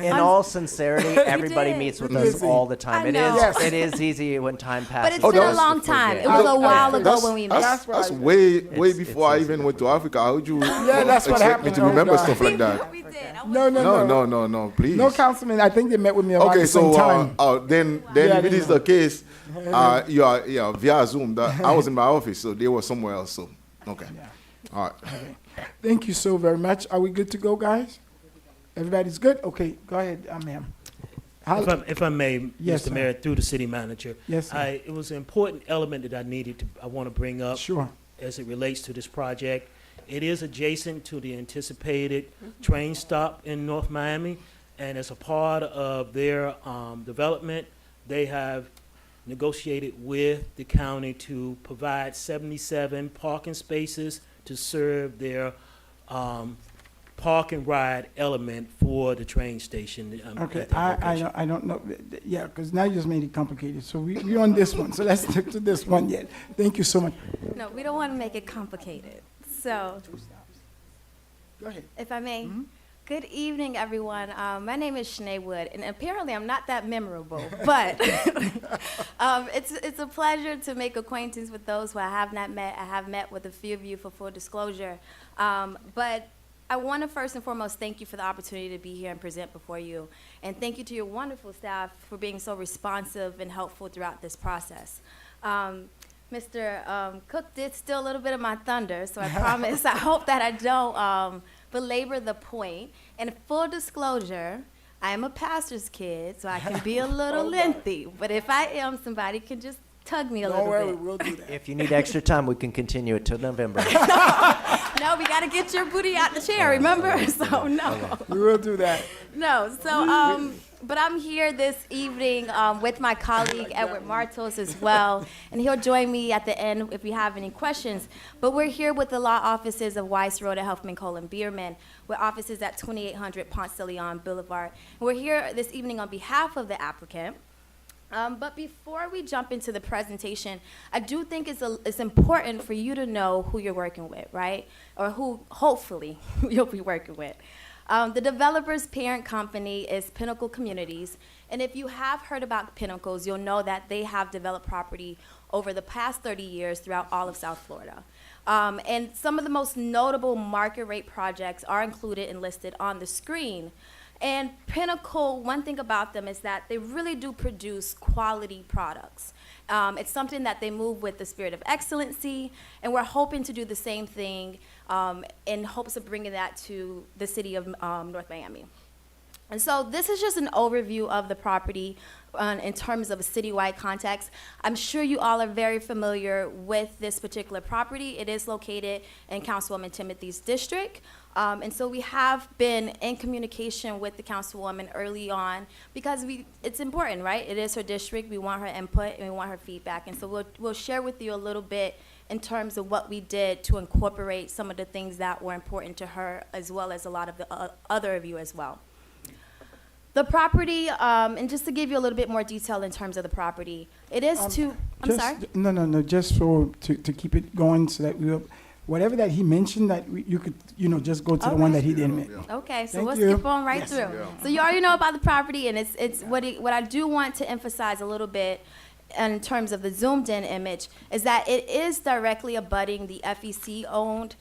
Speaker 8: In all sincerity, everybody meets with us all the time. It is easy when time passes.
Speaker 13: But it's been a long time. It was a while ago when we met.
Speaker 19: That's way before I even went to Africa. How would you
Speaker 1: that's what
Speaker 19: expect
Speaker 1: happened.
Speaker 19: me to remember stuff like that? No, please.
Speaker 1: No, Councilman, I think they met with me around the same time.
Speaker 19: Then if it is the case, you are via Zoom. I was in my office, so they were somewhere else. So, okay. All right.
Speaker 1: Okay. Thank you so very much. Are we good to go, guys? Everybody's good? Okay, go ahead, ma'am.
Speaker 12: If I may,
Speaker 1: Yes,
Speaker 12: Mr. Mayor, through the city manager.
Speaker 1: Yes, sir.
Speaker 12: It was an important element that I want to bring up.
Speaker 1: Sure.
Speaker 12: As it relates to this project. It is adjacent to the anticipated train stop in North Miami, and as a part of their development, they have negotiated with the county to provide 77 parking spaces to serve their park and ride element for the train station.
Speaker 1: Okay,
Speaker 12: at that location.
Speaker 1: I don't know. Yeah, because now you just made it complicated. So we're on this one. So let's stick to this one yet. Thank you so much.
Speaker 13: No, we don't want to make it complicated. So,
Speaker 1: Go ahead.
Speaker 13: if I may, good evening, everyone. My name is Shanae Wood, and apparently I'm not that memorable, but it's a pleasure to make acquaintance with those who I have not met. I have met with a few of you for full disclosure, but I want to first and foremost thank you for the opportunity to be here and present before you, and thank you to your wonderful staff for being so responsive and helpful throughout this process. Mr. Cook did steal a little bit of my thunder, so I promise, I hope that I don't belabor the point. And full disclosure, I am a pastor's kid, so I can be a little lengthy, but if I am, somebody can just tug me a little bit.
Speaker 1: We'll do that.
Speaker 8: If you need extra time, we can continue it till November.
Speaker 13: No, we got to get your booty out the chair, remember? So, no.
Speaker 1: We will do that.
Speaker 13: No, so, but I'm here this evening with my colleague Edward Martos as well, and he'll join me at the end if we have any questions. But we're here with the law offices of Weiss, Rhoda, Huffman, Cole, and Bierman, with offices at 2800 Ponce de Leon Boulevard. And we're here this evening on behalf of the applicant. But before we jump into the presentation, I do think it's important for you to know who you're working with, right? Or who, hopefully, you'll be working with. The developer's parent company is Pinnacle Communities, and if you have heard about Pinnacles, you'll know that they have developed property over the past 30 years throughout all of South Florida. And some of the most notable market rate projects are included and listed on the screen. And Pinnacle, one thing about them is that they really do produce quality products. It's something that they move with the spirit of excellency, and we're hoping to do the same thing in hopes of bringing that to the city of North Miami. And so this is just an overview of the property in terms of a citywide context. I'm sure you all are very familiar with this particular property. It is located in Councilwoman Timothy's district. And so we have been in communication with the Councilwoman early on because it's important, right? It is her district. We want her input and we want her feedback. And so we'll share with you a little bit in terms of what we did to incorporate some of the things that were important to her, as well as a lot of the other of you as well. The property, and just to give you a little bit more detail in terms of the property, it is I'm sorry?
Speaker 1: No, just to keep it going so that we'll, whatever that he mentioned, that you could, just go to the one that he didn't mention.
Speaker 13: Okay, so
Speaker 1: Thank
Speaker 13: we'll
Speaker 1: you.
Speaker 13: skip on right through. So you already know about the property, and it's what I do want to emphasize a little bit in terms of the zoomed in image is that it is directly abutting the FEC owned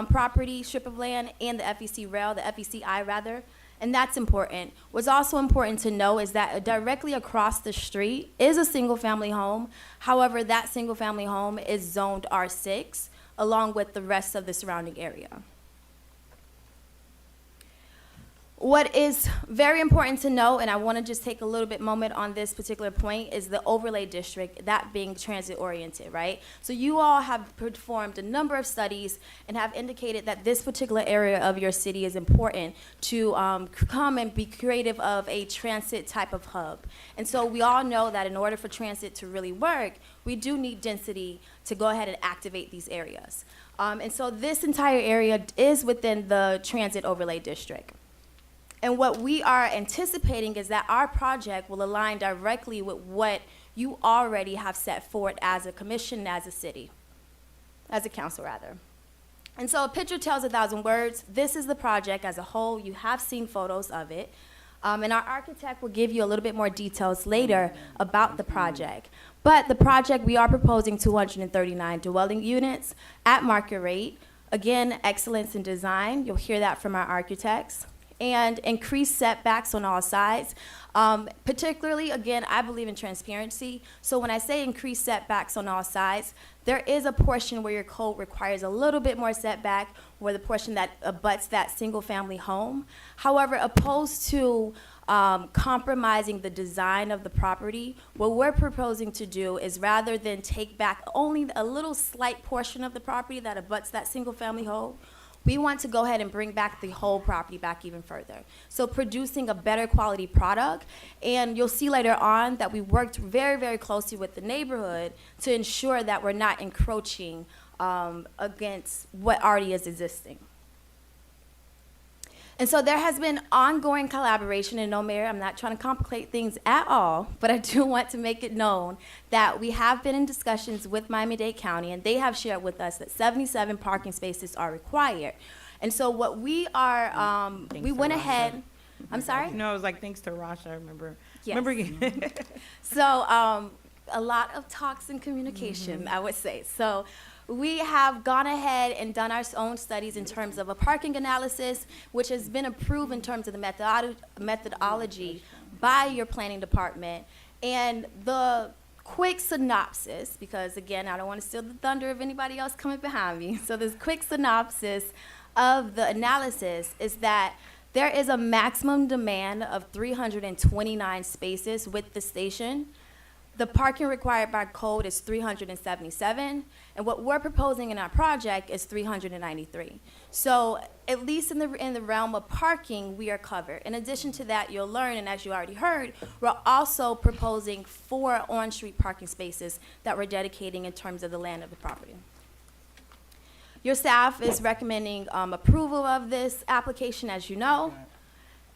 Speaker 13: property strip of land and the FEC rail, the FECI rather. And that's important. What's also important to know is that directly across the street is a single-family home. However, that single-family home is zoned R6, along with the rest of the surrounding area. What is very important to know, and I want to just take a little bit moment on this particular point, is the overlay district, that being transit-oriented, right? So you all have performed a number of studies and have indicated that this particular area of your city is important to come and be creative of a transit type of hub. And so we all know that in order for transit to really work, we do need density to go ahead and activate these areas. And so this entire area is within the transit overlay district. And what we are anticipating is that our project will align directly with what you already have set forward as a commission, as a city, as a council rather. And so a picture tells 1,000 words. This is the project as a whole. You have seen photos of it. And our architect will give you a little bit more details later about the project. But the project, we are proposing 239 dwelling units at market rate. Again, excellence in design. You'll hear that from our architects. And increased setbacks on all sides. Particularly, again, I believe in transparency. So when I say increased setbacks on all sides, there is a portion where your code requires a little bit more setback, where the portion that abuts that single-family home. However, opposed to compromising the design of the property, what we're proposing to do is rather than take back only a little slight portion of the property that abuts that single-family home, we want to go ahead and bring back the whole property back even further. So producing a better quality product. And you'll see later on that we worked very, very closely with the neighborhood to ensure that we're not encroaching against what already is existing. And so there has been ongoing collaboration, and no, Mayor, I'm not trying to complicate things at all, but I do want to make it known that we have been in discussions with Miami-Dade County, and they have shared with us that 77 parking spaces are required. And so what we are, we went ahead, I'm sorry?
Speaker 6: No, it was like thanks to Rasha, I remember.
Speaker 13: Yes.
Speaker 6: Remember
Speaker 13: So a lot of talks and communication, I would say. So we have gone ahead and done our own studies in terms of a parking analysis, which has been approved in terms of the methodology by your planning department. And the quick synopsis, because again, I don't want to steal the thunder of anybody else coming behind me. So this quick synopsis of the analysis is that there is a maximum demand of 329 spaces with the station. The parking required by code is 377, and what we're proposing in our project is 393. So at least in the realm of parking, we are covered. In addition to that, you'll learn, and as you already heard, we're also proposing 4 on-street parking spaces that we're dedicating in terms of the land of the property. Your staff is recommending approval of this application, as you know.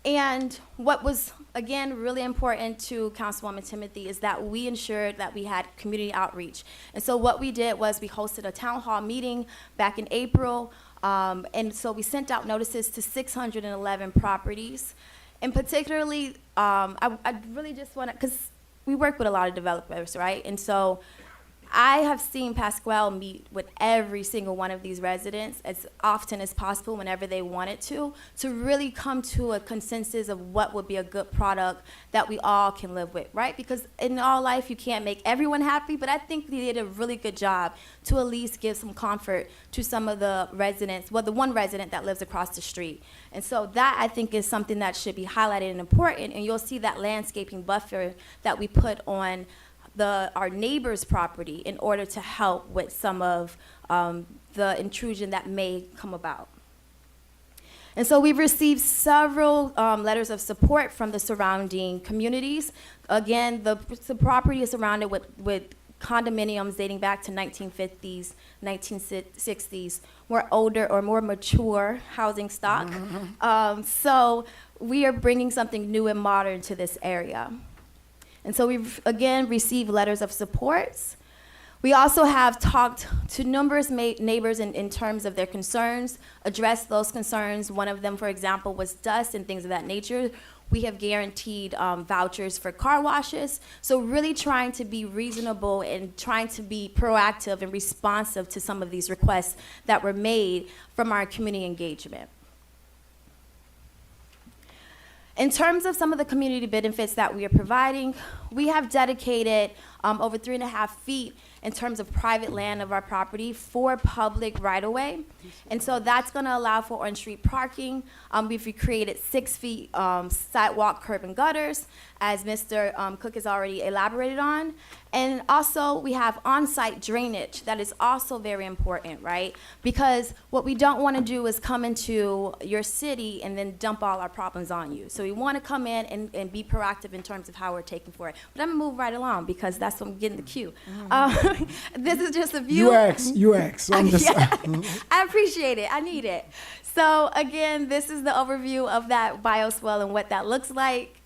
Speaker 13: And what was, again, really important to Councilwoman Timothy is that we ensured that we had community outreach. And so what we did was we hosted a town hall meeting back in April. And so we sent out notices to 611 properties. And particularly, I really just want to, because we work with a lot of developers, right? And so I have seen Pasquale meet with every single one of these residents as often as possible whenever they wanted to really come to a consensus of what would be a good product that we all can live with, right? Because in all life, you can't make everyone happy, but I think they did a really good job to at least give some comfort to some of the residents, well, the one resident that lives across the street. And so that, I think, is something that should be highlighted and important, and you'll see that landscaping buffer that we put on our neighbor's property in order to help with some of the intrusion that may come about. And so we've received several letters of support from the surrounding communities. Again, the property is surrounded with condominiums dating back to 1950s, 1960s, more older or more mature housing stock. So we are bringing something new and modern to this area. And so we've, again, received letters of support. We also have talked to numerous neighbors in terms of their concerns, addressed those concerns. One of them, for example, was dust and things of that nature. We have guaranteed vouchers for car washes. So really trying to be reasonable and trying to be proactive and responsive to some of these requests that were made from our community engagement. In terms of some of the community benefits that we are providing, we have dedicated over 3.5 feet in terms of private land of our property for public right-of-way. And so that's going to allow for on-street parking. We've created 6 feet sidewalk, curb, and gutters, as Mr. Cook has already elaborated on. And also, we have on-site drainage. That is also very important, right? Because what we don't want to do is come into your city and then dump all our problems on you. So we want to come in and be proactive in terms of how we're taking for it. But I'm going to move right along because that's what I'm getting the cue. This is just a view.
Speaker 1: UX. So I'm just,
Speaker 13: I appreciate it. I need it. So again, this is the overview of that bioswale and what that looks like.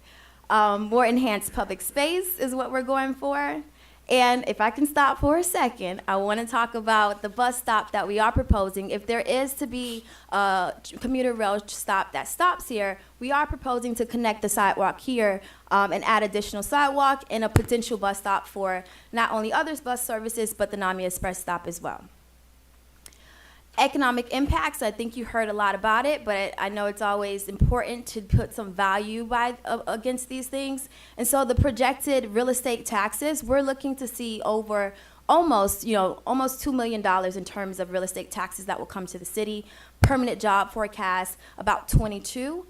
Speaker 13: More enhanced public space is what we're going for. And if I can stop for a second, I want to talk about the bus stop that we are proposing. If there is to be a commuter rail stop that stops here, we are proposing to connect the sidewalk here and add additional sidewalk and a potential bus stop for not only other bus services, but the NAMI Express stop as well. Economic impacts, I think you heard a lot about it, but I know it's always important to put some value against these things. And so the projected real estate taxes, we're looking to see over almost $2 million in terms of real estate taxes that will come to the city. Permanent job forecast, about 22,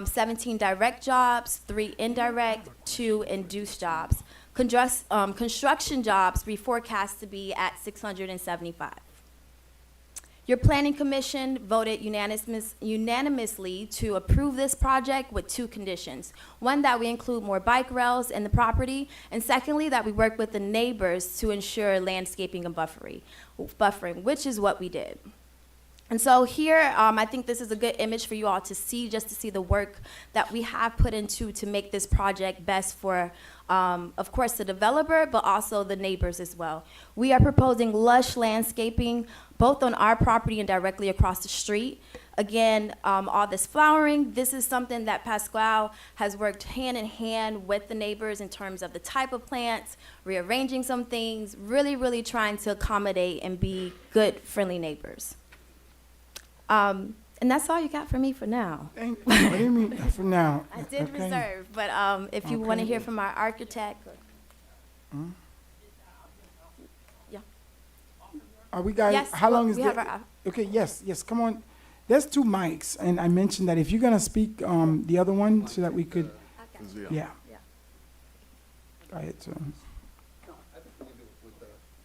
Speaker 13: 17 direct jobs, 3 indirect, 2 induced jobs. Construction jobs, we forecast to be at 675. Your planning commission voted unanimously to approve this project with 2 conditions. One, that we include more bike rails in the property, and secondly, that we work with the neighbors to ensure landscaping and buffering, which is what we did. And so here, I think this is a good image for you all to see, just to see the work that we have put into to make this project best for, of course, the developer, but also the neighbors as well. We are proposing lush landscaping, both on our property and directly across the street. Again, all this flowering, this is something that Pasquale has worked hand in hand with the neighbors in terms of the type of plants, rearranging some things, really, really trying to accommodate and be good, friendly neighbors. And that's all you got for me for now.
Speaker 1: Thank you. What do you mean for now?
Speaker 13: I did
Speaker 1: Okay.
Speaker 13: reserve, but if you want to hear from our architect.
Speaker 1: Hmm?
Speaker 13: Yeah.
Speaker 1: Are we guys,
Speaker 13: Yes,
Speaker 1: how long is
Speaker 13: we
Speaker 1: that?
Speaker 13: have our-
Speaker 1: Okay, yes, come on. There's 2 mics, and I mentioned that if you're gonna speak, the other one, so that we could, yeah. Go ahead, sir.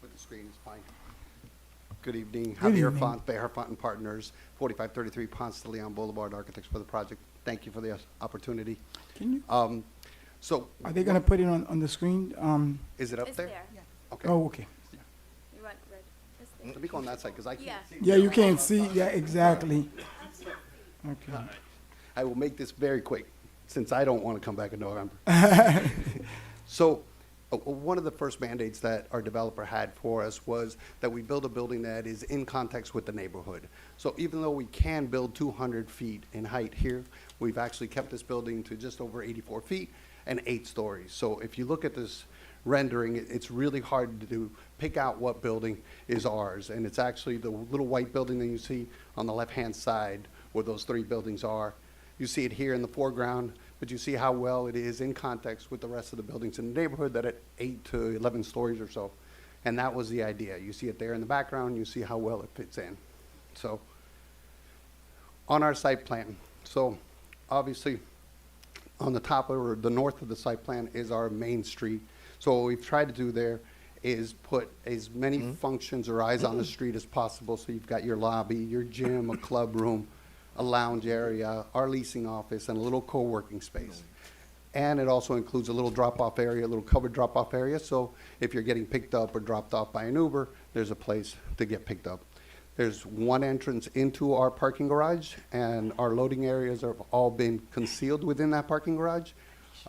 Speaker 10: With the screen is fine. Good evening.
Speaker 1: Good
Speaker 10: Javier
Speaker 1: evening.
Speaker 10: Font, Behar Font and Partners, 4533 Ponce de Leon Boulevard, architects for the project. Thank you for the opportunity.
Speaker 1: Can you,
Speaker 10: So.
Speaker 1: are they gonna put it on the screen?
Speaker 10: Is it up
Speaker 13: It's
Speaker 10: there?
Speaker 13: there.
Speaker 10: Okay.
Speaker 1: Oh, okay.
Speaker 13: You want red? It's there.
Speaker 10: Let me go on that side, because I can't see.
Speaker 1: Yeah, you can't see, yeah, exactly. Okay.
Speaker 10: I will make this very quick, since I don't want to come back in November. So, one of the first mandates that our developer had for us was that we build a building that is in context with the neighborhood. So even though we can build 200 feet in height here, we've actually kept this building to just over 84 feet and 8 stories. So if you look at this rendering, it's really hard to pick out what building is ours. And it's actually the little white building that you see on the left-hand side where those 3 buildings are. You see it here in the foreground, but you see how well it is in context with the rest of the buildings in the neighborhood that at 8 to 11 stories or so. And that was the idea. You see it there in the background, you see how well it fits in. So, on our site plan, so obviously on the top or the north of the site plan is our main street. So what we've tried to do there is put as many functions or eyes on the street as possible. So you've got your lobby, your gym, a club room, a lounge area, our leasing office, and a little co-working space. And it also includes a little drop-off area, a little covered drop-off area, so if you're getting picked up or dropped off by an Uber, there's a place to get picked up. There's 1 entrance into our parking garage, and our loading areas have all been concealed within that parking garage.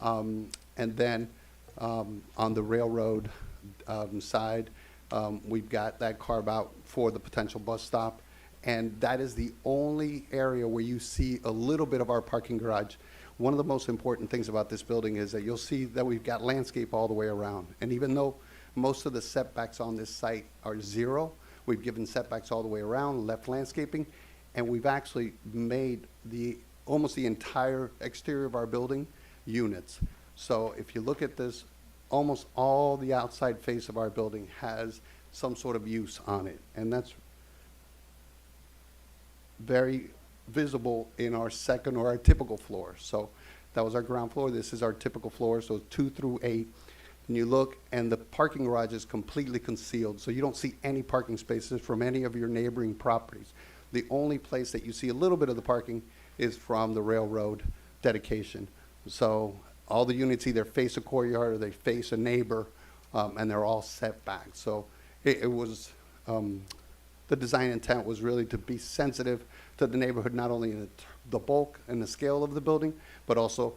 Speaker 10: And then on the railroad side, we've got that carve-out for the potential bus stop. And that is the only area where you see a little bit of our parking garage. One of the most important things about this building is that you'll see that we've got landscape all the way around. And even though most of the setbacks on this site are 0, we've given setbacks all the way around, left landscaping, and we've actually made the almost the entire exterior of our building, units. So if you look at this, almost all the outside face of our building has some sort of use on it. And that's very visible in our second or our typical floor. So that was our ground floor. This is our typical floor, so 2 through 8. And you look, and the parking garage is completely concealed, so you don't see any parking spaces from any of your neighboring properties. The only place that you see a little bit of the parking is from the railroad dedication. So all the units either face a courtyard or they face a neighbor, and they're all set back. So it was, the design intent was really to be sensitive to the neighborhood, not only in the bulk and the scale of the building, but also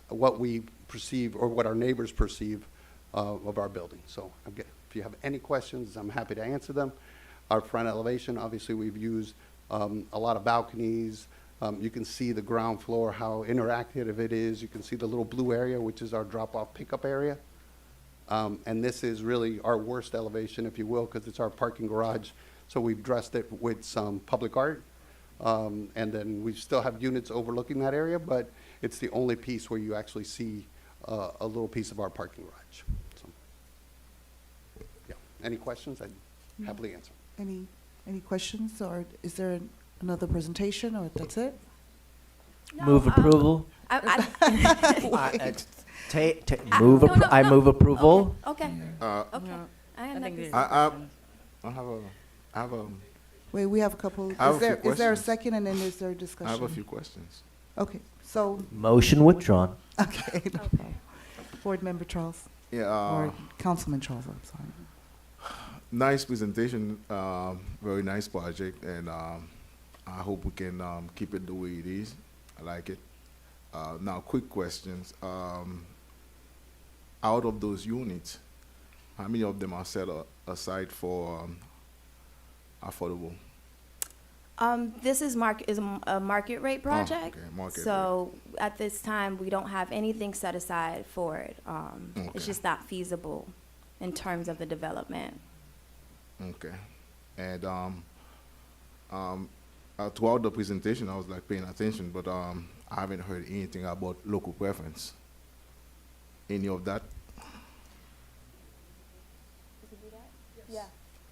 Speaker 10: what we perceive or what our neighbors perceive of our building. So again, if you have any questions, I'm happy to answer them. Our front elevation, obviously we've used a lot of balconies. You can see the ground floor, how interactive it is. You can see the little blue area, which is our drop-off pickup area. And this is really our worst elevation, if you will, because it's our parking garage. So we've dressed it with some public art. And then we still have units overlooking that area, but it's the only piece where you actually see a little piece of our parking garage. So, yeah. Any questions? I'd happily answer.
Speaker 4: Any questions, or is there another presentation, or that's it?
Speaker 8: Move approval.
Speaker 13: I
Speaker 8: Move.
Speaker 13: no, no,
Speaker 8: I
Speaker 13: no.
Speaker 8: move approval.
Speaker 13: Okay. Okay.
Speaker 21: No,
Speaker 13: I have
Speaker 21: I think
Speaker 13: nothing.
Speaker 19: I have a,
Speaker 4: Wait, we have a couple.
Speaker 19: I have a few
Speaker 4: Is there a
Speaker 19: questions.
Speaker 4: second, and then is there a discussion?
Speaker 19: I have a few questions.
Speaker 4: Okay, so,
Speaker 8: Motion withdrawn.
Speaker 4: okay.
Speaker 13: Okay.
Speaker 4: Board Member Charles,
Speaker 19: Yeah,
Speaker 4: or Councilman Charles, I'm sorry.
Speaker 19: nice presentation, very nice project, and I hope we can keep it the way it is. I like it. Now, quick questions. Out of those units, how many of them are set aside for affordable?
Speaker 13: This is a market rate project.
Speaker 19: okay, market
Speaker 13: So at this time, we don't have anything set aside for it.
Speaker 19: Okay.
Speaker 13: It's just not feasible in terms of the development.
Speaker 19: Okay. And throughout the presentation, I was like paying attention, but I haven't heard anything about local preference. Any of that?
Speaker 13: Yeah.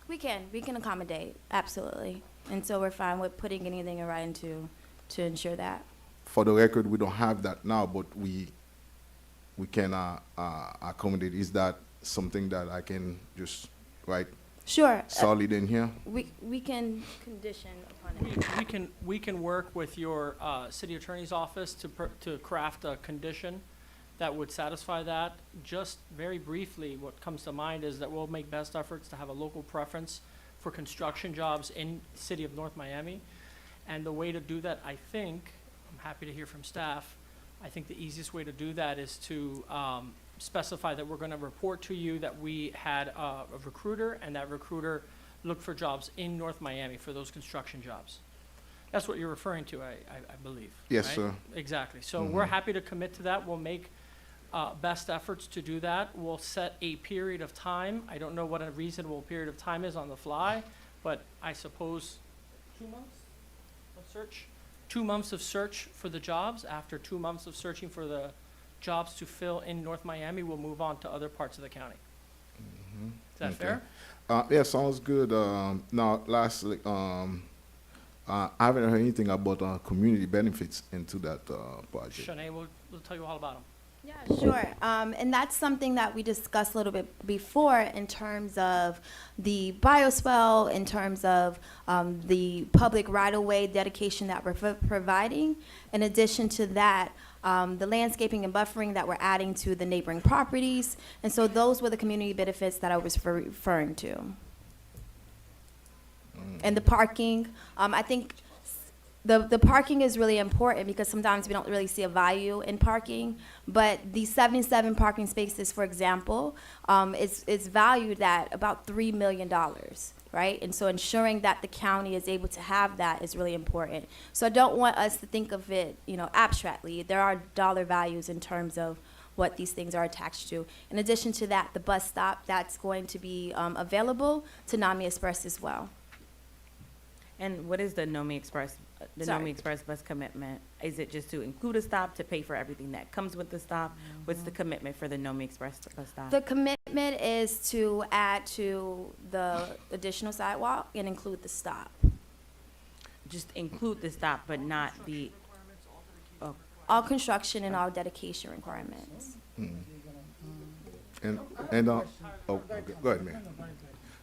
Speaker 13: We can accommodate, absolutely. And so we're fine with putting anything in writing to ensure that.
Speaker 19: For the record, we don't have that now, but we can accommodate. Is that something that I can just write
Speaker 13: Sure.
Speaker 19: solid in here?
Speaker 13: We can condition upon it.
Speaker 14: We can work with your city attorney's office to craft a condition that would satisfy that. Just very briefly, what comes to mind is that we'll make best efforts to have a local preference for construction jobs in the city of North Miami. And the way to do that, I think, I'm happy to hear from staff, I think the easiest way to do that is to specify that we're gonna report to you that we had a recruiter, and that recruiter looked for jobs in North Miami for those construction jobs. That's what you're referring to, I believe.
Speaker 19: Yes,
Speaker 14: right?
Speaker 19: sir.
Speaker 14: Exactly. So we're happy to commit to that. We'll make best efforts to do that. We'll set a period of time. I don't know what a reasonable period of time is on the fly, but I suppose 2 months of search? 2 months of search for the jobs. After 2 months of searching for the jobs to fill in North Miami, we'll move on to other parts of the county. Is that fair?
Speaker 19: Yeah, sounds good. Now, lastly, I haven't heard anything about community benefits into that project.
Speaker 14: Shanae will tell you all about them.
Speaker 13: Yeah, sure. And that's something that we discussed a little bit before in terms of the bioswale, in terms of the public right-of-way dedication that we're providing. In addition to that, the landscaping and buffering that we're adding to the neighboring properties. And so those were the community benefits that I was referring to. And the parking, I think the parking is really important because sometimes we don't really see a value in parking. But the 77 parking spaces, for example, is valued at about $3 million, right? And so ensuring that the county is able to have that is really important. So I don't want us to think of it, abstractly. There are dollar values in terms of what these things are attached to. In addition to that, the bus stop, that's going to be available to NAMI Express as well.
Speaker 7: And what is the NOMI Express the
Speaker 13: Sorry.
Speaker 7: NOMI Express bus commitment? Is it just to include a stop, to pay for everything that comes with the stop? What's the commitment for the NOMI Express bus stop?
Speaker 13: The commitment is to add to the additional sidewalk and include the stop.
Speaker 7: Just include the stop, but not the,
Speaker 13: All construction and all dedication requirements.
Speaker 19: And oh, okay, go ahead, man.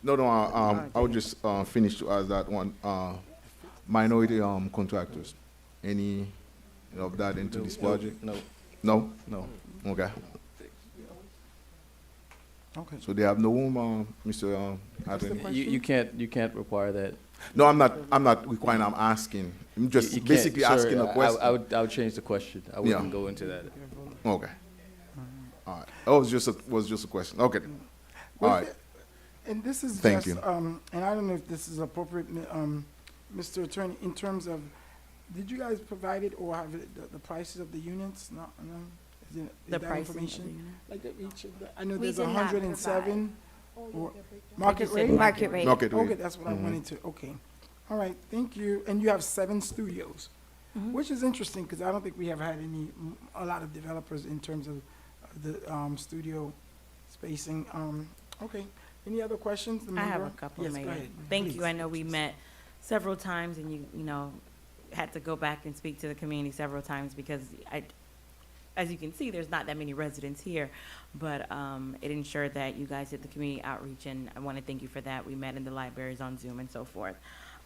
Speaker 19: No, I would just finish to ask that one. Minority contractors, any of that into this project?
Speaker 3: No.
Speaker 19: No?
Speaker 3: No.
Speaker 19: Okay.
Speaker 1: Okay.
Speaker 19: So they have no room, Mr. Anthony?
Speaker 3: You can't require that.
Speaker 19: No, I'm not requiring, I'm asking. I'm just
Speaker 3: You can't,
Speaker 19: basically
Speaker 3: sir,
Speaker 19: asking a question.
Speaker 3: I would change the question. I wouldn't
Speaker 19: Yeah.
Speaker 3: go into that.
Speaker 19: Okay. All right. That was just a question. Okay. All right.
Speaker 1: And this is
Speaker 19: Thank
Speaker 1: just,
Speaker 19: you.
Speaker 1: and I don't know if this is appropriate, Mr. Attorney, in terms of, did you guys provide it or have it, the prices of the units? No, no? Is
Speaker 7: The
Speaker 1: that
Speaker 7: pricing of the
Speaker 1: information?
Speaker 7: unit?
Speaker 1: Like that each of the, I know
Speaker 13: We
Speaker 1: there's
Speaker 13: did not
Speaker 1: 107. Market
Speaker 7: said
Speaker 1: rate?
Speaker 13: Market rate.
Speaker 19: Market rate.
Speaker 1: Okay, that's what I wanted to, okay. All right, thank you. And you have 7 studios, which is interesting because I don't think we have had a lot of developers in terms of the studio spacing. Okay, any other questions? The
Speaker 7: I have a
Speaker 1: member?
Speaker 7: couple,
Speaker 1: Yes, go
Speaker 7: Mayor.
Speaker 1: ahead,
Speaker 7: Thank
Speaker 1: please.
Speaker 7: you. I know we met several times and you know, had to go back and speak to the community several times because as you can see, there's not that many residents here, but it ensured that you guys did the community outreach, and I want to thank you for that. We met in the libraries on Zoom and so forth.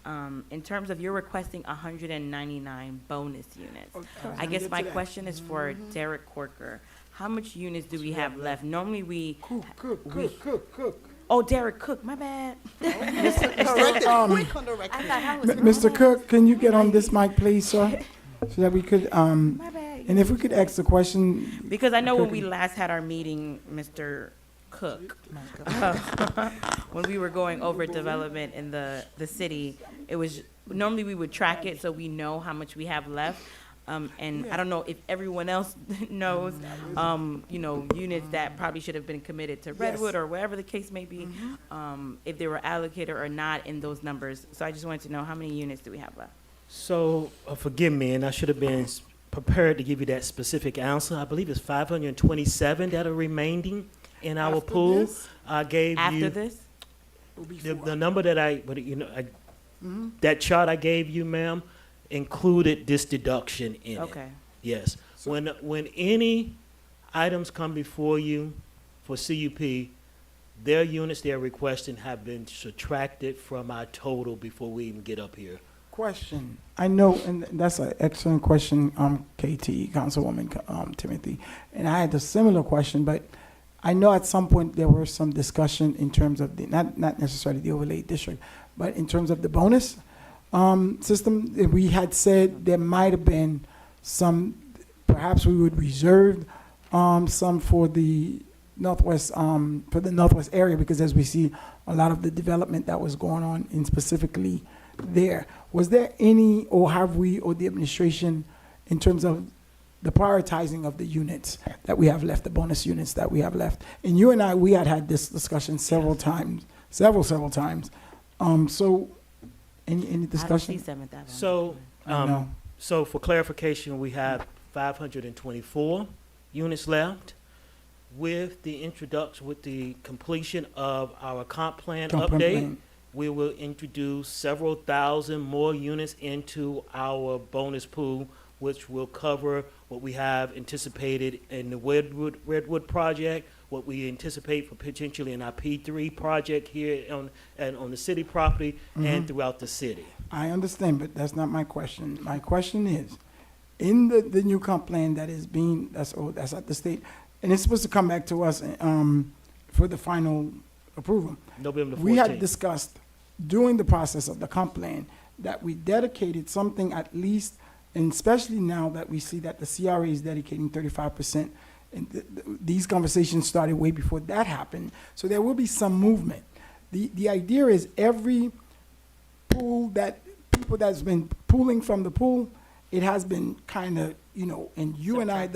Speaker 7: In terms of you're requesting 199 bonus units.
Speaker 1: Okay,
Speaker 7: I guess
Speaker 1: get
Speaker 7: my
Speaker 1: to that.
Speaker 7: question is for Derek Corker. How much units do we have left? Normally we,
Speaker 1: Cook.
Speaker 7: oh, Derek Cook, my bad.
Speaker 9: Corrected quick on the record.
Speaker 13: I thought I was.
Speaker 1: Mr. Cook, can you get on this mic, please, sir? So that we could,
Speaker 7: My bad.
Speaker 1: and if we could ask the question,
Speaker 7: Because I know when we
Speaker 1: Cooking.
Speaker 7: last had our meeting, Mr. Cook, when we were going over development in the city, it was, normally we would track it so we know how much we have left. And I don't know if everyone else knows, you know, units that probably should have been committed to Redwood or wherever the case may be, if they were allocated or not in those numbers. So I just wanted to know how many units do we have left?
Speaker 12: So, forgive me, and I should have been prepared to give you that specific answer. I believe it's 527 that are remaining in our
Speaker 1: After
Speaker 12: pool.
Speaker 1: this?
Speaker 12: I gave
Speaker 7: After
Speaker 12: you
Speaker 7: this?
Speaker 12: the number that that chart I gave you, ma'am, included this deduction in it.
Speaker 7: Okay.
Speaker 12: Yes. When any items come before you for CUP, their units they're requesting have been subtracted from our total before we even get up here.
Speaker 1: question. I know, and that's an excellent question, KT, Councilwoman Timothy. And I had a similar question, but I know at some point there was some discussion in terms of the, not necessarily the overlay district, but in terms of the bonus system. We had said there might have been some, perhaps we would reserve some for the northwest area, because as we see a lot of the development that was going on in specifically there. Was there any, or have we, or the administration, in terms of the prioritizing of the units that we have left, the bonus units that we have left? And you and I, we had this discussion several times. So, any discussion?
Speaker 7: I don't see 7,000.
Speaker 12: So,
Speaker 1: I know.
Speaker 12: so for clarification, we have 524 units left. With the introduction, with the completion of our comp plan update, we will introduce several thousand more units into our bonus pool, which will cover what we have anticipated in the Redwood project, what we anticipate for potentially in our P3 project here on the city property and throughout the city.
Speaker 1: I understand, but that's not my question. My question is, in the new comp plan that is being, that's at the state, and it's supposed to come back to us for the final approval.
Speaker 12: November 14th.
Speaker 1: We had discussed during the process of the comp plan that we dedicated something at least, and especially now that we see that the CRA is dedicating 35%, and these conversations started way before that happened. So there will be some movement. The idea is every pool that people that's been pooling from the pool, it has been kind of, and you and I,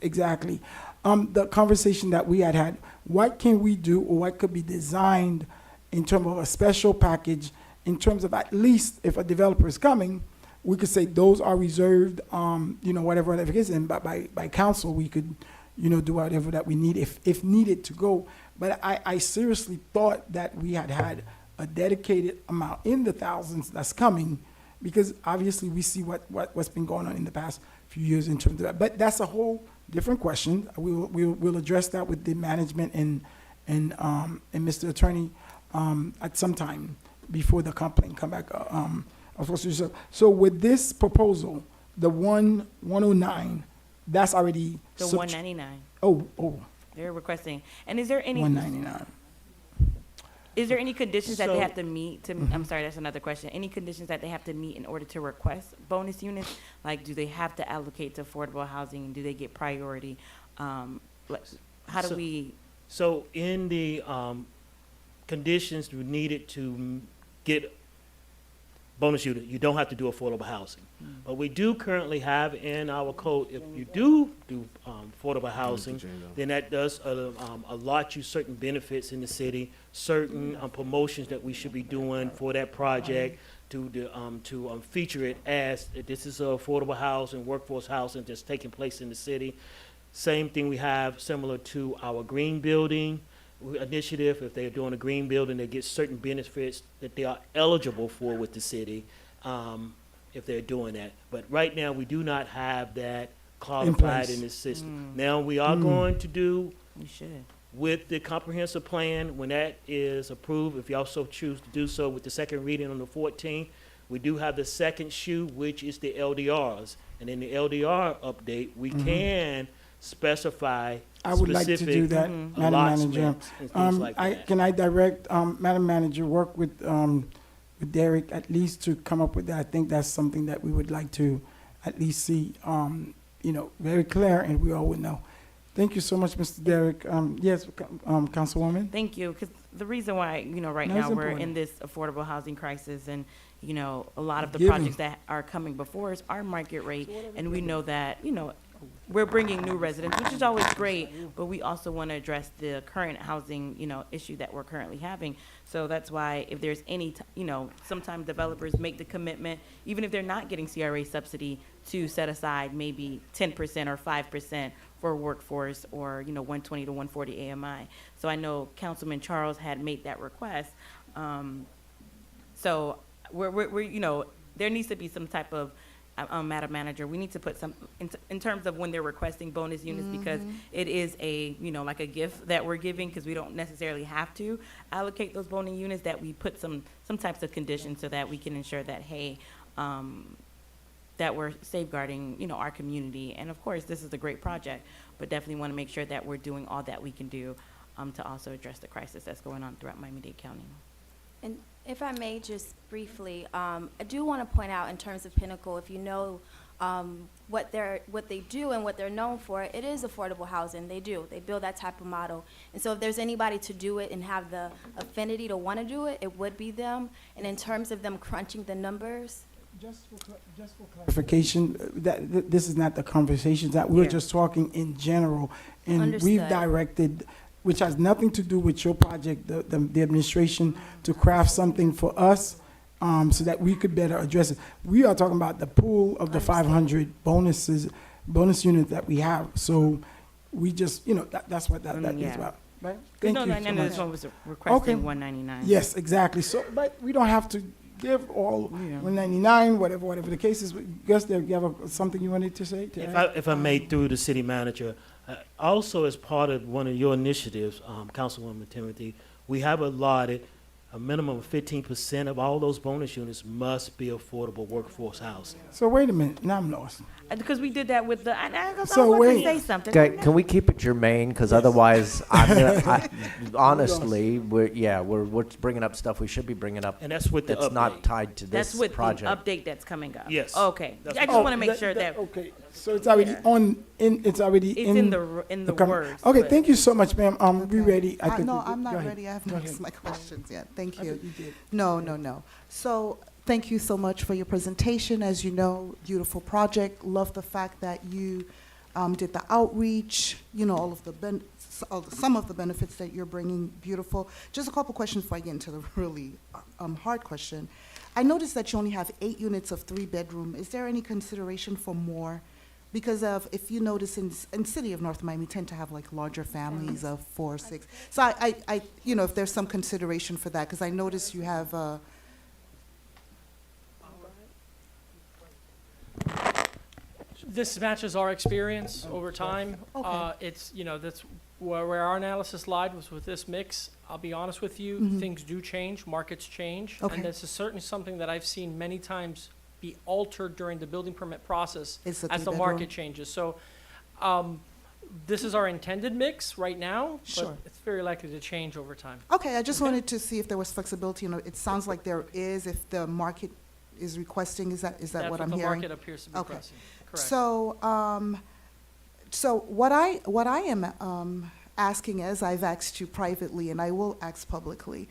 Speaker 1: exactly. The conversation that we had, what can we do, or what could be designed in terms of a special package, in terms of at least if a developer is coming, we could say those are reserved, whatever it is, and by council, we could, do whatever that we need if needed to go. But I seriously thought that we had a dedicated amount in the thousands that's coming, because obviously we see what's been going on in the past few years in terms of that. But that's a whole different question. We'll address that with the management and Mr. Attorney at some time before the complaint come back. So with this proposal, the 109, that's already
Speaker 7: The 199.
Speaker 1: Oh,
Speaker 7: They're requesting. And is there any?
Speaker 1: 199.
Speaker 7: Is there any conditions that they
Speaker 1: So-
Speaker 7: have to meet to, I'm sorry, that's another question. Any conditions that they have to meet in order to request bonus units? Like, do they have to allocate to affordable housing? Do they get priority? How do
Speaker 12: So-
Speaker 7: we?
Speaker 12: So in the conditions needed to get bonus unit, you don't have to do affordable housing. But we do currently have in our code, if you do affordable housing, then that does allot you certain benefits in the city, certain promotions that we should be doing for that project to feature it as this is affordable housing, workforce housing that's taking place in the city. Same thing we have similar to our green building initiative. If they're doing a green building, they get certain benefits that they are eligible for with the city, if they're doing that. But right now, we do not have that codified in the system. Now, we are going to do
Speaker 7: We should.
Speaker 12: with the comprehensive plan, when that is approved, if you also choose to do so with the second reading on the 14th, we do have the second shoe, which is the LDRs. And in the LDR update, we can specify
Speaker 1: I would like to do
Speaker 12: specific
Speaker 1: that, Madam Manager.
Speaker 12: allotments and things like that.
Speaker 1: Can I direct, Madam Manager, work with Derek at least to come up with that? I think that's something that we would like to at least see, very clear, and we all would know. Thank you so much, Mr. Derek. Yes, Councilwoman?
Speaker 7: Thank you, because the reason why, right
Speaker 1: No, it's
Speaker 7: now, we're
Speaker 1: important.
Speaker 7: in this affordable housing crisis, and, a lot of the
Speaker 1: Giving.
Speaker 7: projects that are coming before us are market rate, and we know that, we're bringing new residents, which is always great, but we also want to address the current housing, issue that we're currently having. So that's why if there's any, sometimes developers make the commitment, even if they're not getting CRA subsidy, to set aside maybe 10% or 5% for workforce, or, 120 to 140 AMI. So I know Councilman Charles had made that request. So we're, there needs to be some type of, Madam Manager, we need to put some, in terms of when they're requesting bonus units, because it is a, like a gift that we're giving, because we don't necessarily have to allocate those bonus units, that we put some types of conditions so that we can ensure that, hey, that we're safeguarding, our community. And of course, this is a great project, but definitely want to make sure that we're doing all that we can do to also address the crisis that's going on throughout Miami-Dade County.
Speaker 13: And if I may just briefly, I do want to point out in terms of Pinnacle, if you know what they do and what they're known for, it is affordable housing. They build that type of model. And so if there's anybody to do it and have the affinity to want to do it, it would be them. And in terms of them crunching the numbers,
Speaker 1: Just for clarification, this is not the conversation, that we're just talking in general. And we've
Speaker 13: Understood.
Speaker 1: directed, which has nothing to do with your project, the administration, to craft something for us, so that we could better address it. We are talking about the pool of the 500 bonus units that we have. So we just, that's what that is
Speaker 7: Yeah.
Speaker 1: about, right? Thank you so
Speaker 7: I know
Speaker 1: much.
Speaker 7: this one was requesting
Speaker 1: Okay.
Speaker 7: 199.
Speaker 1: Yes, exactly. So, but we don't have to give all 199, whatever the case is. Gus, do you have something you wanted to say?
Speaker 12: If I may, through the city manager, also as part of one of your initiatives, Councilwoman Timothy, we have allotted a minimum of 15% of all those bonus units must be affordable workforce housing.
Speaker 1: So wait a minute, now I'm lost.
Speaker 7: Because we did that with the, I
Speaker 1: So
Speaker 7: was
Speaker 1: wait.
Speaker 7: to say something.
Speaker 8: Can we keep it germane? Because otherwise, honestly, we're bringing up stuff we should be bringing up.
Speaker 12: And that's with the
Speaker 8: that's not
Speaker 12: update.
Speaker 8: tied to this
Speaker 7: That's with
Speaker 8: project.
Speaker 7: the update that's coming up.
Speaker 12: Yes.
Speaker 7: Okay.
Speaker 12: That's
Speaker 7: I just want to make sure that.
Speaker 1: Okay, so it's already it's already
Speaker 7: It's in the
Speaker 1: com-
Speaker 7: words,
Speaker 1: Okay,
Speaker 7: but-
Speaker 1: thank you so much, ma'am. We ready? I think
Speaker 4: No,
Speaker 1: we-
Speaker 4: I'm
Speaker 1: go
Speaker 4: not
Speaker 1: ahead.
Speaker 4: ready. I haven't
Speaker 1: Go
Speaker 4: asked
Speaker 1: ahead.
Speaker 4: my questions yet. Thank
Speaker 1: I
Speaker 4: you.
Speaker 1: thought you did.
Speaker 4: No. So thank you so much for your presentation. As you know, beautiful project. Love the fact that you did the outreach, you know, all of the some of the benefits that you're bringing, beautiful. Just a couple questions before I get into the really hard question. I noticed that you only have 8 units of 3-bedroom. Is there any consideration for more? Because of, if you notice in city of North Miami, tend to have like larger families of 4 or 6. So I you know, if there's some consideration for that, because I noticed you have,
Speaker 14: This matches our experience over time.
Speaker 4: Okay.
Speaker 14: It's, you know, that's where our analysis lied, was with this mix. I'll be honest with you,
Speaker 4: Mhm.
Speaker 14: things do change, markets change.
Speaker 4: Okay.
Speaker 14: And this is certainly something that I've seen many times be altered during the building permit process
Speaker 4: Is the
Speaker 14: as the
Speaker 4: 3-bedroom?
Speaker 14: market changes. So, this is our intended mix right now,
Speaker 4: Sure.
Speaker 14: but it's very likely to change over time.
Speaker 4: okay, I just wanted to see if there was flexibility. You know, it sounds like there is, if the market is requesting, is that
Speaker 14: That's
Speaker 4: what I'm
Speaker 14: the
Speaker 4: hearing?
Speaker 14: market appears to be
Speaker 4: Okay.
Speaker 14: pressing. Correct.
Speaker 4: So, so what I am asking, as I've asked you privately, and I will ask publicly.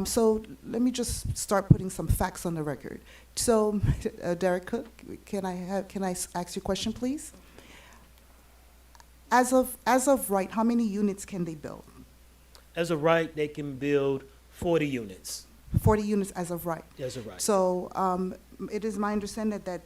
Speaker 4: So let me just start putting some facts on the record. So, Derek Cook, can I ask you a question, please? As of right, how many units can they build?
Speaker 12: As of right, they can build 40 units.
Speaker 4: 40 units as of right.
Speaker 12: As of right.
Speaker 4: So it is my understanding that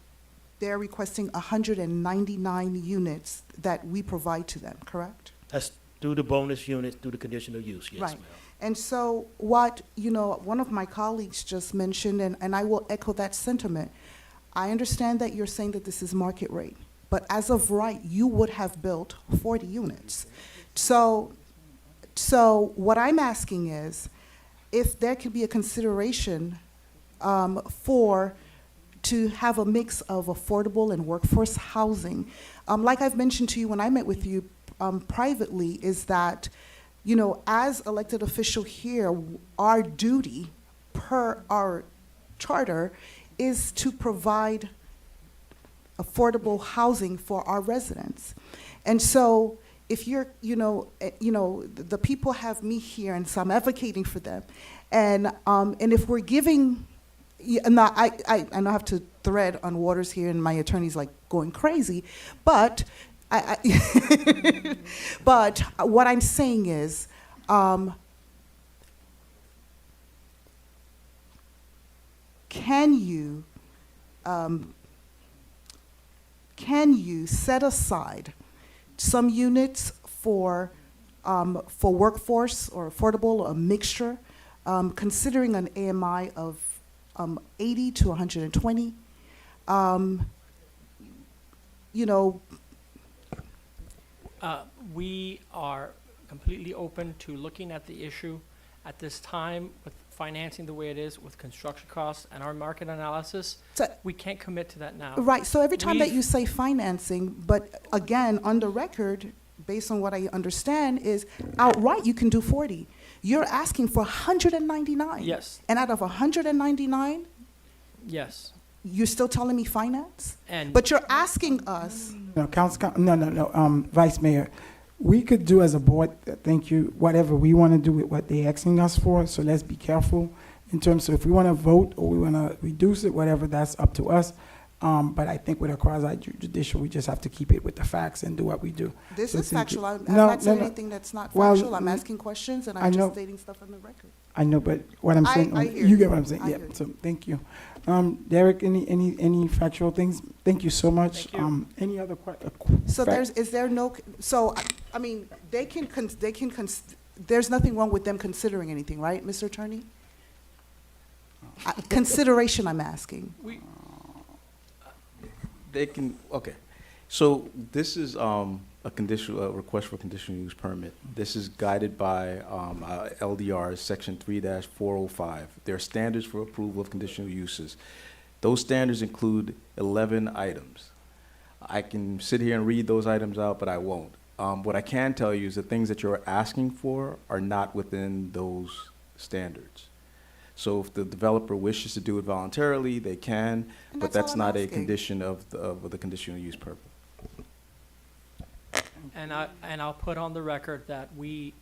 Speaker 4: they're requesting 199 units that we provide to them, correct?
Speaker 12: That's through the bonus units, through the conditional use, yes,
Speaker 4: Right.
Speaker 12: ma'am.
Speaker 4: And so what, you know, one of my colleagues just mentioned, and I will echo that sentiment. I understand that you're saying that this is market rate, but as of right, you would have built 40 units. So what I'm asking is, if there could be a consideration to have a mix of affordable and workforce housing. Like I've mentioned to you when I met with you privately, is that, you know, as elected official here, our duty per our charter is to provide affordable housing for our residents. And so if you're, the people have me here, and so I'm advocating for them. And if we're giving, and I know I have to thread on waters here, and my attorney's like going crazy, but but what I'm saying is, can you set aside some units for workforce or affordable, a mixture, considering an AMI of 80 to 120?
Speaker 14: We are completely open to looking at the issue at this time with financing the way it is, with construction costs and our market analysis.
Speaker 4: So-
Speaker 14: We can't commit to that now.
Speaker 4: Right, so every time that
Speaker 14: We've-
Speaker 4: you say financing, but again, on the record, based on what I understand, is outright you can do 40. You're asking for 199.
Speaker 14: Yes.
Speaker 4: And out of 199,
Speaker 14: Yes.
Speaker 4: you're still telling me finance?
Speaker 14: And
Speaker 4: But you're asking us,
Speaker 1: No, Vice Mayor, we could do as a board, thank you, whatever we want to do with what they're asking us for, so let's be careful in terms of if we want to vote or we want to reduce it, whatever, that's up to us. But I think with a quasi-judicial, we just have to keep it with the facts and do what we do.
Speaker 4: this
Speaker 1: So
Speaker 4: is
Speaker 1: thank you.
Speaker 4: factual. I'm
Speaker 1: No,
Speaker 4: not saying
Speaker 1: no.
Speaker 4: anything that's not
Speaker 1: Well,
Speaker 4: factual. I'm asking questions, and
Speaker 1: I
Speaker 4: I'm
Speaker 1: know.
Speaker 4: just stating stuff on the record.
Speaker 1: I know, but what I'm saying,
Speaker 4: I hear
Speaker 1: you
Speaker 4: you.
Speaker 1: get what I'm saying,
Speaker 4: I
Speaker 1: yeah,
Speaker 4: hear you.
Speaker 1: so, thank you. Derek, any factual things? Thank you so much.
Speaker 14: Thank you.
Speaker 1: Any other
Speaker 4: So is there no, so, I mean, there's nothing wrong with them considering anything, right, Mr. Attorney? Consideration, I'm asking.
Speaker 3: They can, okay. So this is a request for conditional use permit. This is guided by LDR, section 3-405. There are standards for approval of conditional uses. Those standards include 11 items. I can sit here and read those items out, but I won't. What I can tell you is the things that you're asking for are not within those standards. So if the developer wishes to do it voluntarily, they can,
Speaker 4: And
Speaker 3: but
Speaker 4: that's
Speaker 3: that's
Speaker 4: all I'm
Speaker 3: not a
Speaker 4: asking.
Speaker 3: condition of the conditional use permit.
Speaker 14: And I'll put on the record that we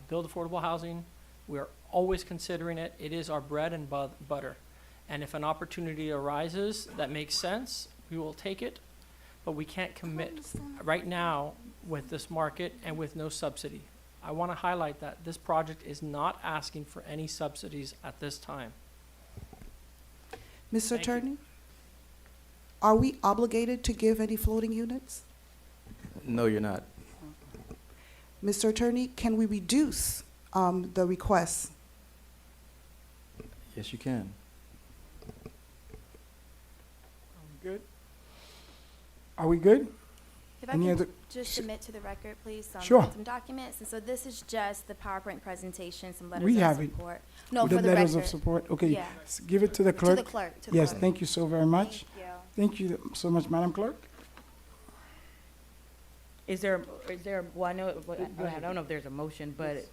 Speaker 14: build affordable housing. We're always considering it. It is our bread and butter. And if an opportunity arises that makes sense, we will take it. but we can't commit right now with this market and with no subsidy. I want to highlight that this project is not asking for any subsidies at this time.
Speaker 4: Mr.
Speaker 14: Thank you.
Speaker 4: Attorney, are we obligated to give any floating units?
Speaker 3: No, you're not.
Speaker 4: Mr. Attorney, can we reduce the requests?
Speaker 3: Yes, you can.
Speaker 1: Good? Are we good?
Speaker 13: If I
Speaker 1: Any
Speaker 13: can
Speaker 1: other-
Speaker 13: just submit to the record, please,
Speaker 1: Sure.
Speaker 13: some documents. And so this is just the PowerPoint presentation, some letters
Speaker 1: We
Speaker 13: of
Speaker 1: have it.
Speaker 13: support. No,
Speaker 1: The
Speaker 13: for the
Speaker 1: letters
Speaker 13: record.
Speaker 1: of support, okay.
Speaker 13: Yeah.
Speaker 1: Give it to the
Speaker 13: To
Speaker 1: clerk.
Speaker 13: the clerk, to the
Speaker 1: Yes,
Speaker 13: clerk.
Speaker 1: thank you so very much.
Speaker 13: Thank you.
Speaker 1: Thank you so much, Madam Clerk.
Speaker 7: Is there, well, I know, well,
Speaker 1: Go
Speaker 7: I
Speaker 1: ahead.
Speaker 7: don't know if there's a motion, but,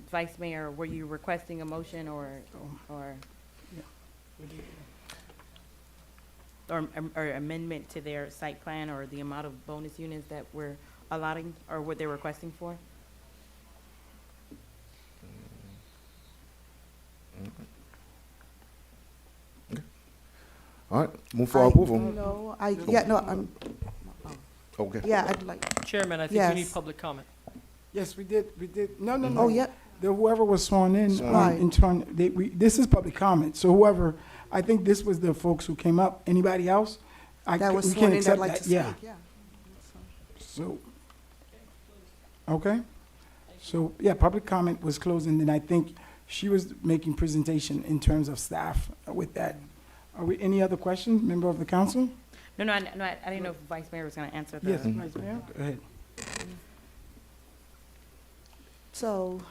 Speaker 7: Vice Mayor, were you requesting a motion or, or amendment to their site plan or the amount of bonus units that we're allotting, or what they're requesting for?
Speaker 19: All right, move for approval.
Speaker 4: No, I'm,
Speaker 19: Okay.
Speaker 4: yeah, I'd like,
Speaker 14: Chairman, I think we need
Speaker 4: Yes.
Speaker 14: public comment.
Speaker 1: Yes, we did. No, no,
Speaker 19: Mhm.
Speaker 1: no.
Speaker 4: Oh, yeah.
Speaker 1: Whoever was sworn in,
Speaker 4: Right.
Speaker 1: this is public comment, so whoever, I think this was the folks who came up. Anybody else?
Speaker 4: that was
Speaker 1: we
Speaker 4: sworn
Speaker 1: can't
Speaker 4: in,
Speaker 1: accept
Speaker 4: I'd like
Speaker 1: that.
Speaker 4: to
Speaker 1: Yeah.
Speaker 4: speak, yeah.
Speaker 1: So, okay. So, yeah, public comment was closed, and then I think she was making presentation in terms of staff with that. Are we, any other questions, member of the council?
Speaker 7: No, I didn't know if Vice Mayor was gonna answer the.
Speaker 1: Yes, Vice Mayor, go ahead.
Speaker 4: So,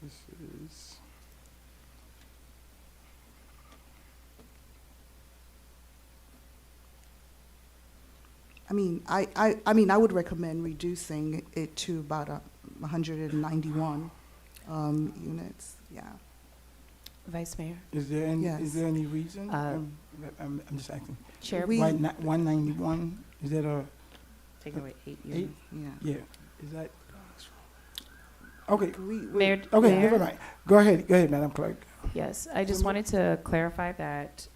Speaker 1: This is,
Speaker 4: I mean, I would recommend reducing it to about 191 units, yeah.
Speaker 2: Vice Mayor?
Speaker 1: is there any,
Speaker 4: Yes.
Speaker 1: is there any reason?
Speaker 2: Uh,
Speaker 1: I'm just asking.
Speaker 2: Chair,
Speaker 4: We-
Speaker 1: Why not 191? Is that a,
Speaker 7: Taking away 8
Speaker 1: Eight?
Speaker 7: units.
Speaker 4: Yeah.
Speaker 1: yeah, is that? Okay,
Speaker 2: Mayor,
Speaker 1: okay,
Speaker 2: Mayor?
Speaker 1: never mind. Go ahead, Madam Clerk.
Speaker 2: Yes, I just wanted to clarify that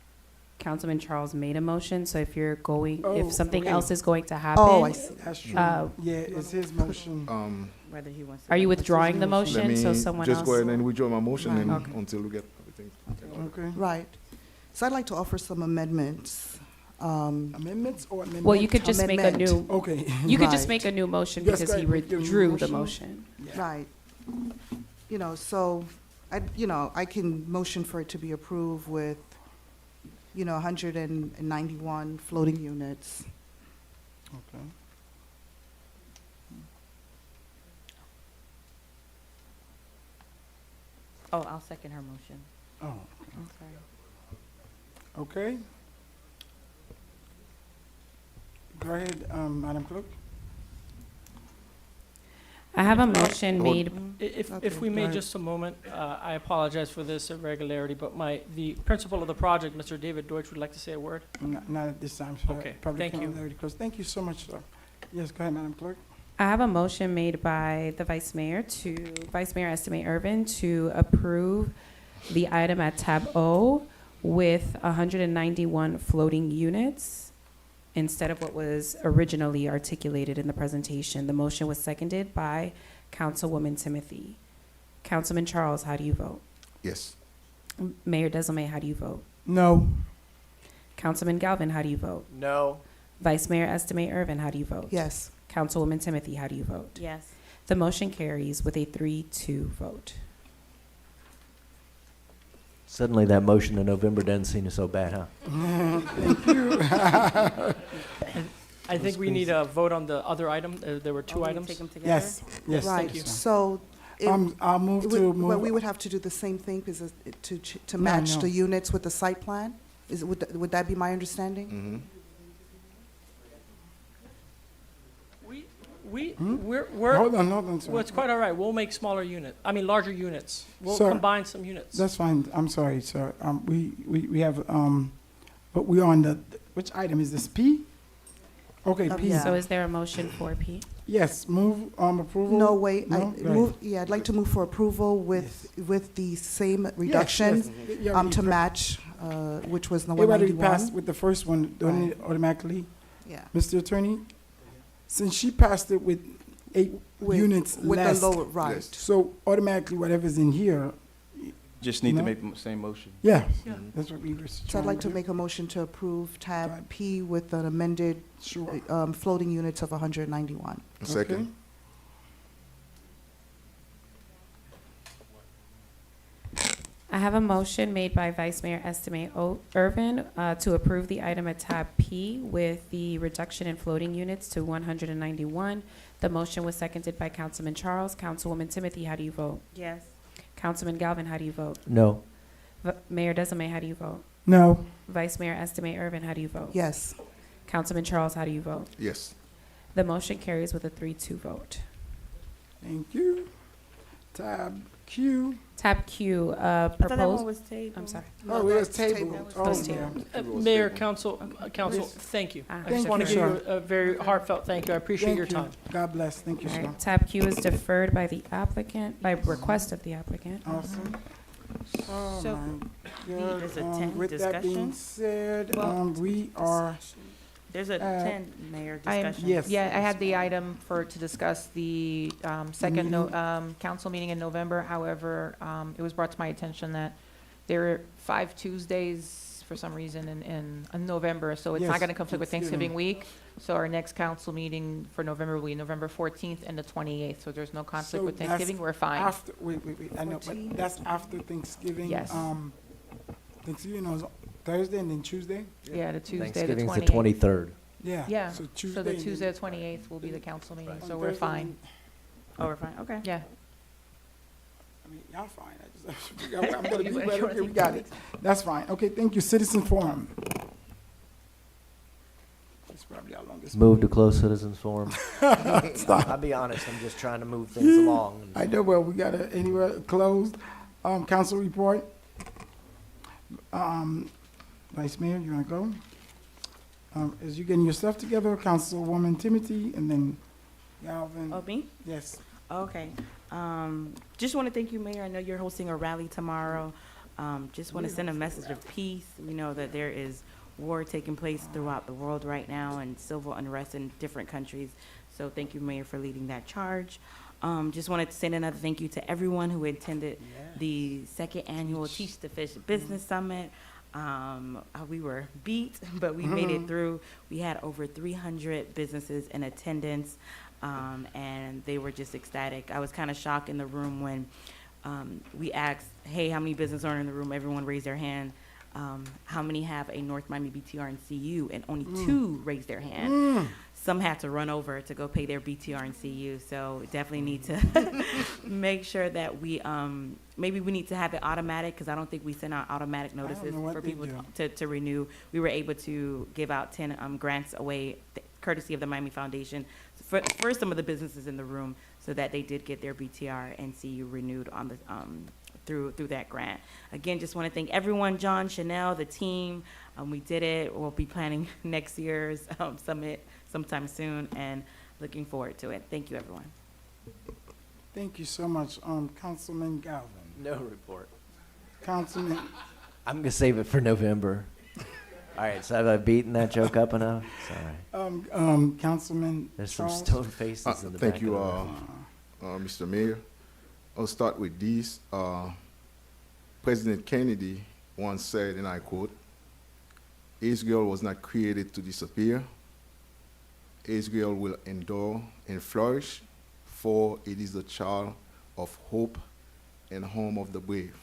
Speaker 2: Councilman Charles made a motion, so if you're going,
Speaker 1: Oh,
Speaker 2: if something
Speaker 1: okay.
Speaker 2: else is going to happen.
Speaker 4: Oh, I see.
Speaker 1: That's true.
Speaker 2: Uh,
Speaker 1: Yeah, it's his motion.
Speaker 7: Whether he wants to.
Speaker 2: Are you
Speaker 7: make a
Speaker 2: withdrawing the
Speaker 1: motion?
Speaker 19: Let
Speaker 2: motion,
Speaker 19: me
Speaker 2: so someone
Speaker 19: just
Speaker 2: else?
Speaker 19: go ahead and withdraw my motion
Speaker 4: Right.
Speaker 19: and
Speaker 2: Okay.
Speaker 19: until we get everything.
Speaker 1: Okay.
Speaker 4: Right. So I'd like to offer some amendments.
Speaker 1: Amendments or amendment?
Speaker 2: Well, you could just make a
Speaker 4: Amendment.
Speaker 2: new,
Speaker 1: Okay.
Speaker 2: you could just
Speaker 4: Right.
Speaker 2: make a new motion
Speaker 1: Yes,
Speaker 2: because
Speaker 1: go
Speaker 2: he
Speaker 1: ahead, make your new
Speaker 2: withdrew the
Speaker 1: motion.
Speaker 2: motion.
Speaker 1: Yeah.
Speaker 4: Right. You know, so, I can motion for it to be approved with, 191 floating units.
Speaker 1: Okay.
Speaker 7: Oh, I'll second her motion.
Speaker 1: Oh,
Speaker 7: I'm sorry.
Speaker 1: okay. Go ahead, Madam Clerk.
Speaker 2: I have a motion made,
Speaker 14: If we
Speaker 1: go
Speaker 14: may,
Speaker 1: ahead.
Speaker 14: just a moment, I apologize for this irregularity, but the principal of the project, Mr. David Deutsch, would like to say a word.
Speaker 1: Not at this time, sir.
Speaker 14: Okay,
Speaker 1: Public
Speaker 14: thank you.
Speaker 1: comment already closed. Thank you so much, sir. Yes, go ahead, Madam Clerk.
Speaker 2: I have a motion made by the Vice Mayor Vice Mayor Estimate Irvin to approve the item at tab O with 191 floating units instead of what was originally articulated in the presentation. The motion was seconded by Councilwoman Timothy. Councilman Charles, how do you vote?
Speaker 19: Yes.
Speaker 2: Mayor Desalme, how do you vote?
Speaker 1: No.
Speaker 2: Councilman Galvin, how do you vote?
Speaker 8: No.
Speaker 2: Vice Mayor Estimate Irvin, how do you vote?
Speaker 4: Yes.
Speaker 2: Councilwoman Timothy, how do you vote?
Speaker 7: Yes.
Speaker 2: The motion carries with a 3-2 vote.
Speaker 8: Suddenly that motion in November doesn't seem so bad, huh?
Speaker 1: Thank you.
Speaker 14: I think we need a vote on the other item. There were two items.
Speaker 7: Take them together?
Speaker 1: Yes, yes.
Speaker 4: Right,
Speaker 1: thank you, sir.
Speaker 4: so.
Speaker 1: I'll move
Speaker 4: But
Speaker 1: to
Speaker 4: we
Speaker 1: move.
Speaker 4: would have to do the same thing, because to
Speaker 1: No,
Speaker 4: match
Speaker 1: no.
Speaker 4: the units with the site plan? Would that be my understanding?
Speaker 19: Mm-hmm.
Speaker 14: We're,
Speaker 1: Hold on, sir.
Speaker 14: well, it's quite all right. We'll make smaller larger units. We'll
Speaker 1: Sir,
Speaker 14: combine some units.
Speaker 1: That's fine. I'm sorry, sir. We have, but we're on which item is this? P? Okay, P.
Speaker 4: Yeah.
Speaker 2: So is there a motion for P?
Speaker 1: Yes, move, approval?
Speaker 4: No, wait,
Speaker 1: No? Go ahead.
Speaker 4: I'd like to move for approval with the same reduction,
Speaker 1: Yes, you already
Speaker 4: to match, which was the
Speaker 1: It already passed
Speaker 4: 191.
Speaker 1: with the first one, don't
Speaker 4: Right.
Speaker 1: it automatically?
Speaker 4: Yeah.
Speaker 1: Mr. Attorney, since she passed it with 8 units
Speaker 4: With
Speaker 1: less.
Speaker 4: the lower, right.
Speaker 19: Yes.
Speaker 1: So automatically, whatever's in here,
Speaker 3: Just need to
Speaker 1: No?
Speaker 3: make the same motion.
Speaker 1: yeah,
Speaker 3: Yeah.
Speaker 1: that's what we were
Speaker 4: So I'd
Speaker 1: trying
Speaker 4: like to
Speaker 1: do.
Speaker 4: make a motion to approve tab P with an amended
Speaker 1: Sure.
Speaker 4: floating units of 191.
Speaker 19: A second.
Speaker 1: Okay.
Speaker 2: I have a motion made by Vice Mayor Estimate Irvin to approve the item at tab P with the reduction in floating units to 191. The motion was seconded by Councilman Charles. Councilwoman Timothy, how do you vote?
Speaker 7: Yes.
Speaker 2: Councilman Galvin, how do you vote?
Speaker 8: No.
Speaker 2: Mayor Desame, how do you vote?
Speaker 1: No.
Speaker 2: Vice Mayor Estimate Irvin, how do you vote?
Speaker 4: Yes.
Speaker 2: Councilman Charles, how do you vote?
Speaker 19: Yes.
Speaker 2: The motion carries with a 3-2 vote.
Speaker 1: Thank you. Tab Q.
Speaker 2: Tab Q,
Speaker 7: I thought that one
Speaker 2: proposed.
Speaker 7: was tabled.
Speaker 2: I'm sorry.
Speaker 1: Oh, it was tabled.
Speaker 2: That
Speaker 1: Oh,
Speaker 2: was
Speaker 1: yeah.
Speaker 2: tabled.
Speaker 14: Mayor, council, council,
Speaker 1: Yes.
Speaker 14: thank you.
Speaker 2: Ah.
Speaker 14: I
Speaker 1: Thank
Speaker 14: just want to
Speaker 1: you,
Speaker 14: give you
Speaker 1: sir.
Speaker 14: a very heartfelt thank you. I appreciate your
Speaker 1: Thank you.
Speaker 14: time.
Speaker 1: God bless. Thank you,
Speaker 2: All
Speaker 1: sir.
Speaker 2: right, tab Q is deferred by the applicant, by request of the applicant.
Speaker 1: Awesome. Oh,
Speaker 7: So,
Speaker 1: my
Speaker 7: there's a
Speaker 1: God.
Speaker 7: 10
Speaker 1: With that being
Speaker 7: discussion?
Speaker 1: said,
Speaker 6: Well,
Speaker 1: we are,
Speaker 7: There's a 10, Mayor,
Speaker 6: I'm-
Speaker 7: discussion.
Speaker 1: yes.
Speaker 6: Yeah, I had the item to discuss the second council meeting in November. However, it was brought to my attention that there are 5 Tuesdays for some reason in November, so it's not
Speaker 1: Yes,
Speaker 6: going to conflict with
Speaker 1: Thanksgiving.
Speaker 6: Thanksgiving week. So our next council meeting for November will be November 14th and the 28th, so there's no conflict
Speaker 1: So
Speaker 6: with
Speaker 1: that's
Speaker 6: Thanksgiving. We're fine.
Speaker 1: after, wait, I know, but that's after Thanksgiving.
Speaker 6: Yes.
Speaker 1: Thanksgiving is Thursday and then Tuesday?
Speaker 6: Yeah, the Tuesday, the
Speaker 8: Thanksgiving's the
Speaker 6: 28th.
Speaker 8: 23rd.
Speaker 1: Yeah.
Speaker 6: Yeah,
Speaker 1: So
Speaker 6: so
Speaker 1: Tuesday.
Speaker 6: the
Speaker 1: and
Speaker 6: Tuesday,
Speaker 1: then
Speaker 6: the 28th will be the council meeting,
Speaker 1: on
Speaker 6: so we're
Speaker 1: Thursday
Speaker 6: fine.
Speaker 1: and-
Speaker 7: Oh, we're fine, okay.
Speaker 6: Yeah.
Speaker 1: I mean, y'all fine. I just, I'm gonna be
Speaker 6: You
Speaker 1: better.
Speaker 6: wanna
Speaker 1: Okay, we
Speaker 6: take
Speaker 1: got
Speaker 6: two
Speaker 1: it. That's fine. Okay, thank you. Citizen Forum. That's probably our longest.
Speaker 8: Move to close citizens forum.
Speaker 1: Stop.
Speaker 8: I'll be honest, I'm just trying to move things along.
Speaker 1: I know, well, we got it anywhere closed. Council report. Vice Mayor, you wanna go? As you getting your stuff together, Councilwoman Timothy, and then Galvin.
Speaker 7: Oh, me?
Speaker 1: Yes.
Speaker 7: Okay. Just want to thank you, Mayor. I know you're hosting a rally tomorrow. Just want to send a message of peace. We know that there is war taking place throughout the world right now and civil unrest in different countries. So thank you, Mayor, for leading that charge. Just wanted to send another thank you to everyone who attended the second annual Teach the Fish Business Summit. We were beat, but we made it through. We had over 300 businesses in attendance, and they were just ecstatic. I was kind of shocked in the room when we asked, hey, how many business owners in the room? Everyone raised their hand. How many have a North Miami BTR and CU? And only 2 raised their hand. Some had to run over to go pay their BTR and CU, so definitely need to make sure that we, maybe we need to have it automatic, because I don't think we send out automatic notices
Speaker 1: know what
Speaker 7: for
Speaker 1: they
Speaker 7: people
Speaker 1: do.
Speaker 7: to renew. We were able to give out 10 grants away, courtesy of the Miami Foundation, for some of the businesses in the room, so that they did get their BTR and CU renewed on the, through that grant. Again, just want to thank everyone, John, Chanel, the team. We did it. We'll be planning next year's summit sometime soon, and looking forward to it. Thank you, everyone.
Speaker 1: Thank you so much, Councilman Galvin.
Speaker 8: No report.
Speaker 1: Councilman,
Speaker 8: I'm gonna save it for November. All right, so have I beaten that joke up enough? Sorry.
Speaker 1: Councilman
Speaker 8: There's some
Speaker 1: Charles.
Speaker 8: stone faces in the back
Speaker 19: Thank you,
Speaker 8: of the room.
Speaker 19: Mr. Mayor. I'll start with these. President Kennedy once said, and I quote, Israel was not created to disappear. Israel will endure and flourish, for it is the child of hope and home of the brave.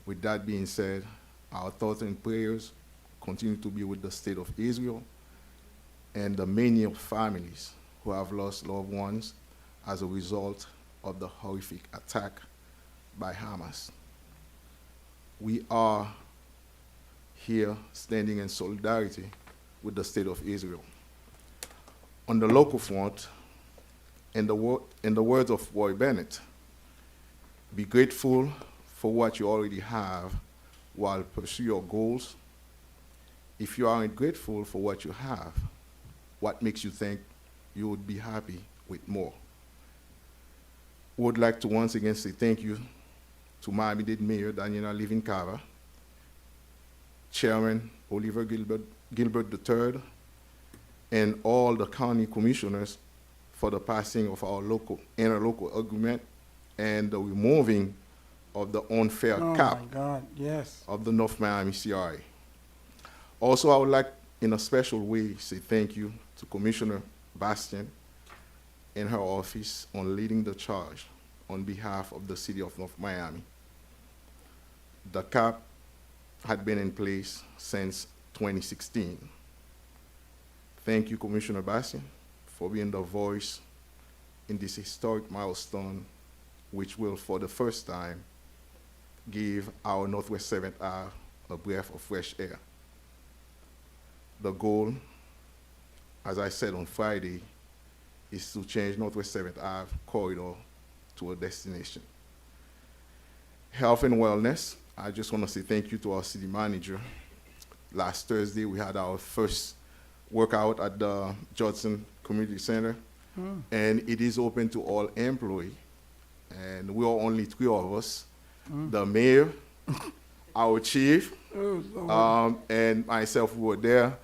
Speaker 19: With that being said, our thoughts and prayers continue to be with the state of Israel and the many families who have lost loved ones as a result of the horrific attack by Hamas. We are here standing in solidarity with the state of Israel. On the local front, in the words of Roy Bennett, be grateful for what you already have while pursue your goals. If you aren't grateful for what you have, what makes you think you would be happy with more? Would like to once again say thank you to Miami-Dade Mayor Daniela Levin Carver, Chairman Oliver Gilbert III, and all the county commissioners for the passing of our interlocal agreement and the removing of the unfair cap
Speaker 1: Oh, my God, yes.
Speaker 19: of the North Miami CRA. Also, I would like, in a special way, say thank you to Commissioner Bastian and her office on leading the charge on behalf of the city of North Miami. The cap had been in place since 2016. Thank you, Commissioner Bastian, for being the voice in this historic milestone, which will, for the first time, give our Northwest 7th Ave a breath of fresh air. The goal, as I said on Friday, is to change Northwest 7th Ave corridor to a destination. Health and wellness, I just want to say thank you to our city manager. Last Thursday, we had our first workout at the Judson Community Center, and it is open to all employees. And we are only 3 of us, the mayor, our chief, and myself who were there,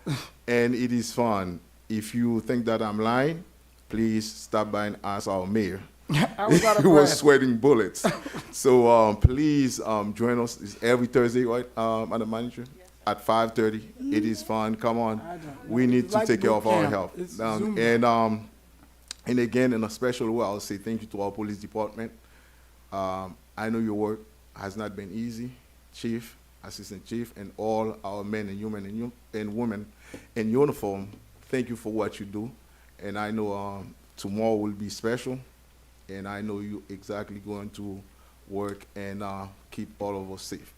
Speaker 19: and it is fun. If you think that I'm lying, please stop by and ask our mayor.
Speaker 1: I was out of
Speaker 19: He was
Speaker 1: breath.
Speaker 19: sweating bullets. So please join us. It's every Thursday, right, Madam Manager? At 5:30. It is fun. Come on. We need to
Speaker 1: like
Speaker 19: take care
Speaker 1: boot
Speaker 19: of our
Speaker 1: camp.
Speaker 19: health.
Speaker 1: It's Zoom.
Speaker 19: And again, in a special way, I'll say thank you to our police department. I know your work has not been easy, Chief, Assistant Chief, and all our men and women in uniform. Thank you for what you do. And I know tomorrow will be special, and I know you exactly going to work and keep all of us safe.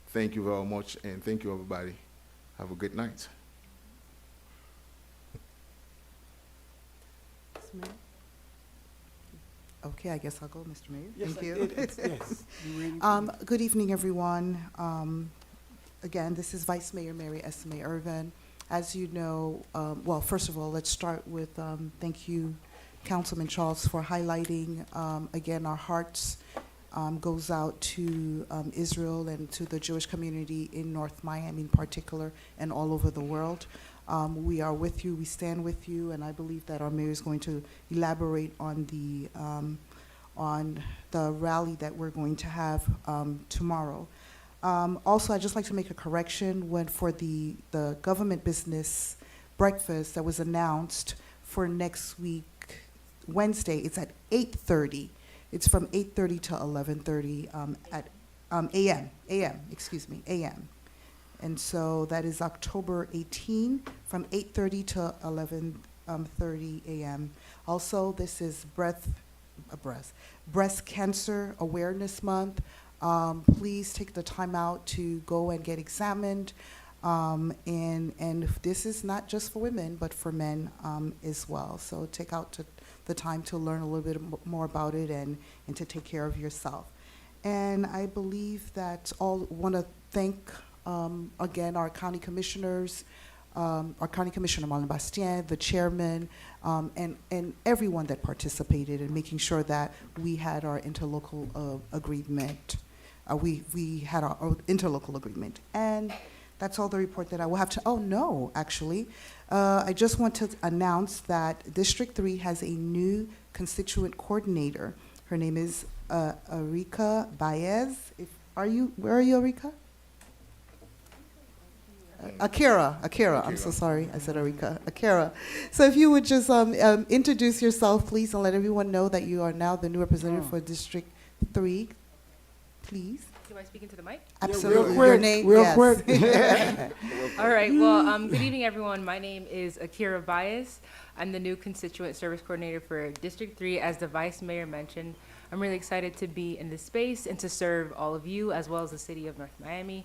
Speaker 19: Thank you very much, and thank you, everybody. Have a good night.
Speaker 4: Okay, I guess I'll go, Mr. Mayor.
Speaker 1: Yes,
Speaker 4: Thank
Speaker 1: I
Speaker 4: you.
Speaker 1: did. Yes. You ready to-
Speaker 4: Good evening, everyone. Again, this is Vice Mayor Mary Esme Irvin. As you know, well, first of all, let's start with thank you, Councilman Charles, for highlighting, again, our hearts goes out to Israel and to the Jewish community in North Miami in particular and all over the world. We are with you, we stand with you, and I believe that our mayor is going to elaborate on the rally that we're going to have tomorrow. Also, I'd just like to make a correction for the government business breakfast that was announced for next week, Wednesday. It's at 8:30. It's from 8:30 to 11:30 at a.m. And so that is October 18 from 8:30 to 11:30 a.m. Also, this is Breast Cancer Awareness Month. Please take the time out to go and get examined. And this is not just for women, but for men as well. So take out the time to learn a little bit more about it and to take care of yourself. And I believe that all want to thank again our county commissioners, our County Commissioner Marlon Bastien, the chairman, and everyone that participated in making sure that we had our interlocal agreement. We had our interlocal agreement. And that's all the report that I will have to, oh no, actually. I just want to announce that District 3 has a new constituent coordinator. Her name is Erika Baez. Where are you, Erika? Akira, I'm so sorry, I said Erika, Akira. So if you would just introduce yourself, please, and let everyone know that you are now the new representative for District 3, please.
Speaker 2: Do I speak into the mic?
Speaker 4: Absolutely.
Speaker 1: Real
Speaker 4: Your
Speaker 1: quick,
Speaker 4: name,
Speaker 1: real
Speaker 4: yes.
Speaker 1: quick.
Speaker 2: All right. Well, good evening, everyone. My name is Akira Baez. I'm the new Constituent Service Coordinator for District 3. As the Vice Mayor mentioned, I'm really excited to be in this space and to serve all of you as well as the city of North Miami,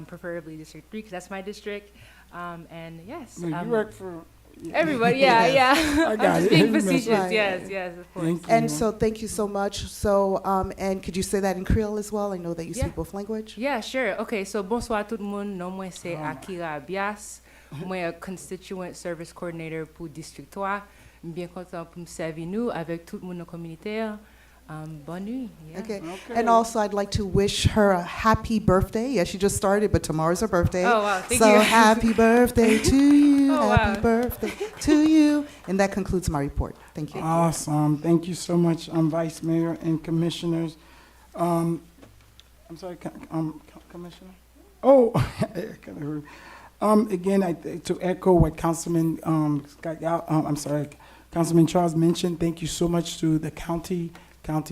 Speaker 2: preferably District 3 because that's my district. And yes.
Speaker 1: You work for
Speaker 2: everybody. Yeah, yeah.
Speaker 1: I
Speaker 2: I'm
Speaker 1: got
Speaker 2: just
Speaker 1: it.
Speaker 2: being
Speaker 1: You messed
Speaker 2: facetious.
Speaker 1: up.
Speaker 2: Yes, of course.
Speaker 1: Thank you.
Speaker 4: And so thank you so much. So, and could you say that in Creole as well? I know that you
Speaker 2: Yeah.
Speaker 4: speak both language.
Speaker 2: Yeah, sure. Okay, so bonsoir tout le monde. Non, moi c'est Akira Bias. Moi un Constituent Service Coordinator pour District 3. Bien content pour me servir nous avec tout le monde communautaire.
Speaker 16: Bonne nuit. Yeah.
Speaker 4: Okay. And also, I'd like to wish her a happy birthday. Yeah, she just started, but tomorrow's her birthday.
Speaker 16: Oh, wow. Thank
Speaker 4: so
Speaker 16: you.
Speaker 4: happy birthday to you.
Speaker 16: Oh,
Speaker 4: happy
Speaker 16: wow.
Speaker 4: birthday to you. And that concludes my report. Thank you.
Speaker 1: Awesome. Thank you so much, Vice Mayor and Commissioners. I'm sorry, Commissioner? Oh, I kinda heard. Again, to echo what Councilman Councilman Charles mentioned, thank you so much to the county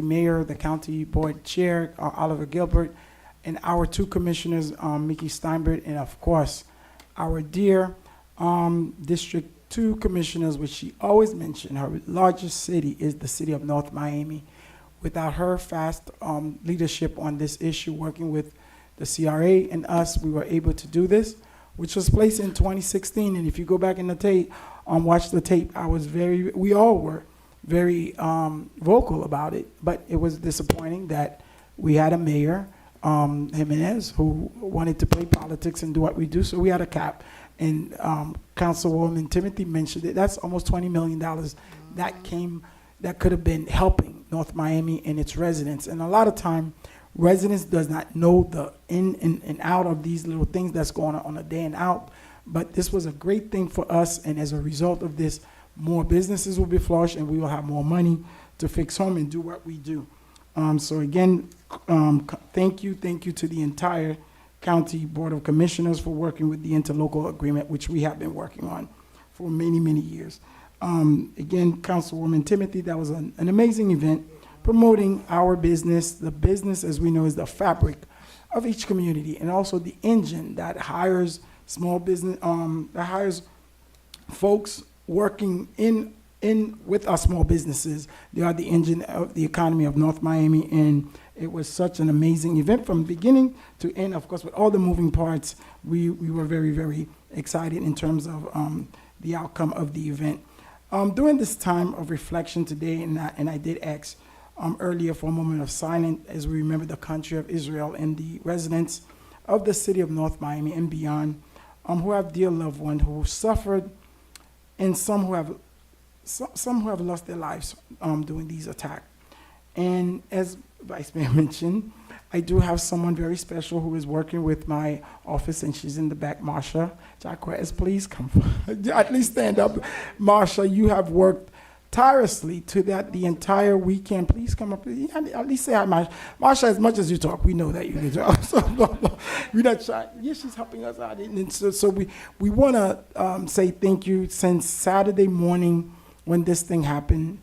Speaker 1: mayor, the county board chair, Oliver Gilbert, and our two commissioners, Mickey Steinberg, and of course, our dear District 2 commissioners, which she always mentioned, her largest city is the city of North Miami. Without her fast leadership on this issue, working with the CRA and us, we were able to do this, which was placed in 2016. And if you go back in the tape, watch the tape, we all were very vocal about it. But it was disappointing that we had a mayor, Jimenez, who wanted to play politics and do what we do, so we had a cap. And Councilwoman Timothy mentioned it, that's almost $20 million that could have been helping North Miami and its residents. And a lot of time, residents does not know the in and out of these little things that's going on a day and out. But this was a great thing for us, and as a result of this, more businesses will be flushed, and we will have more money to fix home and do what we do. So again, thank you to the entire County Board of Commissioners for working with the interlocal agreement, which we have been working on for many, many years. Again, Councilwoman Timothy, that was an amazing event promoting our business. The business, as we know, is the fabric of each community, and also the engine that hires small business, that hires folks working in with our small businesses. They are the engine of the economy of North Miami, and it was such an amazing event from beginning to end. Of course, with all the moving parts, we were very, very excited in terms of the outcome of the event. During this time of reflection today, and I did ask earlier for a moment of silence as we remember the country of Israel and the residents of the city of North Miami and beyond, who have dear loved ones who suffered, and some who have lost their lives during these attacks. And as Vice Mayor mentioned, I do have someone very special who is working with my office, and she's in the back. Marsha Jacquez, please come. At least stand up. Marsha, you have worked tirelessly to that the entire weekend. Please come up. At least say hi, Marsha. Marsha, as much as you talk, we know that you can talk. So, we're not shy. Yes, she's helping us out. And so we want to say thank you. Since Saturday morning when this thing happened,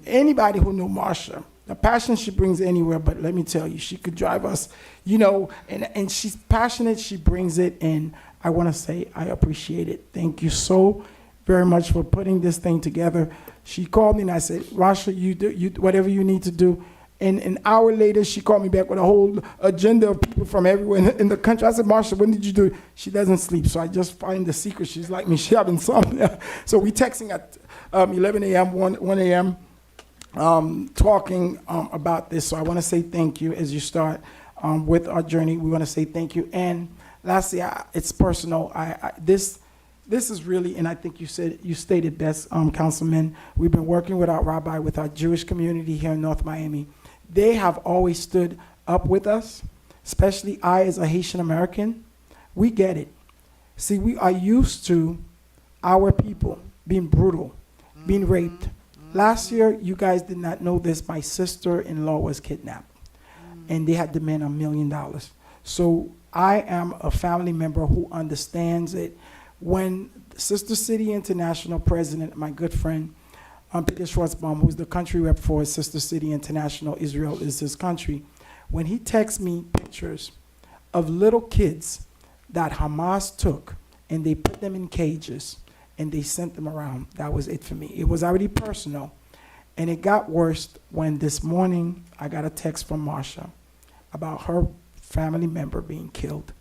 Speaker 1: anybody who knew Marsha, the passion she brings anywhere, but let me tell you, she could drive us, and she's passionate, she brings it, and I want to say I appreciate it. Thank you so very much for putting this thing together. She called me and I said, Rasha, you do whatever you need to do. And an hour later, she called me back with a whole agenda of people from everywhere in the country. I said, Marsha, when did you do it? She doesn't sleep, so I just find the secret. She's like me, she having something. So we texting at 11 a.m., 1 a.m., talking about this. So I want to say thank you as you start with our journey. We want to say thank you. And lastly, it's personal. This is really, and I think you stated best, Councilman. We've been working with our rabbi, with our Jewish community here in North Miami. They have always stood up with us, especially I as a Haitian American. We get it. See, we are used to our people being brutal, being raped. Last year, you guys did not know this, my sister-in-law was kidnapped, and they had demand $1 million. So I am a family member who understands it. When Sister City International president, my good friend, Peter Schwartzbaum, who's the country rep for Sister City International, Israel is his country, when he texts me pictures of little kids that Hamas took and they put them in cages and they sent them around, that was it for me. It was already personal. And it got worse when this morning I got a text from Marsha about her family member being killed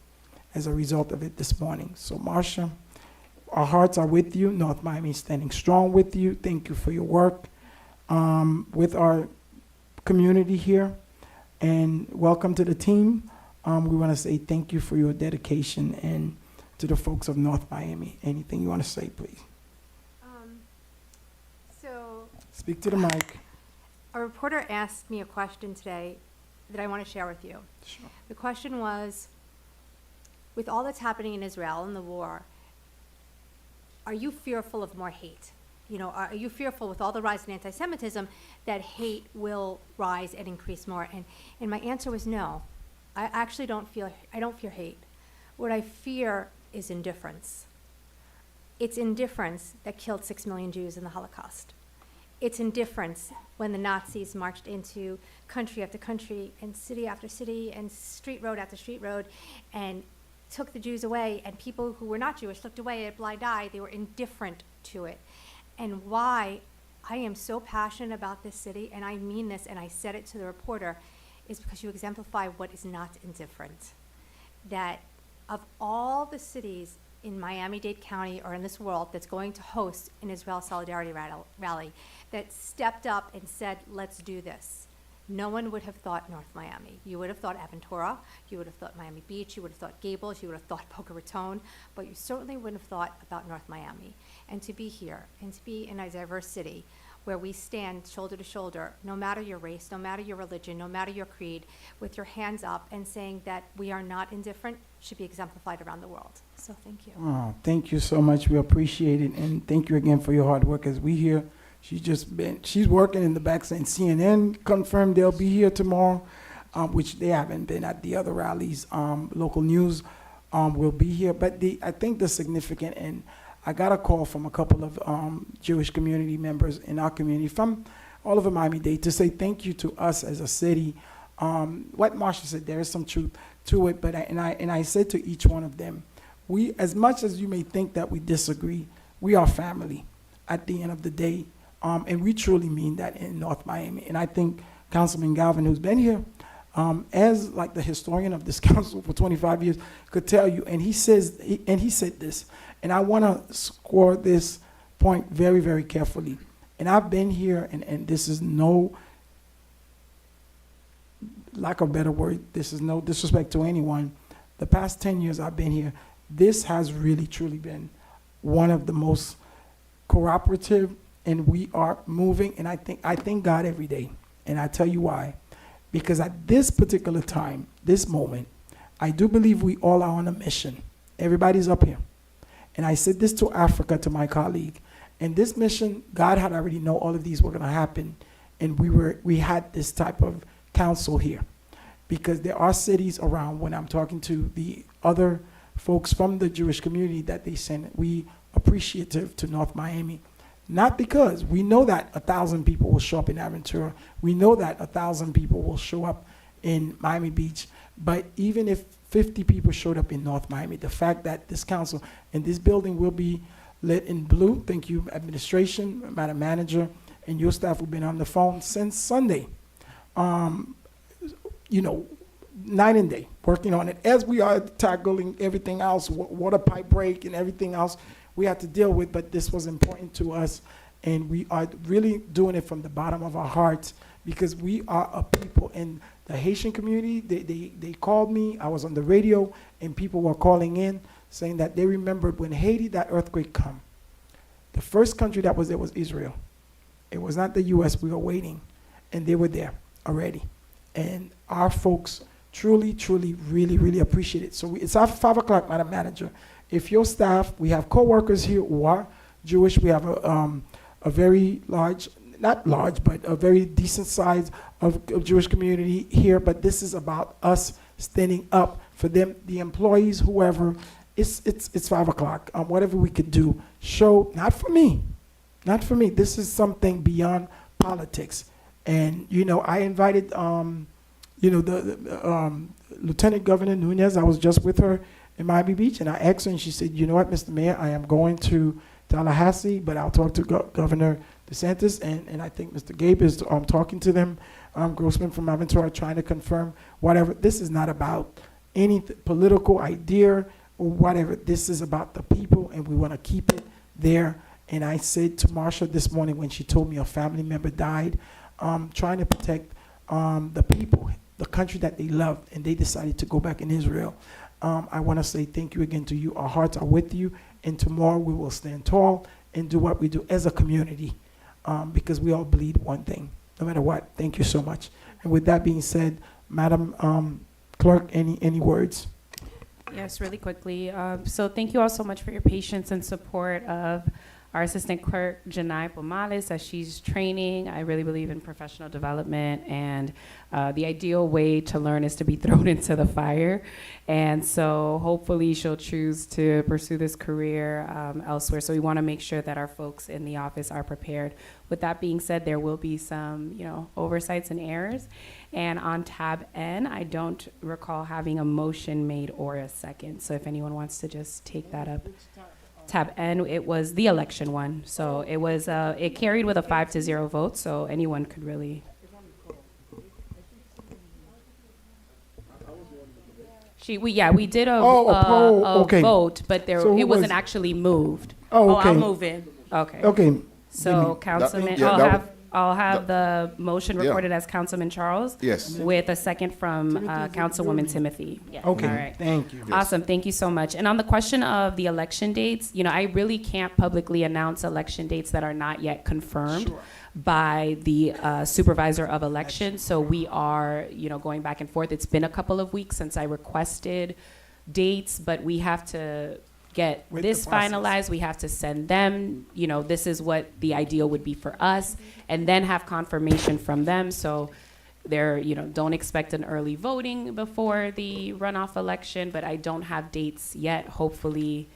Speaker 1: as a result of it this morning. So Marsha, our hearts are with you. North Miami is standing strong with you. Thank you for your work with our community here. And welcome to the team. We want to say thank you for your dedication, and to the folks of North Miami. Anything you want to say, please?
Speaker 17: So
Speaker 1: Speak to the mic.
Speaker 16: a reporter asked me a question today that I want to share with you.
Speaker 1: Sure.
Speaker 16: The question was, with all that's happening in Israel and the war, are you fearful of more hate? You know, are you fearful with all the rise in anti-Semitism that hate will rise and increase more? And my answer was no. I actually don't fear hate. What I fear is indifference. It's indifference that killed 6 million Jews in the Holocaust. It's indifference when the Nazis marched into country after country and city after city and street road after street road and took the Jews away, and people who were not Jewish looked away at a blind eye. They were indifferent to it. And why I am so passionate about this city, and I mean this, and I said it to the reporter, is because you exemplify what is not indifferent. That of all the cities in Miami-Dade County or in this world that's going to host an Israel Solidarity Rally that stepped up and said, let's do this, no one would have thought North Miami. You would have thought Aventura, you would have thought Miami Beach, you would have thought Gables, you would have thought Boca Raton, but you certainly wouldn't have thought about North Miami. And to be here, and to be in a diverse city where we stand shoulder to shoulder, no matter your race, no matter your religion, no matter your creed, with your hands up and saying that we are not indifferent, should be exemplified around the world. So thank you.
Speaker 1: Oh, thank you so much. We appreciate it. And thank you again for your hard work. As we hear, she's working in the back saying CNN confirmed they'll be here tomorrow, which they haven't been at the other rallies. Local news will be here. But I think the significant, and I got a call from a couple of Jewish community members in our community from all over Miami-Dade to say thank you to us as a city. What Marsha said, there is some truth to it, but I said to each one of them, we, as much as you may think that we disagree, we are family at the end of the day, and we truly mean that in North Miami. And I think Councilman Galvin, who's been here, as like the historian of this council for 25 years, could tell you, and he said this, and I want to score this point very, very carefully. And I've been here, and this is no, lack of a better word, this is no disrespect to anyone. The past 10 years I've been here, this has really, truly been one of the most cooperative, and we are moving, and I thank God every day. And I tell you why. Because at this particular time, this moment, I do believe we all are on a mission. Everybody's up here. And I said this to Africa, to my colleague. And this mission, God had already known all of these were going to happen. And we had this type of council here. Because there are cities around, when I'm talking to the other folks from the Jewish community that they send, we appreciative to North Miami. Not because we know that 1,000 people will show up in Aventura. We know that 1,000 people will show up in Miami Beach. But even if 50 people showed up in North Miami, the fact that this council and this building will be lit in blue, thank you, administration, Madam Manager, and your staff who've been on the phone since Sunday. You know, night and day, working on it. As we are tackling everything else, water pipe break and everything else we had to deal with, but this was important to us, and we are really doing it from the bottom of our hearts because we are a people. And the Haitian community, they called me, I was on the radio, and people were calling in saying that they remembered when Haiti, that earthquake come. The first country that was there was Israel. It was not the US, we were waiting, and they were there already. And our folks truly, truly, really, really appreciate it. So it's after 5 o'clock, Madam Manager. If your staff, we have co-workers here who are Jewish, we have a very large, not large, but a very decent size of Jewish community here, but this is about us standing up for them, the employees, whoever. It's 5 o'clock. Whatever we could do, show, not for me, this is something beyond politics. And, you know, I invited, you know, the Lieutenant Governor Nunez, I was just with her in Miami Beach, and I asked her, and she said, you know what, Mr. Mayor, I am going to Tallahassee, but I'll talk to Governor DeSantis, and I think Mr. Gabe is talking to them, Grossman from Aventura, trying to confirm whatever. This is not about any political idea or whatever. This is about the people, and we want to keep it there. And I said to Marsha this morning when she told me a family member died, trying to protect the people, the country that they loved, and they decided to go back in Israel. I want to say thank you again to you. Our hearts are with you, and tomorrow we will stand tall and do what we do as a community, because we all bleed one thing, no matter what. Thank you so much. And with that being said, Madam Clerk, any words?
Speaker 2: Yes, really quickly. So thank you all so much for your patience and support of our Assistant Clerk, Janai Pomales, as she's training. I really believe in professional development, and the ideal way to learn is to be thrown into the fire. And so hopefully she'll choose to pursue this career elsewhere. So we want to make sure that our folks in the office are prepared. With that being said, there will be some, oversights and errors. And on tab N, I don't recall having a motion made or a second. So if anyone wants to just take that up. Tab N, it was the election one. So it was, it carried with a 5-0 vote, so anyone could really. We did a
Speaker 1: okay.
Speaker 2: vote, but
Speaker 1: So
Speaker 2: it
Speaker 1: who
Speaker 2: wasn't
Speaker 1: was-
Speaker 2: actually moved.
Speaker 1: Oh, okay.
Speaker 7: I'll move in.
Speaker 2: Okay.
Speaker 1: Okay.
Speaker 2: So Councilman, I'll have the motion recorded as Councilman Charles.
Speaker 19: Yes.
Speaker 2: With a second from Councilwoman Timothy.
Speaker 1: Okay,
Speaker 2: All right.
Speaker 1: thank you.
Speaker 2: Awesome, thank you so much. And on the question of the election dates, I really can't publicly announce election dates that are not yet confirmed by the supervisor of elections. So we are, going back and forth. It's been a couple of weeks since I requested dates, but we have to get
Speaker 1: With
Speaker 2: this
Speaker 1: the process.
Speaker 2: finalized. We have to send them, this is what the ideal would be for us, and then have confirmation from them. So they're, don't expect an early voting before the runoff election, but I don't have dates yet. Hopefully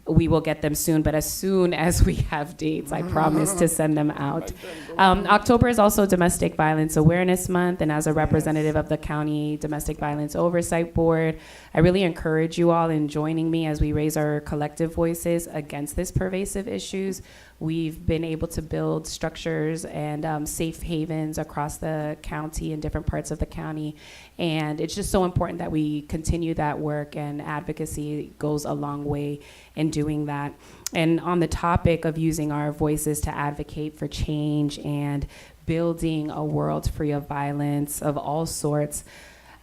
Speaker 2: we will get them soon, but as soon as we have dates, I promise to send them out. October is also Domestic Violence Awareness Month, and as a representative of the County Domestic Violence Oversight Board, I really encourage you all in joining me as we raise our collective voices against this pervasive issues. We've been able to build structures and safe havens across the county and different parts of the county. And it's just so important that we continue that work, and advocacy goes a long way in doing that. And on the topic of using our voices to advocate for change and building a world free of violence of all sorts,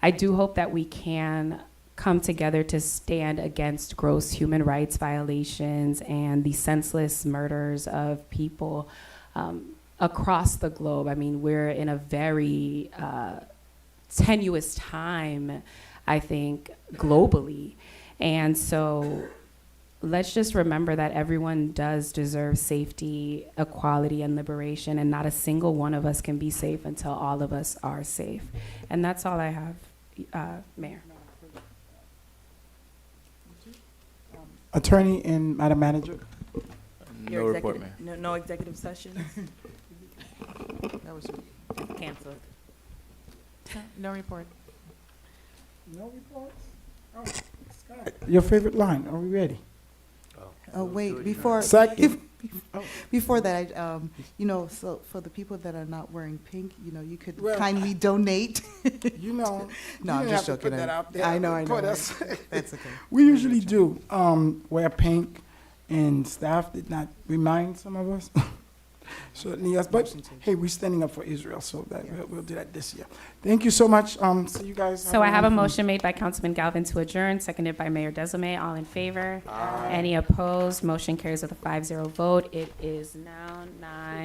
Speaker 2: I do hope that we can come together to stand against gross human rights violations and the senseless murders of people across the globe. I mean, we're in a very tenuous time, I think, globally. And so let's just remember that everyone does deserve safety, equality, and liberation, and not a single one of us can be safe until all of us are safe. And that's all I have, Mayor.
Speaker 1: Attorney and Madam Manager.
Speaker 3: No report, Mayor.
Speaker 7: No executive sessions? That was canceled.
Speaker 2: No report.
Speaker 1: No reports? Oh, Scott. Your favorite line, are we ready?
Speaker 4: Oh, wait, before,
Speaker 1: Second.
Speaker 4: before that, so for the people that are not wearing pink, you could
Speaker 1: Well,
Speaker 4: kindly donate.
Speaker 1: No,
Speaker 4: I'm
Speaker 1: you
Speaker 4: just
Speaker 1: have to put
Speaker 4: joking.
Speaker 1: that out there.
Speaker 4: I know.
Speaker 1: Put us-
Speaker 4: That's okay.
Speaker 1: We usually do wear pink, and staff did not remind some of us. Certainly yes, but hey, we're standing up for Israel, so that we'll do that this year. Thank you so much. See you guys.
Speaker 2: So I have a
Speaker 1: wonderful-
Speaker 2: motion made by Councilman Galvin to adjourn, seconded by Mayor Desame. All in favor? Any opposed? Motion carries with a 5-0 vote. It is now 9.